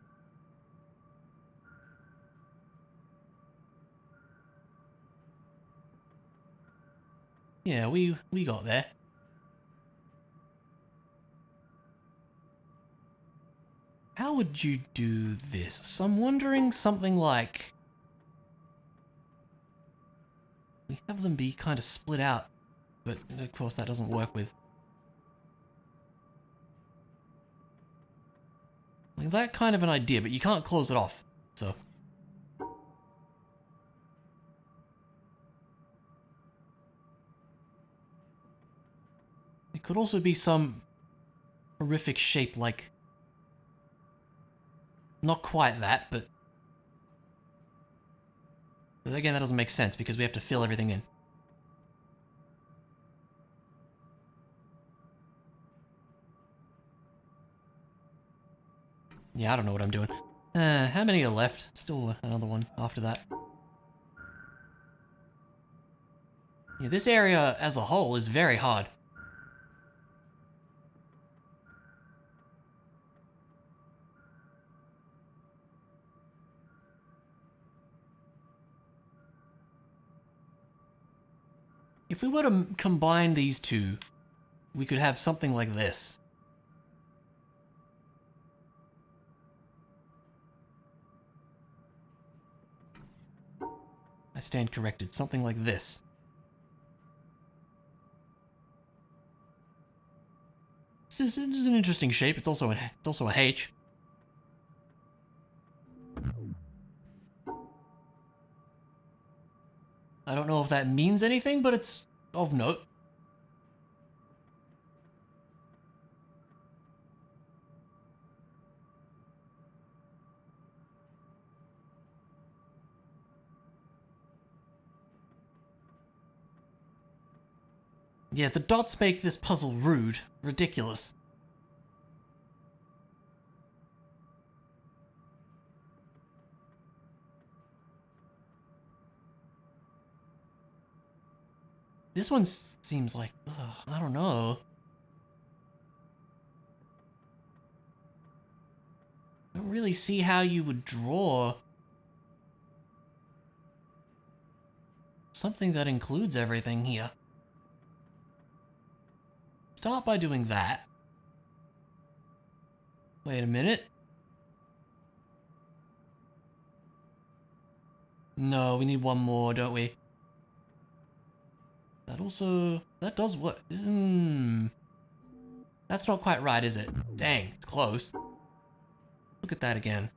Yeah, we got there. How would you do this? So I'm wondering something like... We have them be kind of split out, but of course that doesn't work with... Like that kind of an idea, but you can't close it off, so... It could also be some horrific shape like... Not quite that, but... But again, that doesn't make sense because we have to fill everything in. Yeah, I don't know what I'm doing. How many are left? Still another one after that. Yeah, this area as a whole is very hard. If we were to combine these two, we could have something like this. I stand corrected. Something like this. This is an interesting shape. It's also a H. I don't know if that means anything, but it's of note. Yeah, the dots make this puzzle rude. Ridiculous. This one seems like... I don't know. I don't really see how you would draw something that includes everything here. Start by doing that. Wait a minute. No, we need one more, don't we? That also... That does what? That's not quite right, is it? Dang, it's close. Look at that again.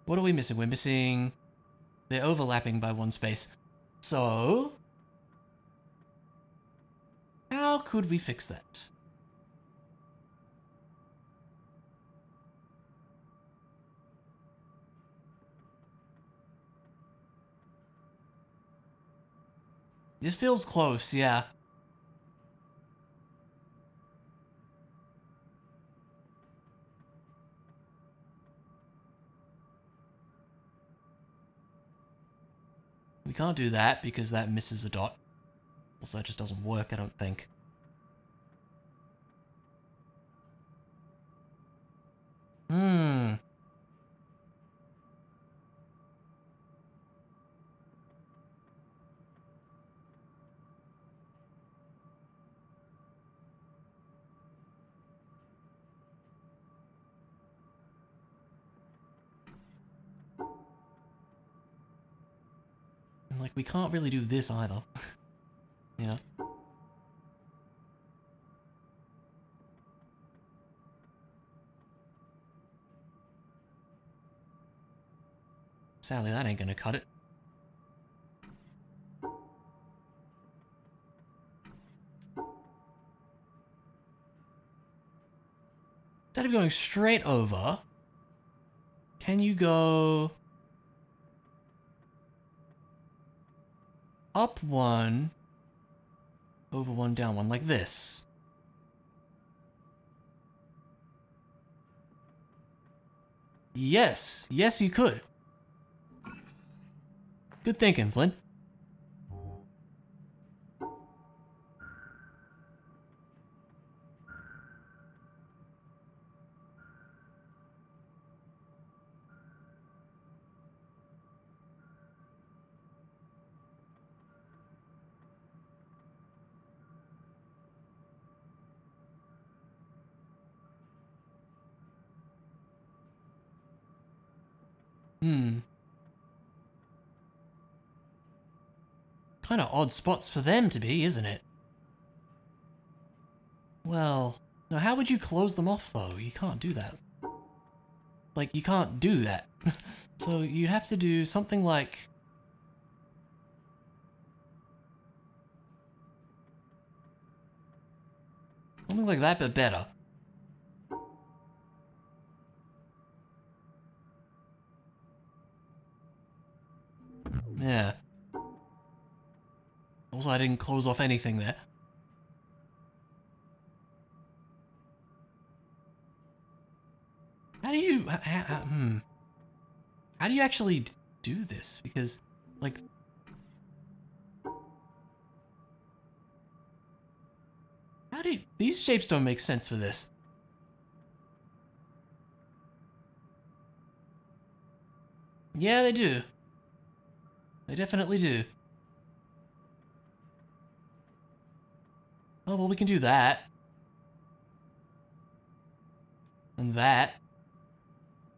What are we missing? We're missing... They're overlapping by one space. So... How could we fix that? This feels close, yeah. We can't do that because that misses a dot. Also, that just doesn't work, I don't think. And, like, we can't really do this either. You know? Sadly, that ain't gonna cut it. Instead of going straight over, can you go up one, over one, down one, like this? Yes, yes you could. Good thinking, Flynn. Kind of odd spots for them to be, isn't it? Well, now how would you close them off, though? You can't do that. Like, you can't do that. So you'd have to do something like... Something like that, but better. Yeah. Also, I didn't close off anything there. How do you... How do you actually do this? Because, like... How do you... These shapes don't make sense for this. Yeah, they do. They definitely do. Oh, well, we can do that. And that.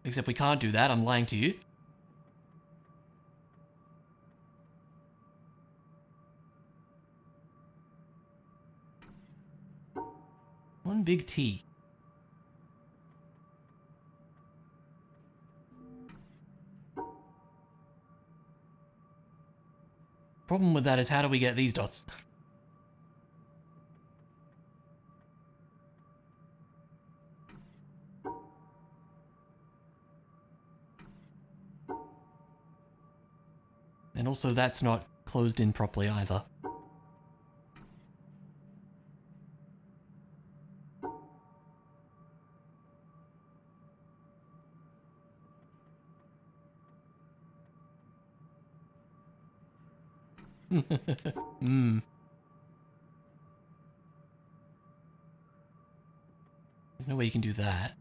Except we can't do that, I'm lying to you. One big T. Problem with that is, how do we get these dots? And also, that's not closed in properly either. Hmm. There's no way you can do that.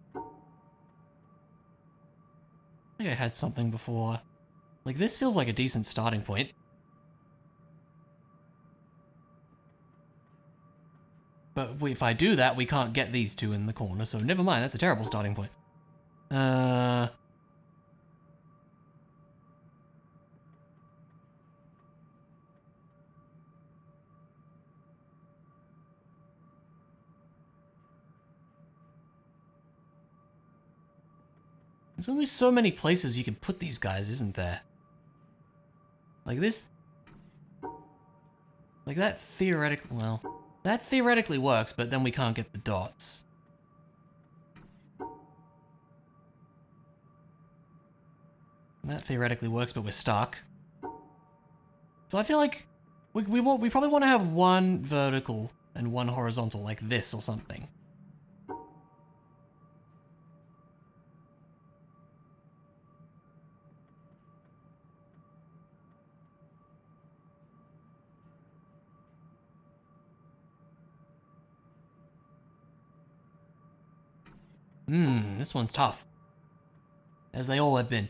I think I had something before. Like, this feels like a decent starting point. But if I do that, we can't get these two in the corner, so never mind, that's a terrible starting point. There's only so many places you can put these guys, isn't there? Like this... Like that theoretically... Well, that theoretically works, but then we can't get the dots. That theoretically works, but we're stuck. So I feel like we probably want to have one vertical and one horizontal, like this or something. This one's tough. As they all have been.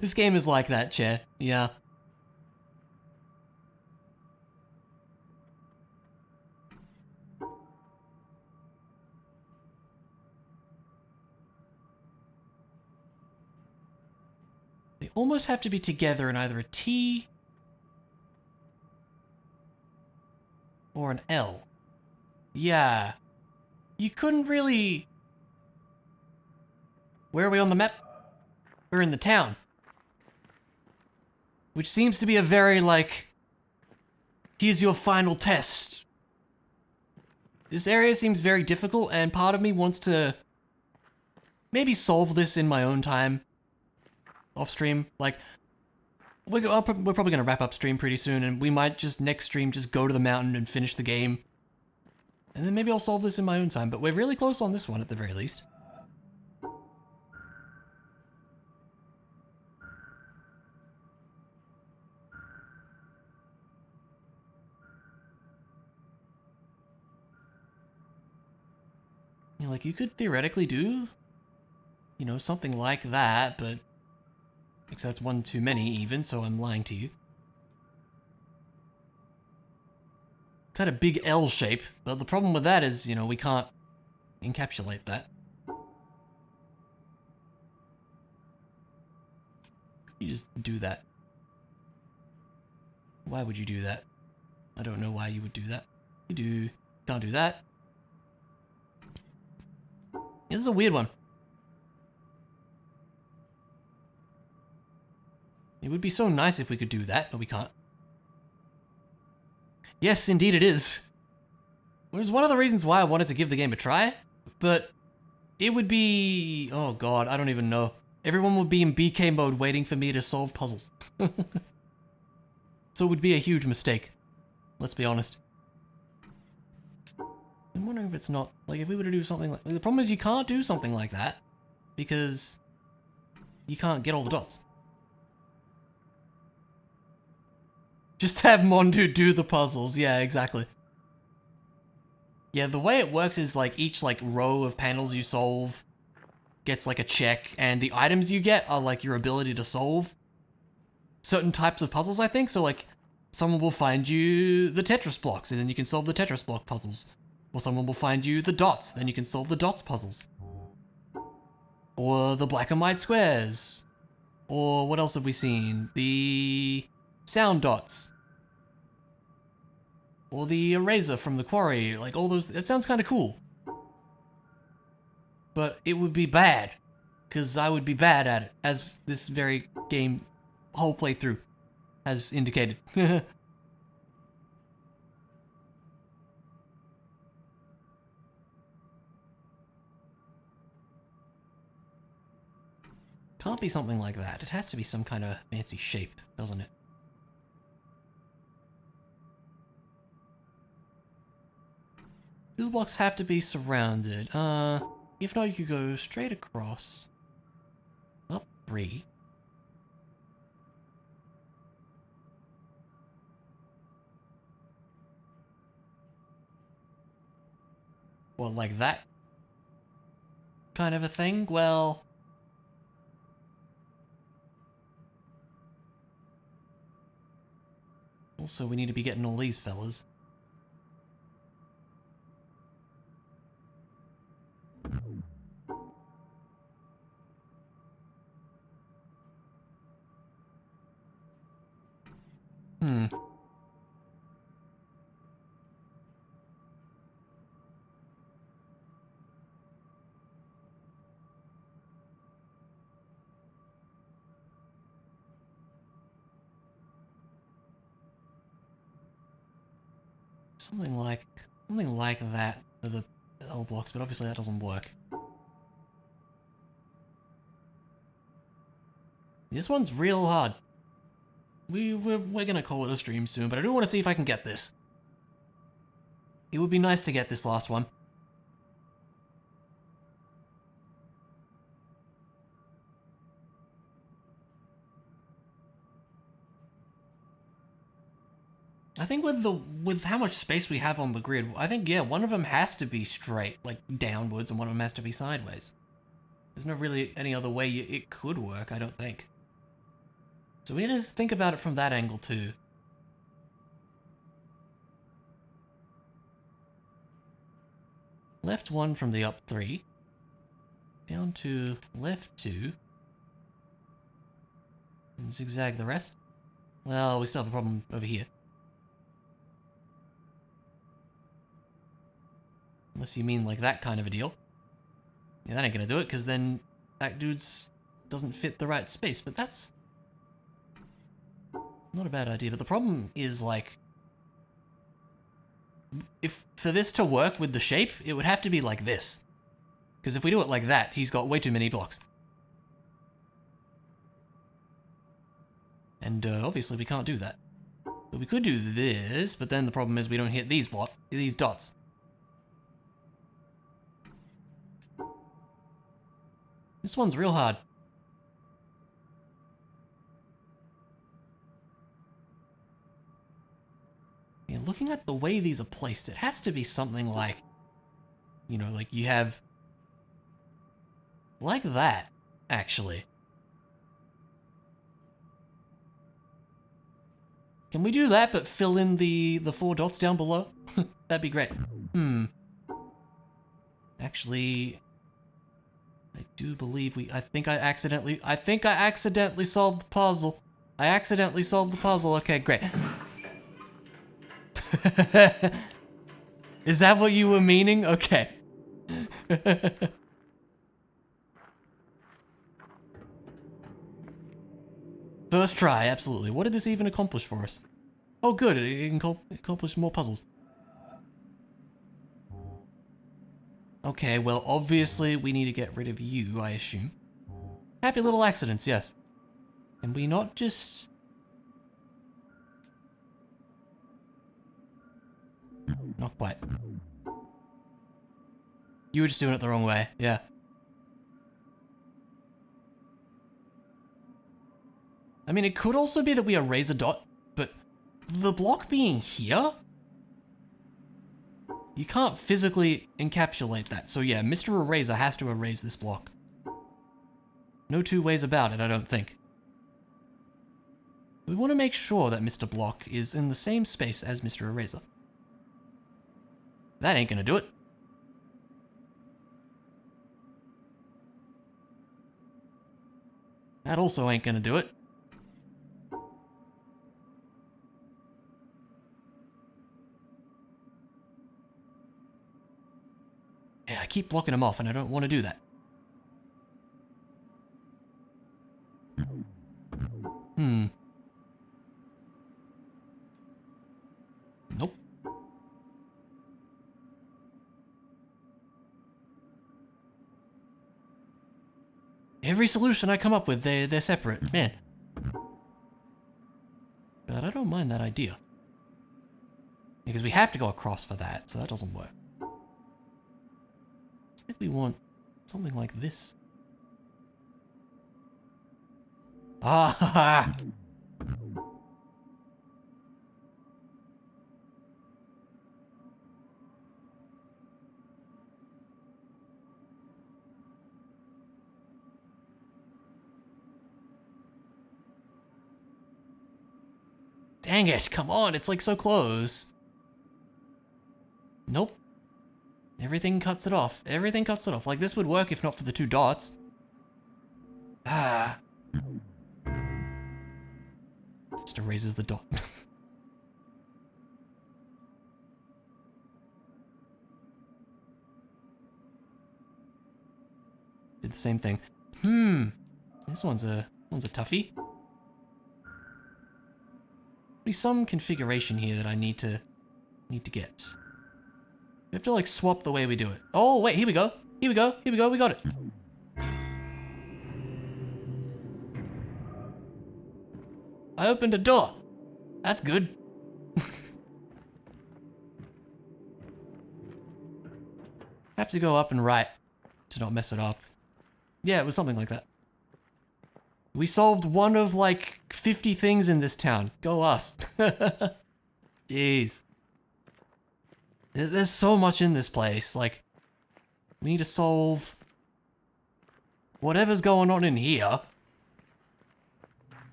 This game is like that, Chair. Yeah. They almost have to be together in either a T or an L. Yeah. You couldn't really... Where are we on the map? We're in the town. Which seems to be a very, like... Here's your final test. This area seems very difficult, and part of me wants to... maybe solve this in my own time. Off stream. Like, we're probably going to wrap up stream pretty soon, and we might just next stream just go to the mountain and finish the game. And then maybe I'll solve this in my own time, but we're really close on this one at the very least. like, you could theoretically do, you know, something like that, but... Except that's one too many, even, so I'm lying to you. Kind of big L shape, but the problem with that is, you know, we can't encapsulate that. You just do that. Why would you do that? I don't know why you would do that. You can't do that. This is a weird one. It would be so nice if we could do that, but we can't. Yes, indeed it is. It was one of the reasons why I wanted to give the game a try, but it would be... Oh god, I don't even know. Everyone would be in BK mode waiting for me to solve puzzles. So it would be a huge mistake. Let's be honest. I'm wondering if it's not... Like, if we were to do something like... The problem is you can't do something like that, because you can't get all the dots. Just have Mondu do the puzzles. Yeah, exactly. Yeah, the way it works is, like, each, like, row of panels you solve gets, like, a check, and the items you get are, like, your ability to solve certain types of puzzles, I think. So, like, someone will find you the Tetris blocks, and then you can solve the Tetris block puzzles. Or someone will find you the dots, then you can solve the dots puzzles. Or the black and white squares. Or what else have we seen? The sound dots. Or the eraser from the quarry. Like, all those... It sounds kind of cool. But it would be bad. Because I would be bad at it. As this very game, whole playthrough, has indicated. Can't be something like that. It has to be some kind of fancy shape, doesn't it? These blocks have to be surrounded. If not, you could go straight across. Up 3. Well, like that kind of a thing? Well... Also, we need to be getting all these fellas. Something like that for the L blocks, but obviously that doesn't work. This one's real hard. We're gonna call it a stream soon, but I do want to see if I can get this. It would be nice to get this last one. I think with how much space we have on the grid, I think, yeah, one of them has to be straight, like downwards, and one of them has to be sideways. There's no really any other way it could work, I don't think. So we need to think about it from that angle too. Left 1 from the up 3. Down to left 2. And zigzag the rest. Well, we still have a problem over here. Unless you mean like that kind of a deal. Yeah, that ain't gonna do it, because then that dude's doesn't fit the right space, but that's not a bad idea. But the problem is, like, if for this to work with the shape, it would have to be like this. Because if we do it like that, he's got way too many blocks. And obviously we can't do that. But we could do this, but then the problem is we don't hit these dots. This one's real hard. Yeah, looking at the way these are placed, it has to be something like, you know, like you have Like that, actually. Can we do that, but fill in the 4 dots down below? That'd be great. Actually, I do believe I think I accidentally solved the puzzle. I accidentally solved the puzzle. Okay, great. Is that what you were meaning? Okay. First try, absolutely. What did this even accomplish for us? Oh, good. It accomplished more puzzles. Okay, well, obviously we need to get rid of you, I assume. Happy little accidents, yes. Can we not just... Not quite. You were just doing it the wrong way, yeah. I mean, it could also be that we erase a dot, but the block being here? You can't physically encapsulate that. So yeah, Mr. Eraser has to erase this block. No two ways about it, I don't think. We want to make sure that Mr. Block is in the same space as Mr. Eraser. That ain't gonna do it. That also ain't gonna do it. Yeah, I keep blocking him off and I don't want to do that. Nope. Every solution I come up with, they're separate, man. But I don't mind that idea. Because we have to go across for that, so that doesn't work. I think we want something like this. Ah! Dang it, come on, it's like so close. Nope. Everything cuts it off. Everything cuts it off. Like, this would work if not for the 2 dots. Ah. Just erases the dot. Did the same thing. This one's a toughie. There's some configuration here that I need to get. We have to like swap the way we do it. Oh wait, here we go. Here we go. Here we go. We got it. I opened a door. That's good. Have to go up and right to not mess it up. Yeah, it was something like that. We solved one of like 50 things in this town. Go us. Jeez. There's so much in this place. Like, we need to solve whatever's going on in here.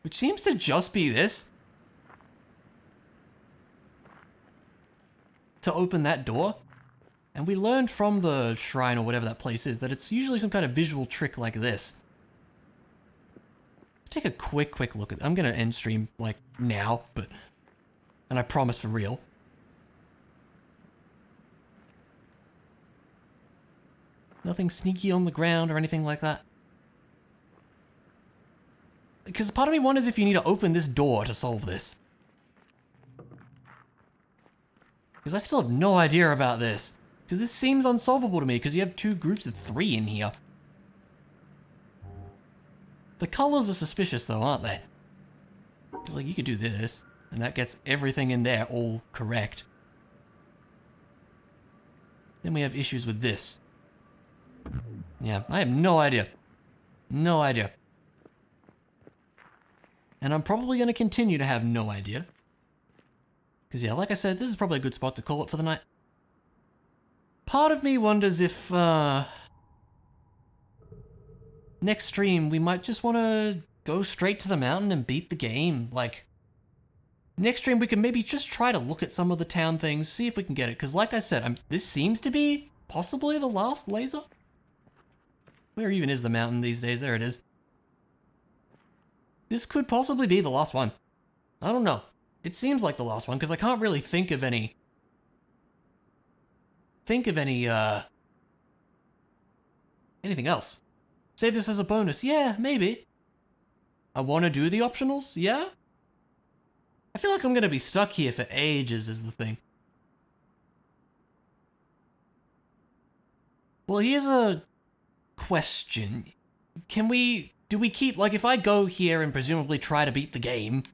Which seems to just be this. To open that door. And we learned from the shrine or whatever that place is that it's usually some kind of visual trick like this. Let's take a quick look at it. I'm gonna end stream like now, but... And I promise for real. Nothing sneaky on the ground or anything like that. Because part of me wonders if you need to open this door to solve this. Because I still have no idea about this. Because this seems unsolvable to me, because you have 2 groups of 3 in here. The colors are suspicious though, aren't they? Because like, you could do this, and that gets everything in there all correct. Then we have issues with this. Yeah, I have no idea. No idea. And I'm probably going to continue to have no idea. Because yeah, like I said, this is probably a good spot to call it for the night. Part of me wonders if, next stream, we might just want to go straight to the mountain and beat the game. Like, next stream, we can maybe just try to look at some of the town things, see if we can get it. Because like I said, this seems to be possibly the last laser. Where even is the mountain these days? There it is. This could possibly be the last one. I don't know. It seems like the last one, because I can't really think of any... anything else. Save this as a bonus. Yeah, maybe. I want to do the optionals? Yeah? I feel like I'm going to be stuck here for ages is the thing. Well, here's a question. Do we keep, like, if I go here and presumably try to beat the game,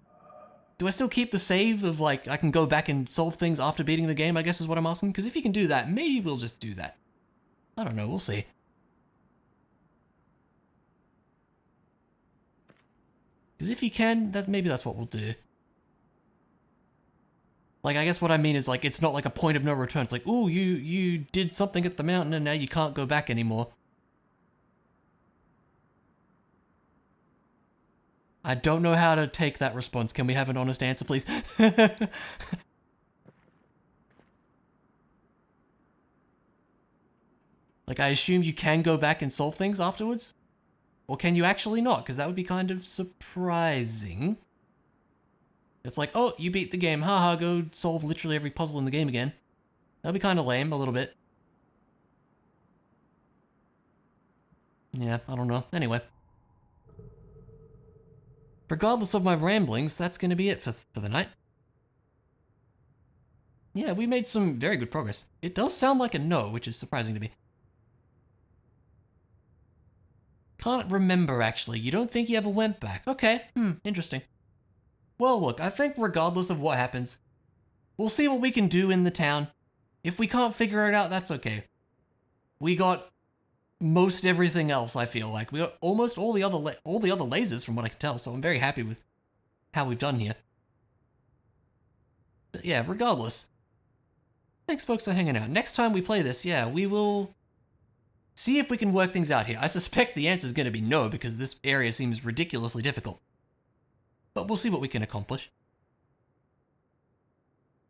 do I still keep the save of, like, I can go back and solve things after beating the game, I guess is what I'm asking? Because if you can do that, maybe we'll just do that. I don't know, we'll see. Because if you can, maybe that's what we'll do. Like, I guess what I mean is, like, it's not like a point of no return. It's like, ooh, you did something at the mountain and now you can't go back anymore. I don't know how to take that response. Can we have an honest answer, please? Like, I assume you can go back and solve things afterwards? Or can you actually not? Because that would be kind of surprising. It's like, oh, you beat the game. Haha, go solve literally every puzzle in the game again. That'd be kind of lame, a little bit. Yeah, I don't know. Anyway. Regardless of my ramblings, that's going to be it for the night. Yeah, we made some very good progress. It does sound like a no, which is surprising to me. Can't remember, actually. You don't think you ever went back? Okay, interesting. Well, look, I think regardless of what happens, we'll see what we can do in the town. If we can't figure it out, that's okay. We got most everything else, I feel like. We got almost all the other lasers from what I can tell, so I'm very happy with how we've done here. But yeah, regardless. Thanks, folks, for hanging out. Next time we play this, yeah, we will see if we can work things out here. I suspect the answer is going to be no, because this area seems ridiculously difficult. But we'll see what we can accomplish.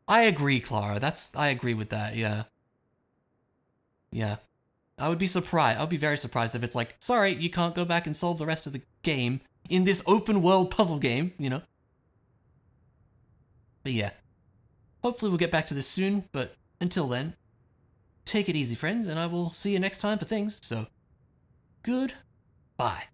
I agree, Clara. I agree with that, yeah. Yeah. I would be surprised. I would be very surprised if it's like, sorry, you can't go back and solve the rest of the game in this open world puzzle game, you know? But yeah. Hopefully we'll get back to this soon, but until then, take it easy, friends, and I will see you next time for things, so goodbye.